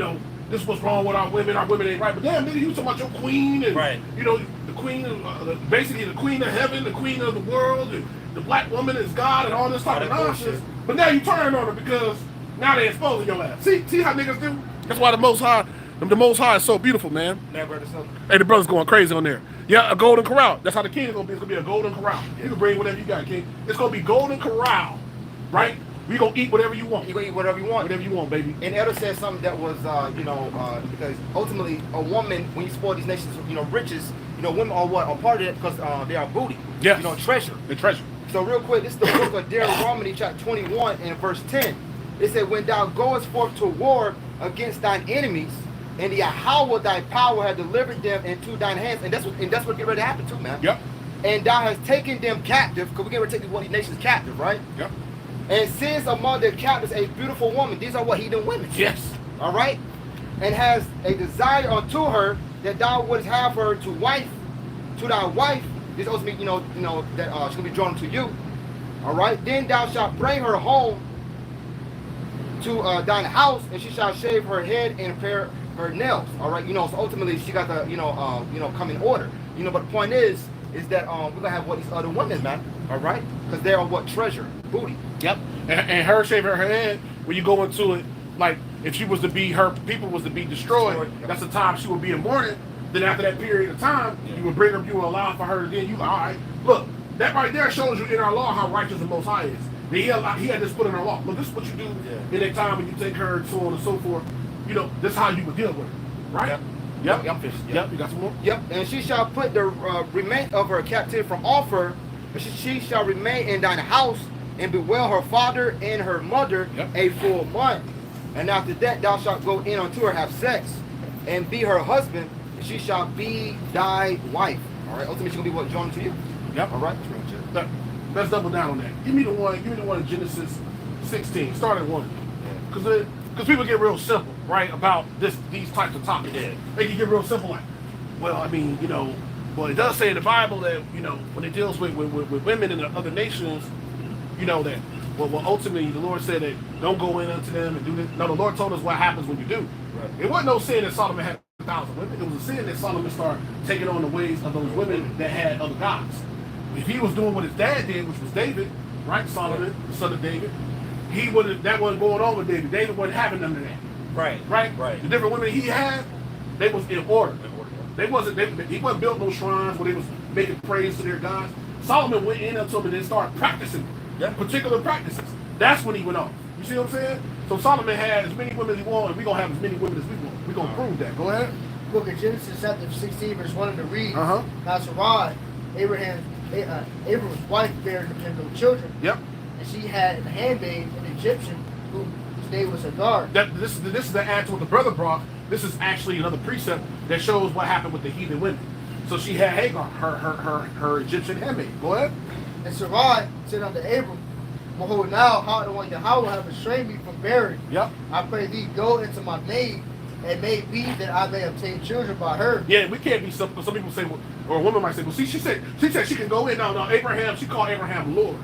Speaker 1: this is what's wrong with our women ain't right. But damn, nigga, you talking about your queen and, the queen of, basically the queen of heaven, the queen of the world, and the black woman is God and all this type of nonsense. But now you turn on her because now they're exposing your ass. See how niggas do? That's why the Most High is so beautiful, man. Hey, the brother's going crazy on there. Yeah, a golden corral. That's how the king is gonna be. It's gonna be a golden corral. You can bring whatever you got, king. It's gonna be golden corral, right? We gonna eat whatever you want.
Speaker 4: You gonna eat whatever you want.
Speaker 1: Whatever you want, baby.
Speaker 4: And Elder said something that was, because ultimately a woman, when you spoil these nations, riches, women are what? A part of it because they are booty.
Speaker 1: Yes.
Speaker 4: Treasure.
Speaker 1: The treasure.
Speaker 4: So real quick, this is the book of Deuteronomy, chapter 21 and verse 10. It said, when thou goest forth to war against thine enemies, and Yahweh thy power hath delivered them into thine hands, and that's what get ready to happen too, man.
Speaker 1: Yep.
Speaker 4: And thou hast taken them captive, because we get ready to take these nations captive, right?
Speaker 1: Yep.
Speaker 4: And since among the captives a beautiful woman, these are what heathen women.
Speaker 1: Yes.
Speaker 4: All right? And has a desire unto her that thou wouldst have her to thy wife. This also means, that she's gonna be drawn to you. All right? Then thou shalt bring her home to thine house, and she shall shave her head and pare her nails. All right? So ultimately she got to, come in order. But the point is that we're gonna have what these other women, man. All right? Because they are what? Treasure, booty.
Speaker 1: Yep. And her shaving her head, when you go into it, like if she was to be, her people was to be destroyed, that's the time she would be in mourning. Then after that period of time, you would bring her, you would allow for her to then, you like, all right, look, that right there shows you in our law how righteous the Most High is. He had this put in our law. Look, this is what you do in that time when you take her and so on and so forth. This is how you would deal with her, right? Yep. Yep. You got some more?
Speaker 4: Yep. And she shall put the remain of her captivity from off her, but she shall remain in thine house and bewail her father and her mother a full month. And after that thou shalt go in unto her, have sex, and be her husband, and she shall be thy wife. All right. Ultimately, she's gonna be what? Joined to you.
Speaker 1: Yep.
Speaker 4: All right.
Speaker 1: Let's double down on that. Give me the one in Genesis 16. Start at 1. Because people get real simple, right, about these types of topics. Yeah. They can get real simple, like, well, I mean, well, it does say in the Bible that, when it deals with women in the other nations, that, well, ultimately, the Lord said that don't go in unto them and do this. No, the Lord told us what happens when you do. Right. It wasn't no sin that Solomon had 1,000 women. It was a sin that Solomon started taking on the ways of those women that had other gods. If he was doing what his dad did, which was David, right, Solomon, the son of David, that wasn't going on with David. David wasn't having none of that. Right. The different women he had, they was in order. He wasn't built no shrines where they was making praise to their gods. Solomon went in unto them and then started practicing particular practices. That's when he went off. You see what I'm saying? So Solomon had as many women as he wanted, and we're gonna have as many women as we want. We're gonna prove that. Go ahead.
Speaker 3: Book of Genesis chapter 16 verse 1 to read.
Speaker 1: Uh-huh.
Speaker 3: Now Sarai, Abraham's wife, bare him no children.
Speaker 1: Yep.
Speaker 3: And she had a handmaid, an Egyptian, whose name was Hagar.
Speaker 1: This is the add to what the brother brought. This is actually another precept that shows what happened with the heathen women. So she had Hagar, her Egyptian handmaid. Go ahead.
Speaker 3: And Sarai said unto Abram, behold, now how the one Yahweh have restrained me from bearing.
Speaker 1: Yep.
Speaker 3: I pray thee, go into my maid, and may be that I may obtain children by her.
Speaker 1: Yeah, we can't be simple. Some people say, well, or a woman might say, well, see, she said she can go in. No, Abraham, she called Abraham Lord.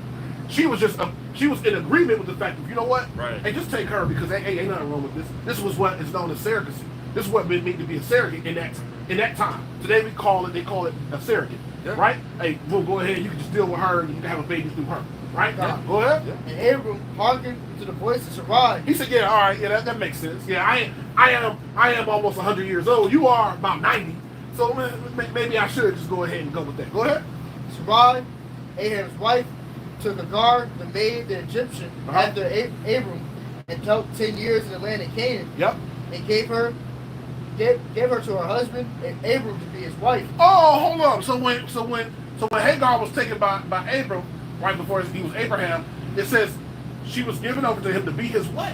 Speaker 1: She was in agreement with the fact that, you know what?
Speaker 2: Right.
Speaker 1: Hey, just take her because ain't nothing wrong with this. This was what is known as surrogacy. This is what it meant to be a surrogate in that time. Today they call it a surrogate. Yeah. Right? Hey, we'll go ahead, you can just deal with her and you can have a baby through her. Right?
Speaker 3: Yeah.
Speaker 1: Go ahead.
Speaker 3: Yeah. And Abram hearkened to the voice of Sarai.
Speaker 1: He said, yeah, all right, yeah, that makes sense. Yeah, I am almost 100 years old. You are about 90. So maybe I should just go ahead and go with that. Go ahead.
Speaker 3: Sarai, Abraham's wife, took Hagar, the maid, the Egyptian, after Abram, and dwelt 10 years in the land of Canaan.
Speaker 1: Yep.
Speaker 3: And gave her to her husband and Abram to be his wife.
Speaker 1: Oh, hold on. So when Hagar was taken by Abram, right before he was Abraham, it says she was given over to him to be his what?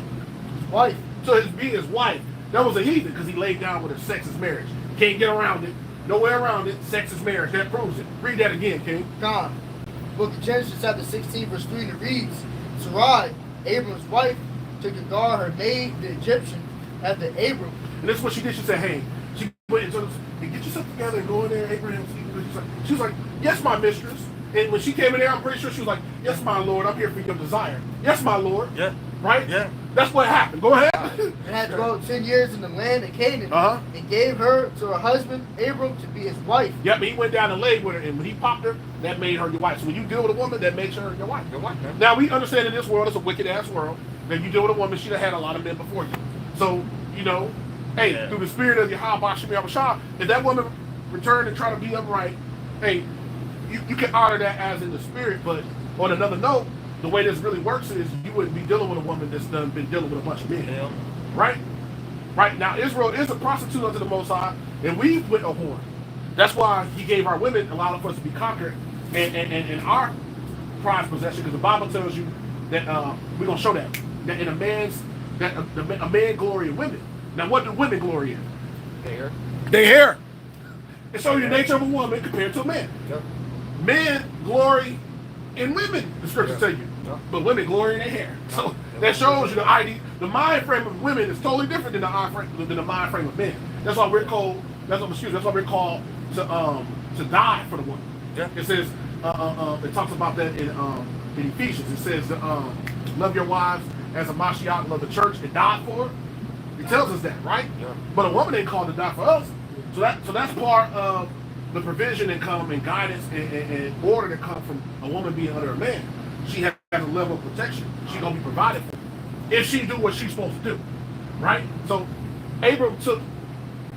Speaker 3: His wife.
Speaker 1: So his being his wife. That was a heathen because he laid down with her. Sex is marriage. Can't get around it. No way around it. Sex is marriage. That proves it. Read that again, King.
Speaker 3: God. Book of Genesis chapter 16 verse 3 to reads, Sarai, Abram's wife, took Hagar, her maid, the Egyptian, after Abram.
Speaker 1: And this is what she did. She said, hey, she went and told us, hey, get yourself together and go in there. Abraham, she was like, yes, my mistress. And when she came in there, I'm pretty sure she was like, yes, my Lord, I'm here for your desire. Yes, my Lord.
Speaker 2: Yeah.
Speaker 1: right?
Speaker 2: Yeah.
Speaker 1: That's what happened. Go ahead.
Speaker 3: And had dwelt 10 years in the land of Canaan,
Speaker 1: Uh-huh.
Speaker 3: and gave her to her husband Abram to be his wife.
Speaker 1: Yep, he went down and laid with her, and when he popped her, that made her your wife. So when you deal with a woman, that makes her your wife.
Speaker 2: Your wife, man.
Speaker 1: Now, we understand in this world, it's a wicked-ass world, that you deal with a woman, she'd have had a lot of men before you. So, you know, hey,
Speaker 2: Yeah.
Speaker 1: through the spirit of Yahweh Shem Yahweh, if that woman returned and tried to be upright, hey, you can honor that as in the spirit, but on another note, the way this really works is you wouldn't be dealing with a woman that's done been dealing with a bunch of men.
Speaker 2: Yeah.
Speaker 1: Right? Right now, Israel is a prostitute unto the Most High, and we went a whore. That's why he gave our women, allowed for us to be conquered, and our prized possession, because the Bible tells you that we're going to show that in a man glory in women. Now, what do women glory in?
Speaker 2: There.
Speaker 1: Their hair. It shows you the nature of a woman compared to a man.
Speaker 2: Yep.
Speaker 1: Men glory in women, the scriptures tell you.
Speaker 2: Yeah.
Speaker 1: But women glory in their hair. So
Speaker 2: Yeah.
Speaker 1: that shows you the mind frame of women is totally different than the mind frame of men. That's why we're called. That's why we're called to die for the woman.
Speaker 2: Yeah.
Speaker 1: It says it talks about that in Ephesians. It says love your wives as a Mashiach loved the church and died for her. It tells us that, right?
Speaker 2: Yeah.
Speaker 1: But a woman ain't called to die for us. So that's part of the provision that come and guidance and order that come from a woman being under a man. She has a level of protection. She's gonna be provided for if she do what she's supposed to do, right? So Abram took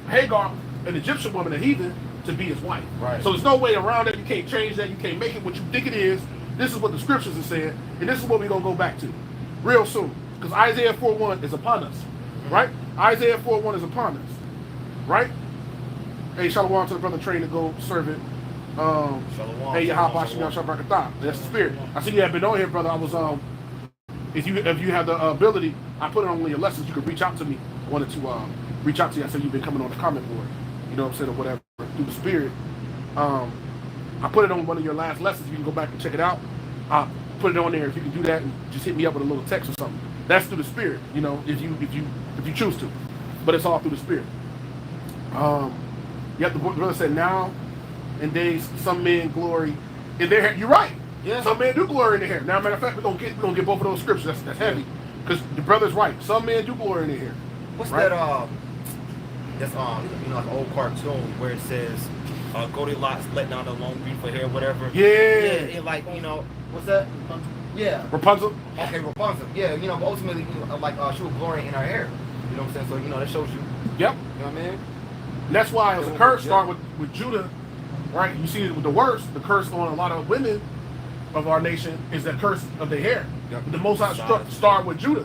Speaker 1: Hagar, an Egyptian woman, a heathen, to be his wife.
Speaker 2: Right.
Speaker 1: So there's no way around that. You can't change that. You can't make it what you think it is. This is what the scriptures are saying, and this is what we're gonna go back to real soon, because Isaiah 4:1 is upon us, right? Isaiah 4:1 is upon us, right? Hey, shalom to the brother trained to go serve it.
Speaker 2: Shalom.
Speaker 1: Hey, Yahweh
Speaker 2: Shalom.
Speaker 1: Shem Barakatah. That's the spirit. I see you have been on here, brother. I was if you have the ability, I put it on one of your lessons. You could reach out to me. I wanted to reach out to you. I said you've been coming on the comment board. You know what I'm saying, or whatever, through the spirit. I put it on one of your last lessons. You can go back and check it out. I put it on there. If you can do that and just hit me up with a little text or something. That's through the spirit. You know, if you choose to, but it's all through the spirit. Yet the brother said now in days some men glory in their hair. You're right.
Speaker 2: Yeah.
Speaker 1: Some men do glory in their hair. Now, matter of fact, we're gonna get both of those scriptures. That's heavy, because the brother's right. Some men do glory in their hair.
Speaker 2: What's
Speaker 1: right?
Speaker 2: that? That's you know, like an old cartoon where it says, Goldilocks let down the long beautiful hair, whatever.
Speaker 1: Yeah.
Speaker 2: Yeah, like, you know, what's that? Yeah.
Speaker 1: Rapunzel.
Speaker 2: Okay, Rapunzel. Yeah, you know, but ultimately, you know, like she was glorying in her hair. You know what I'm saying? So, you know, that shows you.
Speaker 1: Yep.
Speaker 2: You know what I mean?
Speaker 1: And that's why as a curse start with Judah, right? You see it with the worst. The curse on a lot of women of our nation is that curse of their hair.
Speaker 2: Yep.
Speaker 1: The Most High start with Judah.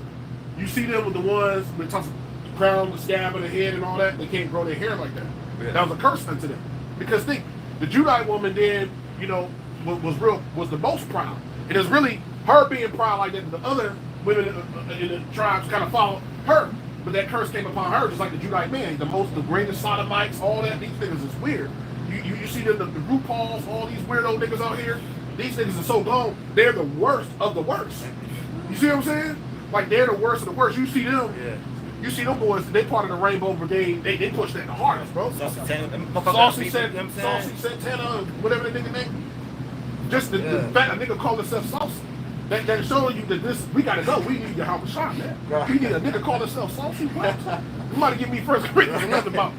Speaker 1: You see them with the ones with the crown, the scab of the head, and all that. They can't grow their hair like that.
Speaker 2: Yeah.
Speaker 1: That was a curse unto them. Because think, the Judite woman then, you know, was the most proud. And it's really her being proud like that. The other women in the tribes kind of followed her. But that curse came upon her, just like the Judite man. The greatest sodomites, all that. These niggas is weird. You see them, the RuPauls, all these weirdo niggas out here. These niggas are so gone. They're the worst of the worst. You see what I'm saying? Like, they're the worst of the worst. You see them.
Speaker 2: Yeah.
Speaker 1: You see them boys, they part of the Rainbow Brigade. They push that the hardest, bro.
Speaker 2: Saucy
Speaker 1: Santana, whatever the nigga name. Just the fact a nigga call himself saucy. That showing you that this, we gotta go. We need to have a shot, man. We need a nigga call himself saucy. What? You might give me 1 Corinthians 11 about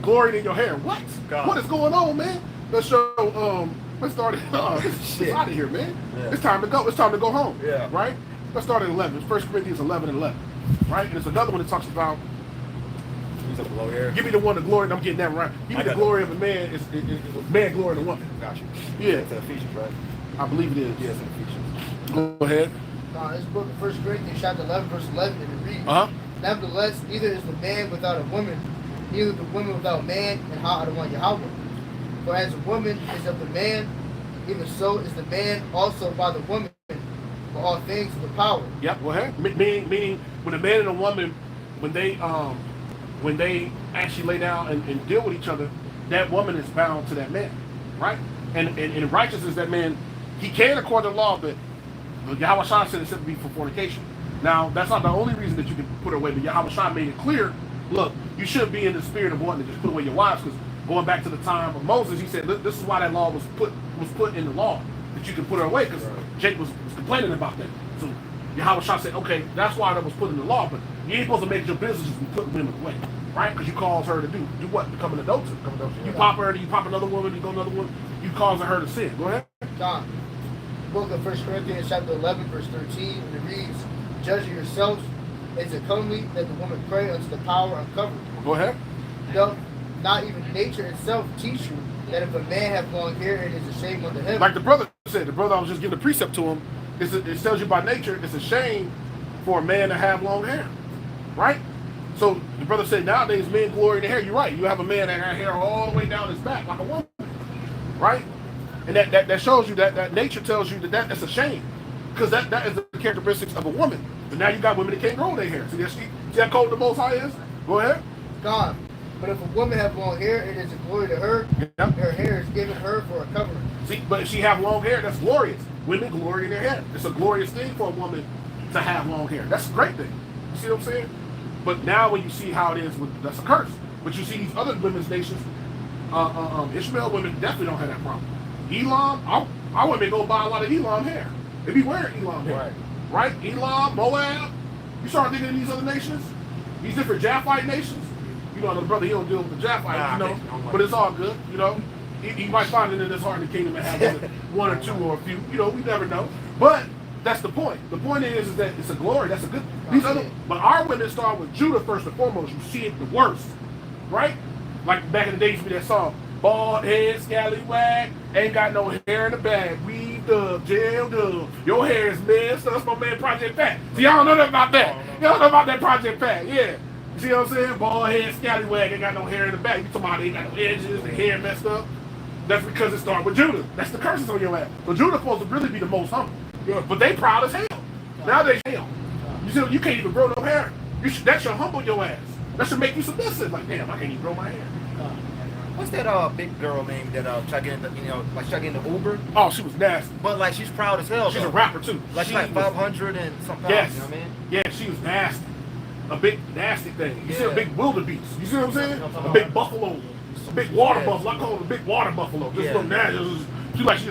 Speaker 1: glory in your hair. What?
Speaker 2: God.
Speaker 1: What is going on, man? Let's show. Let's start it. It's out of here, man.
Speaker 2: Yeah.
Speaker 1: It's time to go. It's time to go home.
Speaker 2: Yeah.
Speaker 1: Right. Let's start at 11. 1 Corinthians 11 and 11. Right. And there's another one that talks about.
Speaker 2: He's up below here.
Speaker 1: Give me the one, the glory. I'm getting that right. Give me the glory of a man. It's man glory of a woman.
Speaker 2: Got you.
Speaker 1: Yeah.
Speaker 2: It's Ephesians, right?
Speaker 1: I believe it is.
Speaker 2: Yes, in Ephesians.
Speaker 1: Go ahead.
Speaker 3: This book of 1 Corinthians chapter 11 verse 11 and it reads, Nevertheless, neither is the man without a woman, neither the woman without a man, and how the one Yahweh. For as the woman is of the man, even so is the man also by the woman, for all things of the power.
Speaker 1: Yep, go ahead. Meaning when a man and a woman, when they actually lay down and deal with each other, that woman is bound to that man, right? And in righteousness, that man, he can according to law, but Yahweh Shah said it's simply for fornication. Now, that's not the only reason that you can put her away, but Yahweh Shah made it clear, look, you shouldn't be in the spirit of wanting to just put away your wives, because going back to the time of Moses, he said, this is why that law was put in the law, that you can put her away, because Jake was complaining about that. So Yahweh Shah said, okay, that's why that was put in the law, but you ain't supposed to make your business just be putting women away, right? Because you cause her to do what? Become an adulterer. You pop her, you pop another woman, you go another one, you causing her to sin. Go ahead.
Speaker 3: John, book of 1 Corinthians chapter 11, verse 13, and it reads, judge yourselves, is it comely that the woman pray unto the power uncovered?
Speaker 1: Go ahead.
Speaker 3: Doth not even nature itself teach you that if a man have long hair, it is a shame unto him?
Speaker 1: Like the brother said, the brother I was just giving a precept to him, it tells you by nature, it's a shame for a man to have long hair, right? So the brother said nowadays men glory in the hair. You're right. You have a man that has hair all the way down his back like a woman, right? And that shows you that nature tells you that's a shame, because that is the characteristics of a woman. But now you got women that can't grow their hair. See how cold the Most High is? Go ahead.
Speaker 3: God, but if a woman have long hair, it is a glory to her.
Speaker 1: Yep.
Speaker 3: Her hair is given her for a covering.
Speaker 1: See, but if she have long hair, that's glorious. Women glory in their hair. It's a glorious thing for a woman to have long hair. That's a great thing. You see what I'm saying? But now when you see how it is, that's a curse. But you see these other women's nations, Ishmael women definitely don't have that problem. Elam, our women go buy a lot of Elam hair. They be wearing Elam hair. Right? Elam, Moab. You start thinking of these other nations, these different Japhite nations. You know, the brother, he don't deal with the Japhites, but it's all good, you know. He might find it in his heart in the kingdom and have one or two or a few, you know, we never know. But that's the point. The point is that it's a glory. That's a good. But our women start with Judah first and foremost. You see it the worst, right? Like back in the days, we that song, bald head, scallywag, ain't got no hair in the bag, weaved up, jailed up, your hair is messed up. That's my man Project Pat. See, y'all don't know nothing about that. Y'all don't know about that Project Pat, yeah. You see what I'm saying? Bald head, scallywag, ain't got no hair in the back. You talking about ain't got no edges, the hair messed up. That's because it started with Judah. That's the curses on your ass. So Judah's supposed to really be the most humble. Yeah. But they proud as hell. Now they hell. You see, you can't even grow no hair. That should humble your ass. That should make you submissive. Like, damn, I can't even grow my hair.
Speaker 2: What's that big girl name that tried getting the Uber?
Speaker 1: Oh, she was nasty.
Speaker 2: But like she's proud as hell.
Speaker 1: She's
Speaker 2: though.
Speaker 1: a rapper too.
Speaker 2: Like she's like 500 and some pounds.
Speaker 1: Yes.
Speaker 2: You know what I mean?
Speaker 1: Yeah, she was nasty. A big nasty thing. You see a big wildebeest. You see what I'm saying?
Speaker 2: You know
Speaker 1: A big buffalo. A big water buffalo. I call it a big water buffalo. Just little nasty. She like she's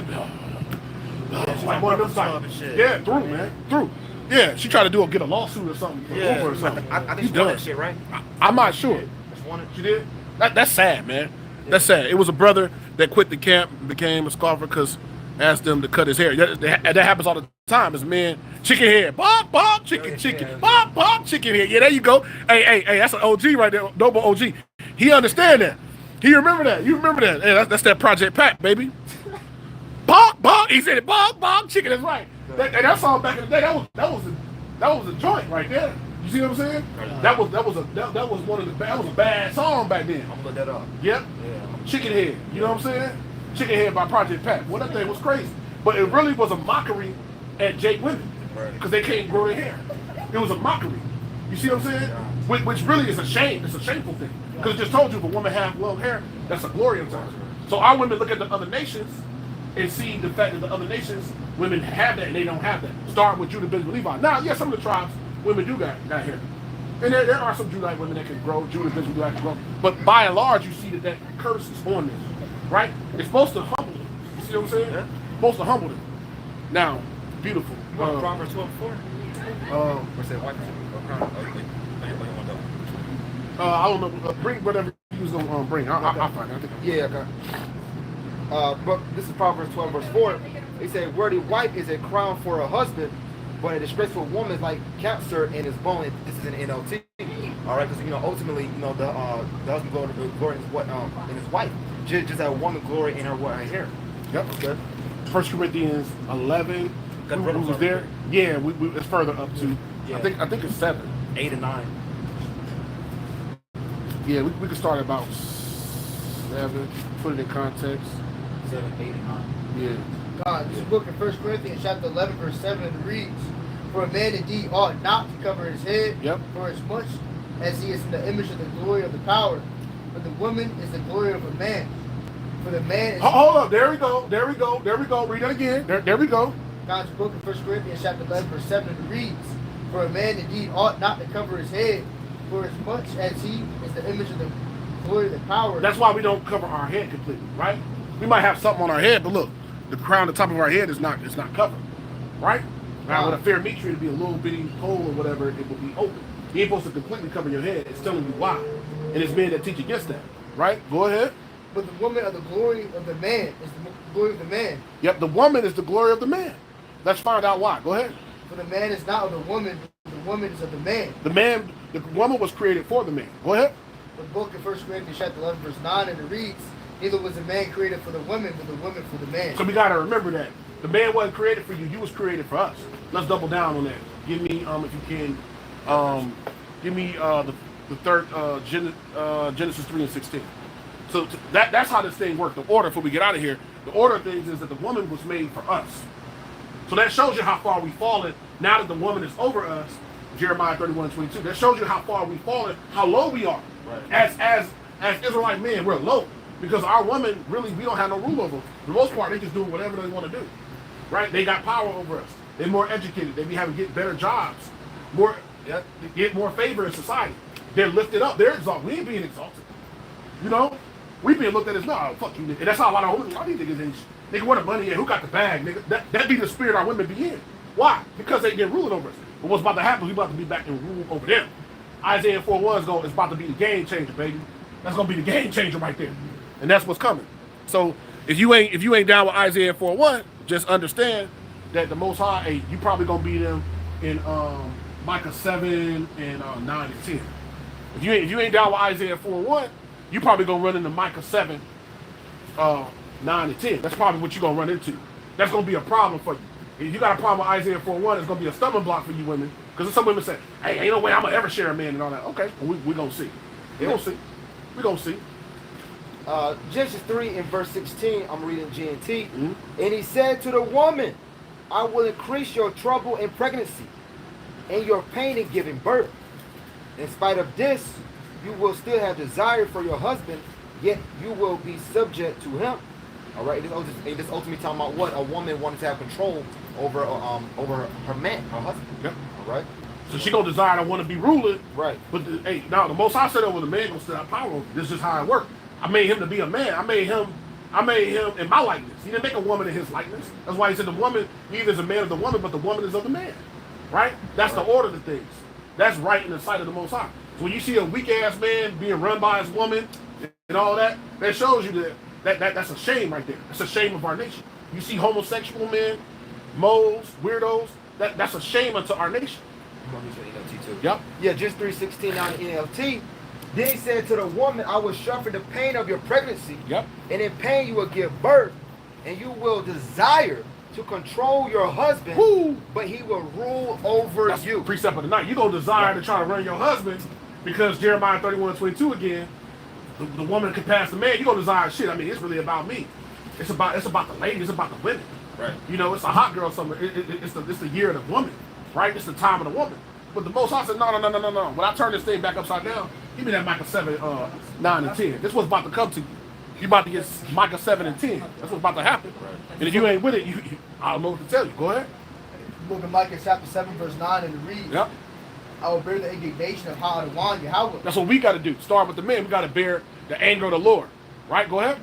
Speaker 1: like one of them types. Yeah, through man, through. Yeah, she tried to get a lawsuit or something for Uber or something.
Speaker 2: I think she won that shit, right?
Speaker 1: I'm not sure. She did. That's sad, man. That's sad. It was a brother that quit the camp and became a scoffer because asked them to cut his hair. That happens all the time. As men, chicken hair, bob, chicken, bob, chicken hair. Yeah, there you go. Hey, that's an OG right there, noble OG. He understand that. He remember that. You remember that. Hey, that's that Project Pat, baby. Bob. He said it. Bob, chicken. That's right. That song back in the day. That was a joint right there. You see what I'm saying? That was a bad song back then.
Speaker 2: I'm gonna look that up.
Speaker 1: Yep. Yeah. Chicken Head. You know what I'm saying? Chicken Head by Project Pat. Well, that thing was crazy. But it really was a mockery at Jake women. Because they can't grow their hair. It was a mockery. You see what I'm saying? Which really is a shame. It's a shameful thing. Because it just told you if a woman have long hair, that's a glory of her. So our women look at the other nations and see the fact that the other nations, women have that and they don't have that. Start with Judah, Benjamin, Levi. Now, yeah, some of the tribes, women do got hair. And there are some Judite women that can grow, Judah, Benjamin, Levi can grow. But by and large, you see that curse is on them. Right? It's supposed to humble them. You see what I'm saying? Yeah. Supposed to humble them. Now, beautiful.
Speaker 2: Proverbs 12:4. What's that?
Speaker 1: I don't know. Bring whatever you was gonna bring. I'll find it.
Speaker 4: Yeah, okay. But this is Proverbs 12 verse 4. He said, "Worthy wife is a crown for a husband, but a disgraceful woman is like cancer in his bone." This is an NLT. All right, because ultimately, the husband glory in his wife, just as a woman glory in her hair.
Speaker 1: Yep. Okay. 1 Corinthians 11. Who was there? Yeah, it's further up to. Yeah. I think it's 7,
Speaker 2: 8, and 9.
Speaker 1: Yeah, we could start at about 7. Put it in context.
Speaker 2: 7, 8, and 9.
Speaker 1: Yeah.
Speaker 3: God, this book in 1 Corinthians chapter 11 verse 7 reads, "For a man indeed ought not to cover his head, for as much as he is in the image of the glory of the power, but the woman is the glory of a man. For the man is..."
Speaker 1: Hold up, there we go. Read that again. There we go.
Speaker 3: God's book in 1 Corinthians chapter 11 verse 7 reads, "For a man indeed ought not to cover his head, for as much as he is the image of the glory of the power."
Speaker 1: That's why we don't cover our head completely, right? We might have something on our head, but look, the crown, the top of our head is not covered, right? Right? With a fair meat tree, it'd be a little bitty hole or whatever, it would be open. You ain't supposed to completely cover your head. It's telling you why. And it's men that teach against that. Right? Go ahead.
Speaker 3: But the woman of the glory of the man is the glory of the man.
Speaker 1: Yep, the woman is the glory of the man. Let's find out why. Go ahead.
Speaker 3: For the man is not of the woman, but the woman is of the man.
Speaker 1: The woman was created for the man. Go ahead.
Speaker 3: The book of 1 Corinthians chapter 11 verse 9, and it reads, neither was the man created for the woman, but the woman for the man.
Speaker 1: So we got to remember that. The man wasn't created for you. You was created for us. Let's double down on that. Give me, if you can, give me the third Genesis 3 and 16. So that's how this thing worked. The order, before we get out of here, the order of things is that the woman was made for us. So that shows you how far we've fallen. Now that the woman is over us, Jeremiah 31:22. That shows you how far we've fallen, how low we are. Right. As Israelite men, we're low. Because our women, really, we don't have no rule over them. For the most part, they just do whatever they want to do. Right? They got power over us. They're more educated. They be having to get better jobs. Get more favor in society. They're lifted up. They're exalted. We ain't being exalted. You know? We being looked at as, no, fuck you. And that's how a lot of women, these niggas, they want the money, who got the bag, nigga? That be the spirit our women be in. Why? Because they get ruling over us. But what's about to happen, we about to be back and rule over them. Isaiah 4:1 is about to be the game changer, baby. That's gonna be the game changer right there. And that's what's coming. So if you ain't down with Isaiah 4:1, just understand that the Most High, hey, you probably gonna beat them in Micah 7 and 9 and 10. If you ain't down with Isaiah 4:1, you probably gonna run into Micah 7, 9 and 10. That's probably what you're gonna run into. That's gonna be a problem for you. If you got a problem with Isaiah 4:1, it's gonna be a stumbling block for you women. Because some women say, hey, ain't no way I'm gonna ever share a man and all that. Okay, well, we gonna see. We gonna see. We gonna see.
Speaker 4: Genesis 3 and verse 16, I'm reading GNT. Mm-hmm. And he said to the woman, I will increase your trouble in pregnancy and your pain in giving birth. In spite of this, you will still have desire for your husband, yet you will be subject to him. All right, this ultimately talking about what? A woman wanting to have control over her man, her husband.
Speaker 1: Yep.
Speaker 4: All right.
Speaker 1: So she gonna desire to want to be ruling.
Speaker 4: Right.
Speaker 1: But now the Most High said over the man gonna still have power over. This is how it worked. I made him to be a man. I made him in my likeness. He didn't make a woman in his likeness. That's why he said the woman, neither is a man of the woman, but the woman is of the man. Right? That's right. The order of things. That's right in the sight of the Most High. So when you see a weak ass man being run by his woman and all that, that shows you that's a shame right there. That's a shame of our nation. You see homosexual men, moles, weirdos, that's a shame unto our nation.
Speaker 4: Yep. Yeah, just 3:16 on the NLT. Then he said to the woman, I will suffer the pain of your pregnancy.
Speaker 1: Yep. And
Speaker 4: in pain you will give birth, and you will desire to control your husband, but he will rule over
Speaker 1: that's
Speaker 4: you.
Speaker 1: Precept of the night. You're going to desire to try to run your husband because Jeremiah 31:22 again, the woman can pass the man. You're going to desire shit. I mean, it's really about me. It's about the ladies. It's about the women. Right. You know, it's a hot girl summer. It's the year of the woman. Right? It's the time of the woman. But the Most High said, no. When I turn this thing back upside down, give me that Micah 7, 9, and 10. This is what's about to come to you. You're about to get Micah 7 and 10. That's what's about to happen. And if you ain't with it, I don't know what to tell you. Go ahead.
Speaker 3: Book of Micah chapter 7 verse 9 and it reads,
Speaker 1: yep.
Speaker 3: I will bear the indignation of Ha'adawan Yahweh.
Speaker 1: That's what we got to do. Start with the men. We got to bear the anger of the Lord. Right? Go ahead.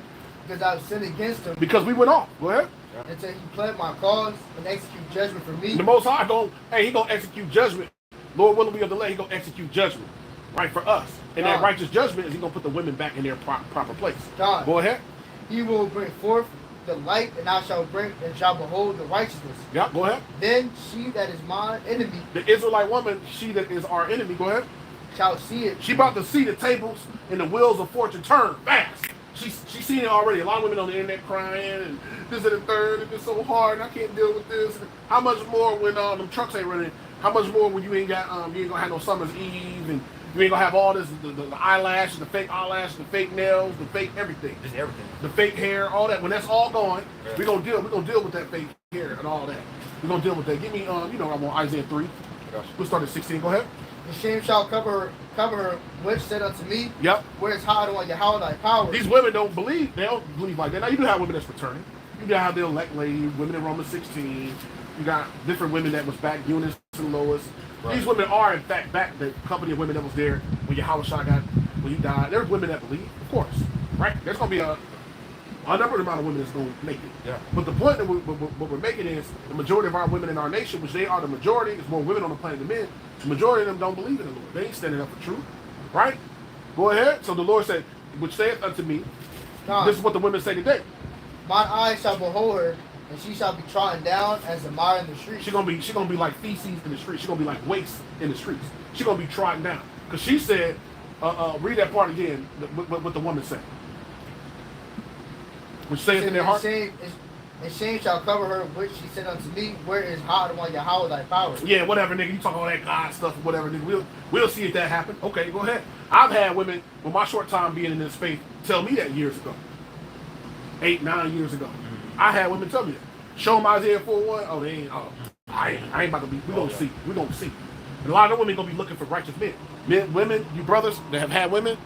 Speaker 3: Because I have sinned against him.
Speaker 1: Because we went off. Go ahead.
Speaker 3: Until he plead my cause and execute judgment for me.
Speaker 1: The Most High he gonna execute judgment. Lord willing, we of delay, he gonna execute judgment, right, for us. And that righteous judgment is he gonna put the women back in their proper place.
Speaker 3: God.
Speaker 1: Go ahead.
Speaker 3: He will bring forth the light, and I shall behold the righteousness.
Speaker 1: Yeah, go ahead.
Speaker 3: Then she that is my enemy,
Speaker 1: the Israelite woman, she that is our enemy, go ahead,
Speaker 3: shall see it.
Speaker 1: She about to see the tables and the wheels of fortune turn fast. She's seen it already. A lot of women on the internet crying and this and the third, and it's so hard and I can't deal with this. How much more when them trucks ain't running? How much more when you ain't got you ain't gonna have no summer's eve and you ain't gonna have all this the eyelashes, the fake eyelashes, the fake nails, the fake everything.
Speaker 2: Just everything.
Speaker 1: The fake hair, all that. When that's all gone, we're gonna deal with that fake hair and all that. We're gonna deal with that. Give me I'm on Isaiah 3. We'll start at 16. Go ahead.
Speaker 3: The shame shall cover her, which said unto me,
Speaker 1: yep.
Speaker 3: Where is Ha'adawan Yahweh thy power?
Speaker 1: These women don't believe. They don't believe like that. Now you do have women that's returning. You got the elect lady, women in Romans 16. You got different women that was back, Eunice and Lois. Right. These women are in fact back. The company of women that was there when Yahweh when he died. There's women that believe, of course, right? There's gonna be A number amount of women is going to make it.
Speaker 2: Yeah.
Speaker 1: But the point that what we're making is the majority of our women in our nation, which they are the majority, there's more women on the planet than men. The majority of them don't believe in the Lord. They ain't standing up for truth, right? Go ahead. So the Lord said, which saith unto me, this is what the women say today.
Speaker 3: Mine eyes shall behold her, and she shall be trodden down as a mire in the streets.
Speaker 1: She gonna be like feces in the streets. She gonna be like waste in the streets. She gonna be trodden down. Cause she said, read that part again. What the woman said. Which saith in their heart.
Speaker 3: And shame shall cover her, which she said unto me, where is Adonai Yahweh thy power?
Speaker 1: Yeah, whatever, nigga. You talk all that God stuff, whatever, nigga. We'll see if that happen. Okay, go ahead. I've had women with my short time being in this faith tell me that years ago. 8, 9 years ago. I had women tell me that. Show them Isaiah 4:1. Oh, they ain't. Oh, I ain't about to be. We gonna see. We gonna see. And a lot of women gonna be looking for righteous men. Women, you brothers that have had women,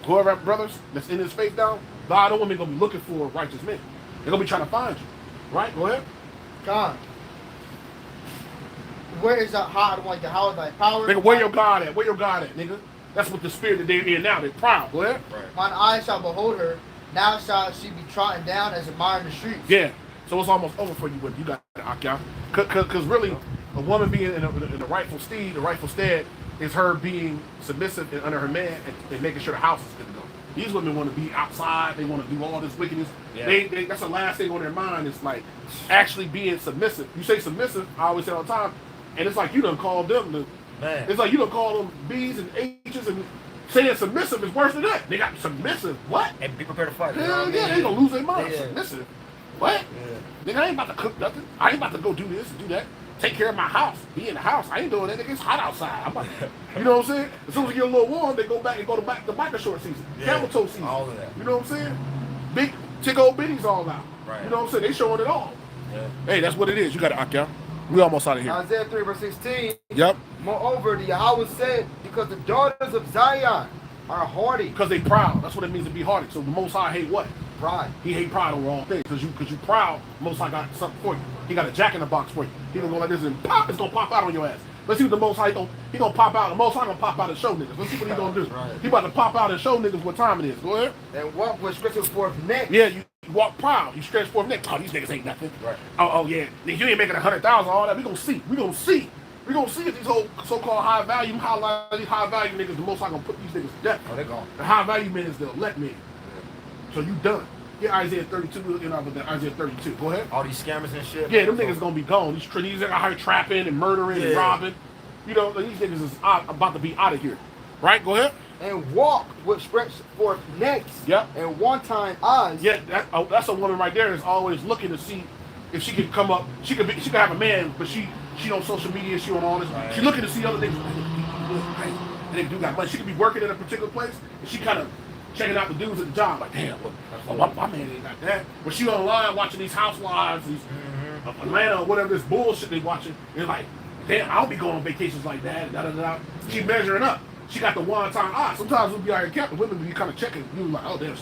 Speaker 1: whoever have brothers that's in this faith now, a lot of women gonna be looking for righteous men. They're gonna be trying to find you. Right? Go ahead.
Speaker 3: God. Where is Adonai Yahweh thy power?
Speaker 1: Nigga, where your God at? Where your God at, nigga? That's what the spirit that they're in now. They're proud. Go ahead.
Speaker 2: Right.
Speaker 3: Mine eyes shall behold her. Now shall she be trodden down as a mire in the streets.
Speaker 1: Yeah. So it's almost over for you when you got the Akyah. Because really, a woman being in the rightful stead is her being submissive and under her man and making sure the house is good to go. These women want to be outside. They want to do all this wickedness. Yeah. That's the last thing on their mind is like actually being submissive. You say submissive, I always say all the time, and it's like you done called them it's like you done called them B's and H's, and saying submissive is worse than that. They got submissive. What?
Speaker 2: And be prepared to fight.
Speaker 1: Hell yeah, they gonna lose their mind.
Speaker 2: Yeah.
Speaker 1: Submissive. What? Yeah. Nigga, I ain't about to cook nothing. I ain't about to go do this and do that. Take care of my house. Be in the house. I ain't doing that. Nigga, it's hot outside. I'm about to, you know what I'm saying? As soon as it get a little warm, they go back and go to the biker short season. Yeah. Camel toe season.
Speaker 2: All of that.
Speaker 1: You know what I'm saying? Big, tick old bitties all out.
Speaker 2: Right.
Speaker 1: You know what I'm saying? They showing it all.
Speaker 2: Yeah.
Speaker 1: Hey, that's what it is. You got to Akyah. We almost out of here.
Speaker 4: Isaiah 3 verse 16.
Speaker 1: Yep.
Speaker 4: Moreover, the Yahweh said, because the daughters of Zion are haughty.
Speaker 1: Because they proud. That's what it means to be haughty. So the Most High hate what?
Speaker 4: Pride.
Speaker 1: He hate pride over all things. Because you proud, Most High got something for you. He got a jack in the box for you. He gonna go like this and pop. It's gonna pop out on your ass. Let's see what the Most High he gonna pop out. The Most High gonna pop out and show niggas. Let's see what he gonna do.
Speaker 2: Right.
Speaker 1: He about to pop out and show niggas what time it is. Go ahead.
Speaker 4: And walk with stretches forth neck.
Speaker 1: Yeah, you walk proud. You stretch forth neck. Oh, these niggas ain't nothing.
Speaker 2: Right.
Speaker 1: Oh yeah. Nigga, you ain't making 100,000. All that. We gonna see. We gonna see if these whole so-called high value niggas, the Most High gonna put these niggas to death.
Speaker 2: Oh, they're gone.
Speaker 1: The high value men is the elect men. So you done. Get Isaiah 32, Isaiah 32. Go ahead.
Speaker 2: All these scammers and shit.
Speaker 1: Yeah, them niggas gonna be gone. These are out here trapping and murdering and robbing. You know, these niggas is about to be out of here. Right? Go ahead.
Speaker 4: And walk with stretched forth necks.
Speaker 1: Yep.
Speaker 4: And one-time eyes.
Speaker 1: Yeah, that's a woman right there that's always looking to see if she can come up. She could have a man, but she on social media, she on all this. Right. She looking to see other niggas. And they do got money. She could be working in a particular place, and she kind of checking out the dudes at the job. Like, damn, my man ain't got that. But she online watching these housewives, these Atlanta or whatever this bullshit they watching. And like, damn, I don't be going on vacations like that. Da, da, da. She measuring up. She got the one-time eye. Sometimes we'll be out here camping. Women be kind of checking. You like, oh damn,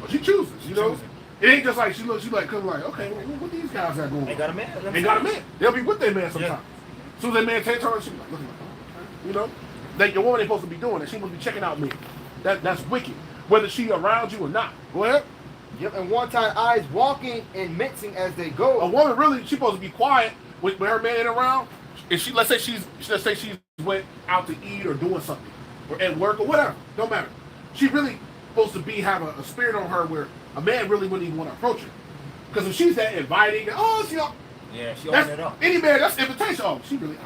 Speaker 1: she chooses. You know, it ain't just like she like come like, okay, what these guys got going?
Speaker 2: Ain't got a man.
Speaker 1: Ain't got a man. They'll be with their man sometimes. Yeah. As soon as their man takes her, she be like, looking like, okay. You know, that your woman ain't supposed to be doing that. She must be checking out me. That's wicked. Whether she around you or not. Go ahead.
Speaker 4: Yep, and one-time eyes walking and mincing as they go.
Speaker 1: A woman really, she's supposed to be quiet when her man ain't around. If let's say she went out to eat or doing something, or at work or whatever, don't matter. She really supposed to have a spirit on her where a man really wouldn't even want to approach her. Because if she's that inviting, she opened it up. Any man, that's invitation. Oh, she really,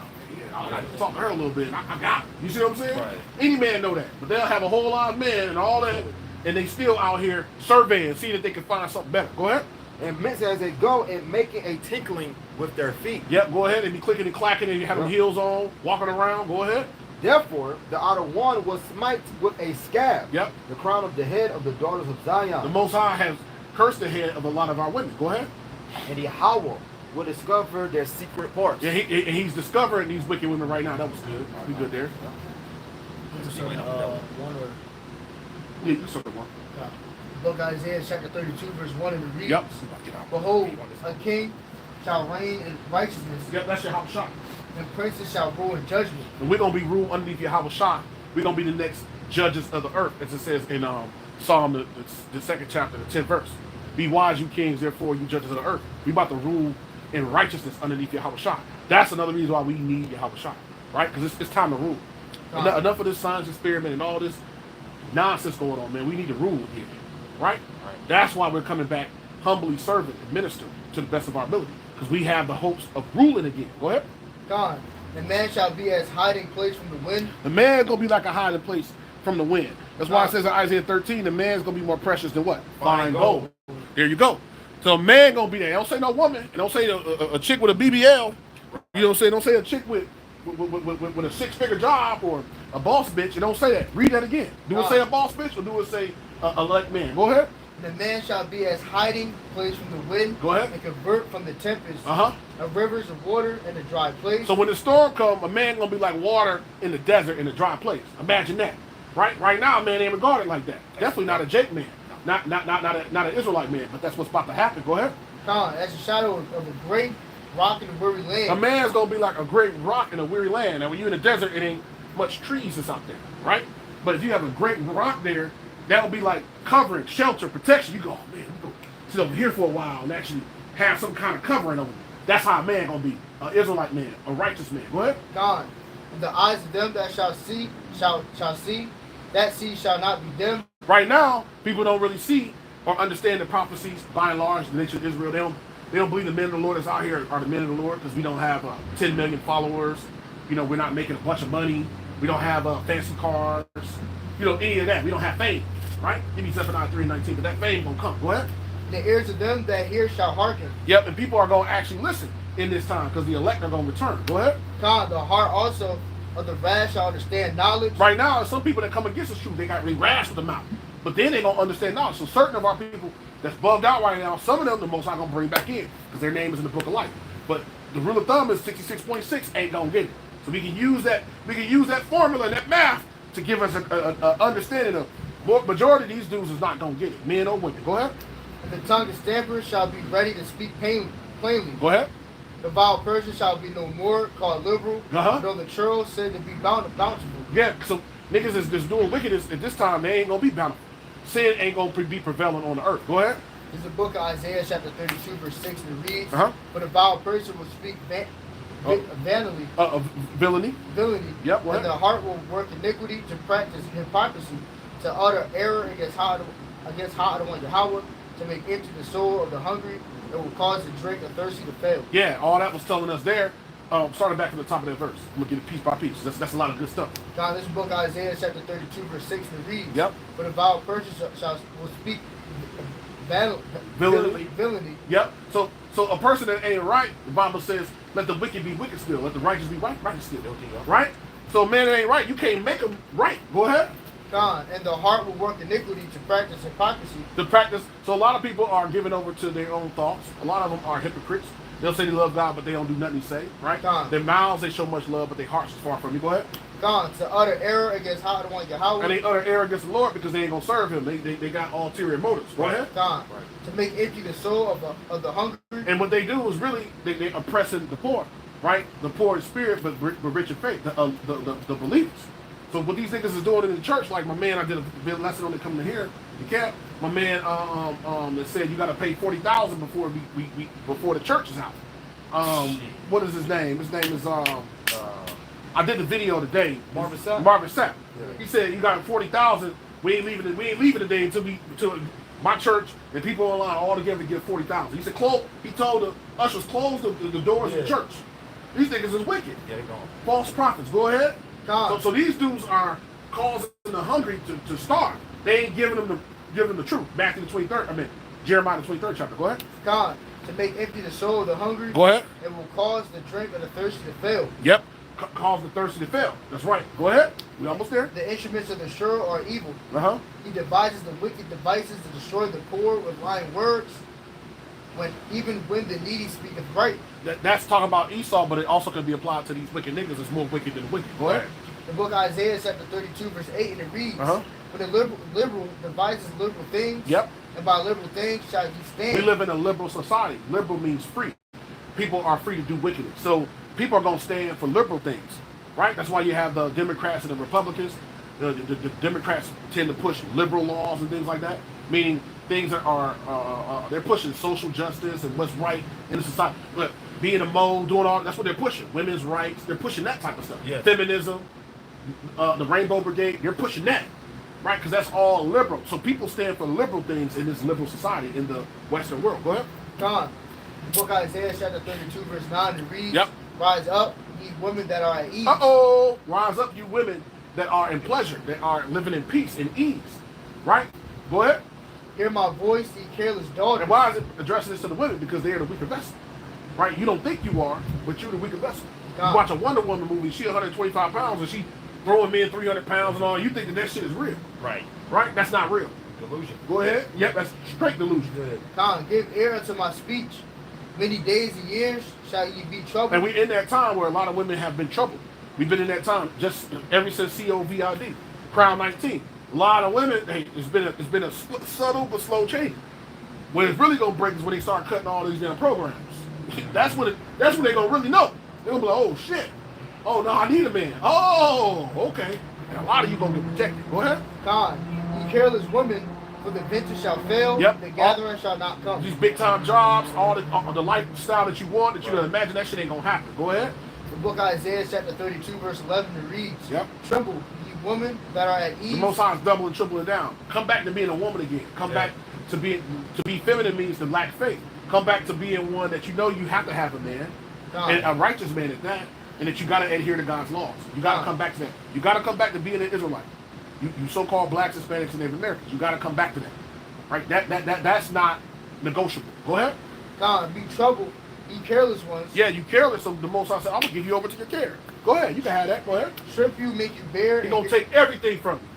Speaker 1: I got to talk to her a little bit. I got it. You see what I'm saying?
Speaker 2: Right.
Speaker 1: Any man know that. But they'll have a whole lot of men and all that, and they still out here surveying, seeing if they can find something better. Go ahead.
Speaker 4: And mincing as they go and making a tinkling with their feet.
Speaker 1: Yep, go ahead and be clicking and clacking and you have them heels on, walking around. Go ahead.
Speaker 4: Therefore, the outer one will smite with a scab.
Speaker 1: Yep.
Speaker 4: The crown of the head of the daughters of Zion.
Speaker 1: The Most High has cursed the head of a lot of our women. Go ahead.
Speaker 4: And Yahweh will discover their secret parts.
Speaker 1: Yeah, he's discovering these wicked women right now. That was good. We good there.
Speaker 3: One or
Speaker 1: Yeah, you saw the one.
Speaker 3: Book of Isaiah chapter 32 verse 1 and it reads,
Speaker 1: Yep.
Speaker 3: Behold, a king shall reign in righteousness,
Speaker 1: Yep, that's your Yahweh Shah.
Speaker 3: and princes shall rule in judgment.
Speaker 1: And we're gonna be ruled underneath your Yahweh Shah. We're gonna be the next judges of the earth, as it says in Psalm the 2nd chapter, the 10th verse. Be wise, you kings, therefore you judges of the earth. We about to rule in righteousness underneath Yahweh Shah. That's another reason why we need Yahweh Shah, right? Because it's time to rule. Enough of this science experiment and all this nonsense going on, man. We need to rule here, right? That's why we're coming back humbly serving and minister to the best of our ability, because we have the hopes of ruling again. Go ahead.
Speaker 3: God, the man shall be as hiding place from the wind.
Speaker 1: The man gonna be like a hiding place from the wind. That's why it says in Isaiah 13, the man's gonna be more precious than what? Fine gold. There you go. So a man gonna be there. Don't say no woman. And don't say a chick with a BBL. You know what I'm saying? Don't say a chick with a six-figure job or a boss bitch. You don't say that. Read that again. Do it say a boss bitch or do it say a elect man? Go ahead.
Speaker 3: The man shall be as hiding place from the wind.
Speaker 1: Go ahead.
Speaker 3: And convert from the tempest.
Speaker 1: Of
Speaker 3: rivers of water in a dry place.
Speaker 1: So when the storm comes, a man gonna be like water in the desert in a dry place. Imagine that. Right now, a man ain't regarded like that. Definitely not a Jake man. Not an Israelite man. But that's what's about to happen. Go ahead.
Speaker 3: As a shadow of a great rock in a weary land.
Speaker 1: A man's gonna be like a great rock in a weary land. Now when you're in the desert, it ain't much trees that's out there, right? But if you have a great rock there, that'll be like covering, shelter, protection. You go, oh, man, we go sit over here for a while and actually have some kind of covering over you. That's how a man gonna be. An Israelite man, a righteous man. Go ahead.
Speaker 3: God, and the eyes of them that shall see, shall see, that sea shall not be dim.
Speaker 1: Right now, people don't really see or understand the prophecies by and large, the nation of Israel. They don't believe the men of the Lord that's out here are the men of the Lord, because we don't have 10 million followers. You know, we're not making a bunch of money. We don't have fancy cars. You know, any of that. We don't have fame, right? Give me Zephaniah 3:19, but that fame gonna come. Go ahead.
Speaker 3: The ears of them that hear shall hearken.
Speaker 1: Yep, and people are gonna actually listen in this time, because the elect are gonna return. Go ahead.
Speaker 3: God, the heart also of the rash shall understand knowledge.
Speaker 1: Right now, some people that come against the truth, they got really rash with the mouth. But then they don't understand knowledge. So certain of our people that's bugged out right now, some of them the most I'm gonna bring back in, because their name is in the book of life. But the rule of thumb is 66.6 ain't gonna get it. So we can use that formula and that math to give us a understanding of majority of these dudes is not gonna get it, men or women. Go ahead.
Speaker 3: And the tongue of stampers shall be ready to speak plainly.
Speaker 1: Go ahead.
Speaker 3: The vile person shall be no more called liberal, though the churl said to be bountiful.
Speaker 1: Yeah, so niggas is just doing wickedness at this time, they ain't gonna be bountiful. Sin ain't gonna be prevalent on the earth. Go ahead.
Speaker 3: This is the book of Isaiah chapter 32 verse 6, and it reads,
Speaker 1: But
Speaker 3: a vile person will speak vanity.
Speaker 1: Villainy. Yep.
Speaker 3: And the heart will work iniquity to practice hypocrisy, to utter error against Ha'adon Yahweh, to make empty the soul of the hungry, and will cause the drink of thirsty to fail.
Speaker 1: Yeah, all that was telling us there. Starting back from the top of that verse. I'm gonna get it piece by piece. That's a lot of good stuff.
Speaker 3: God, this book Isaiah chapter 32 verse 6, and it reads,
Speaker 1: Yep.
Speaker 3: But a vile person will speak villainy.
Speaker 1: Yep. So a person that ain't right, the Bible says, let the wicked be wicked still, let the righteous be righteous still. Right? So a man that ain't right, you can't make him right. Go ahead.
Speaker 3: God, and the heart will work iniquity to practice hypocrisy.
Speaker 1: So a lot of people are giving over to their own thoughts. A lot of them are hypocrites. They'll say they love God, but they don't do nothing He say. Right?
Speaker 3: God.
Speaker 1: Their mouths, they show much love, but their hearts is far from you. Go ahead.
Speaker 3: God, to utter error against Ha'adon Yahweh.
Speaker 1: And they utter error against the Lord because they ain't gonna serve Him. They got ulterior motives. Go ahead.
Speaker 3: God, to make empty the soul of the hungry.
Speaker 1: And what they do is really they oppressing the poor, right? The poor in spirit, but rich in faith. The believers. So what these niggas is doing in the church, like my man, I did a lesson on it coming to here, the cap. My man that said you got to pay $40,000 before the church is out. What is his name? His name is I did the video today.
Speaker 2: Marvin Sapp.
Speaker 1: Yeah. He said you got 40,000. We ain't leaving today until my church and people online all together get 40,000. He said he told the ushers close the doors of the church. These niggas is wicked.
Speaker 2: Yeah, they gone.
Speaker 1: False prophets. Go ahead. So these dudes are causing the hungry to starve. They ain't giving them the truth. Matthew the 23rd. Jeremiah the 23rd chapter. Go ahead.
Speaker 3: God, to make empty the soul of the hungry.
Speaker 1: Go ahead.
Speaker 3: And will cause the drink of the thirsty to fail.
Speaker 1: Yep. Cause the thirsty to fail. That's right. Go ahead. We almost there.
Speaker 3: The instruments of the sure are evil.
Speaker 1: He
Speaker 3: devises the wicked devices to destroy the poor with lying words. Even when the needy speaketh right.
Speaker 1: That's talking about Esau, but it also can be applied to these wicked niggas. It's more wicked than the wicked. Go ahead.
Speaker 3: The book of Isaiah chapter 32 verse 8, and it reads, When the liberal devises liberal things, and by liberal things shall he stand.
Speaker 1: We live in a liberal society. Liberal means free. People are free to do wickedness. So people are going to stand for liberal things, right? That's why you have the Democrats and the Republicans. The Democrats tend to push liberal laws and things like that, meaning things that are they're pushing social justice and what's right in the society. Look, being a mole, doing all that's what they're pushing. Women's rights, they're pushing that type of stuff.
Speaker 2: Yeah.
Speaker 1: Feminism, the Rainbow Brigade, they're pushing that, right? Because that's all liberal. So people stand for liberal things in this liberal society in the Western world. Go ahead.
Speaker 3: God, the book of Isaiah, chapter 32, verse 9, it reads,
Speaker 1: Yep.
Speaker 3: Rise up, ye women that are at ease.
Speaker 1: Uh-oh. Rise up, you women that are in pleasure, that are living in peace and ease. Right? Go ahead.
Speaker 3: Hear my voice, ye careless daughters.
Speaker 1: And why is it addressing this to the women? Because they are the weaker vessel. Right? You don't think you are, but you're the weaker vessel.
Speaker 3: God.
Speaker 1: You watch a Wonder Woman movie, she 125 pounds, and she throwing men 300 pounds and all. You think that shit is real.
Speaker 2: Right.
Speaker 1: Right? That's not real.
Speaker 2: Delusion.
Speaker 1: Go ahead. Yep, that's straight delusion.
Speaker 2: Good.
Speaker 3: God, give ear unto my speech. Many days and years shall ye be troubled.
Speaker 1: And we in that time where a lot of women have been troubled. We've been in that time just ever since COVID, Crown 19. A lot of women, hey, it's been a subtle but slow change. When it's really gonna break is when they start cutting all these damn programs. That's when they're gonna really know. They're gonna be like, oh shit. Oh no, I need a man. Oh, okay. And a lot of you gonna get protected. Go ahead.
Speaker 3: God, ye careless women, for the venture shall fail,
Speaker 1: Yep.
Speaker 3: the gathering shall not come.
Speaker 1: These big time jobs, all the lifestyle that you want, that you can imagine, that shit ain't gonna happen. Go ahead.
Speaker 3: The book of Isaiah, chapter 32, verse 11, it reads,
Speaker 1: Yep.
Speaker 3: Tremble, ye women that are at ease.
Speaker 1: The Most High is doubling and tripling down. Come back to being a woman again. Come back to be feminine means to lack faith. Come back to being one that you know you have to have a man,
Speaker 3: God.
Speaker 1: and a righteous man at that, and that you got to adhere to God's laws. You got to come back to that. You got to come back to being an Israelite. You so-called blacks, Hispanics, and Native Americans. You got to come back to that. Right? That's not negotiable. Go ahead.
Speaker 3: God, be troubled, ye careless ones.
Speaker 1: Yeah, you careless. So the Most High said, "I'm gonna give you over to your care." Go ahead. You can have that. Go ahead.
Speaker 3: Strip you, make you bare,
Speaker 1: He's gonna take everything from you.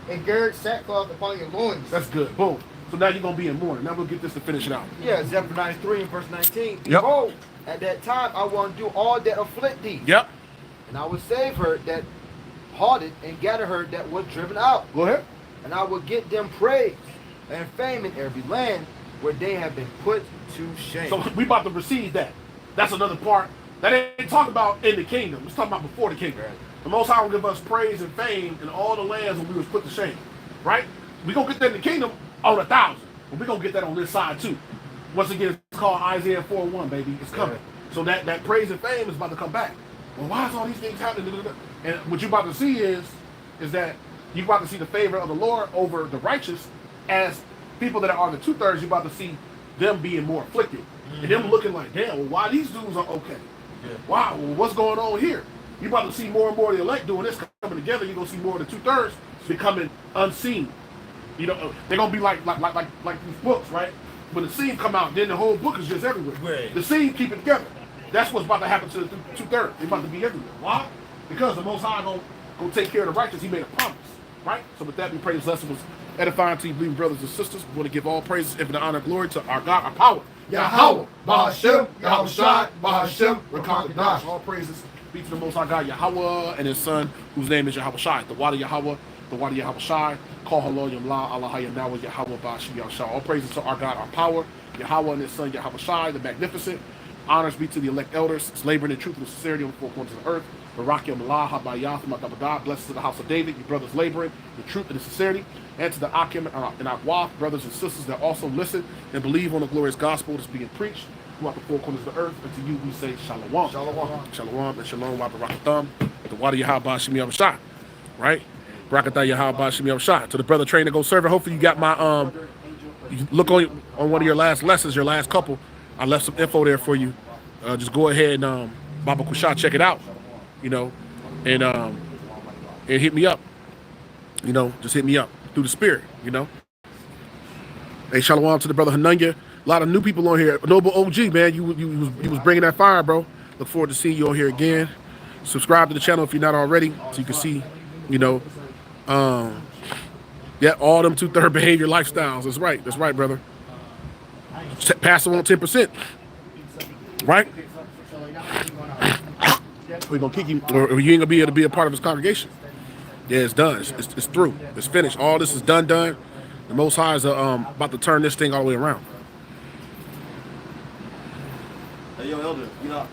Speaker 3: and gird sackcloth upon your loins.
Speaker 1: That's good. Boom. So now you're gonna be in mourning. Now we'll get this to finish it out.
Speaker 4: Yeah, Zephaniah 93 and verse 19.
Speaker 1: Yep.
Speaker 4: Behold, at that time I will undo all that afflict thee.
Speaker 1: Yep.
Speaker 4: And I will save her that halted and gather her that was driven out.
Speaker 1: Go ahead.
Speaker 4: And I will get them praise and fame in every land where they have been put to shame.
Speaker 1: So we about to receive that. That's another part. That ain't talking about in the kingdom. It's talking about before the kingdom.
Speaker 4: Right.
Speaker 1: The Most High will give us praise and fame in all the lands when we was put to shame. Right? We gonna get that in the kingdom on 1,000. But we gonna get that on this side too. Once again, it's called Isaiah 4:1, baby. It's coming. So that praise and fame is about to come back. Well, why is all these things happening? And what you're about to see is that you're about to see the favor of the Lord over the righteous as people that are the 2/3. You're about to see them being more afflicted. And them looking like, damn, well, why these dudes are okay? Wow, well, what's going on here? You're about to see more and more of the elect doing this coming together. You're going to see more of the 2/3 becoming unseen. You know, they're going to be like these books, right? When the scene come out, then the whole book is just everywhere.
Speaker 2: Right.
Speaker 1: The scene keep it together. That's what's about to happen to the 2/3. They're about to be everywhere. Why? Because the Most High going to take care of the righteous. He made a promise, right? So with that, we pray this lesson was edifying to you, believing brothers and sisters. We want to give all praises, infinite honor, and glory to our God, our power.
Speaker 3: Yahweh, Bahashem, Yahweh Shai, Bahashem,
Speaker 1: Rakakadash. All praises be to the Most High God, Yahweh, and His Son, whose name is Yahweh Shai. The Wadi Yahweh, the Wadi Yahweh Shai. Call Halo Yamla, Allah Yahweh, Yahweh Bashim Yahshai. All praises to our God, our power, Yahweh and His Son, Yahweh Shai, the magnificent. Honors be to the elect elders, laboring in truth and sincerity on the four corners of the earth. Barakyam Allah, Habayath, Matabadad. Blessed to the house of David, you brothers laboring in truth and in sincerity. And to the Akim and Akwaf, brothers and sisters that also listen and believe on the glorious gospel that's being preached throughout the four corners of the earth. And to you we say Shalom.
Speaker 4: Shalom.
Speaker 1: Shalom and Shalom wa Barakatham. The Wadi Yahweh Bashim Yahshai. Right? Barakatah Yahweh Bashim Yahshai. To the brother trainer go server. Hopefully you got my you look on one of your last lessons, your last couple. I left some info there for you. Just go ahead and Baba Kusha, check it out. You know, and hit me up. You know, just hit me up through the spirit. You know. Hey, shalom to the brother Hananya. A lot of new people on here. Noble OG, man, you was bringing that fire, bro. Look forward to seeing you on here again. Subscribe to the channel if you're not already, so you can see, you know, yeah, all them 2/3 behavior lifestyles. That's right, brother. Pastor on 10%, right? We're gonna kick him, or you ain't gonna be able to be a part of his congregation. Yeah, it's done. It's through. It's finished. All this is done. The Most High is about to turn this thing all the way around.
Speaker 5: Hey, yo, Elder, you know,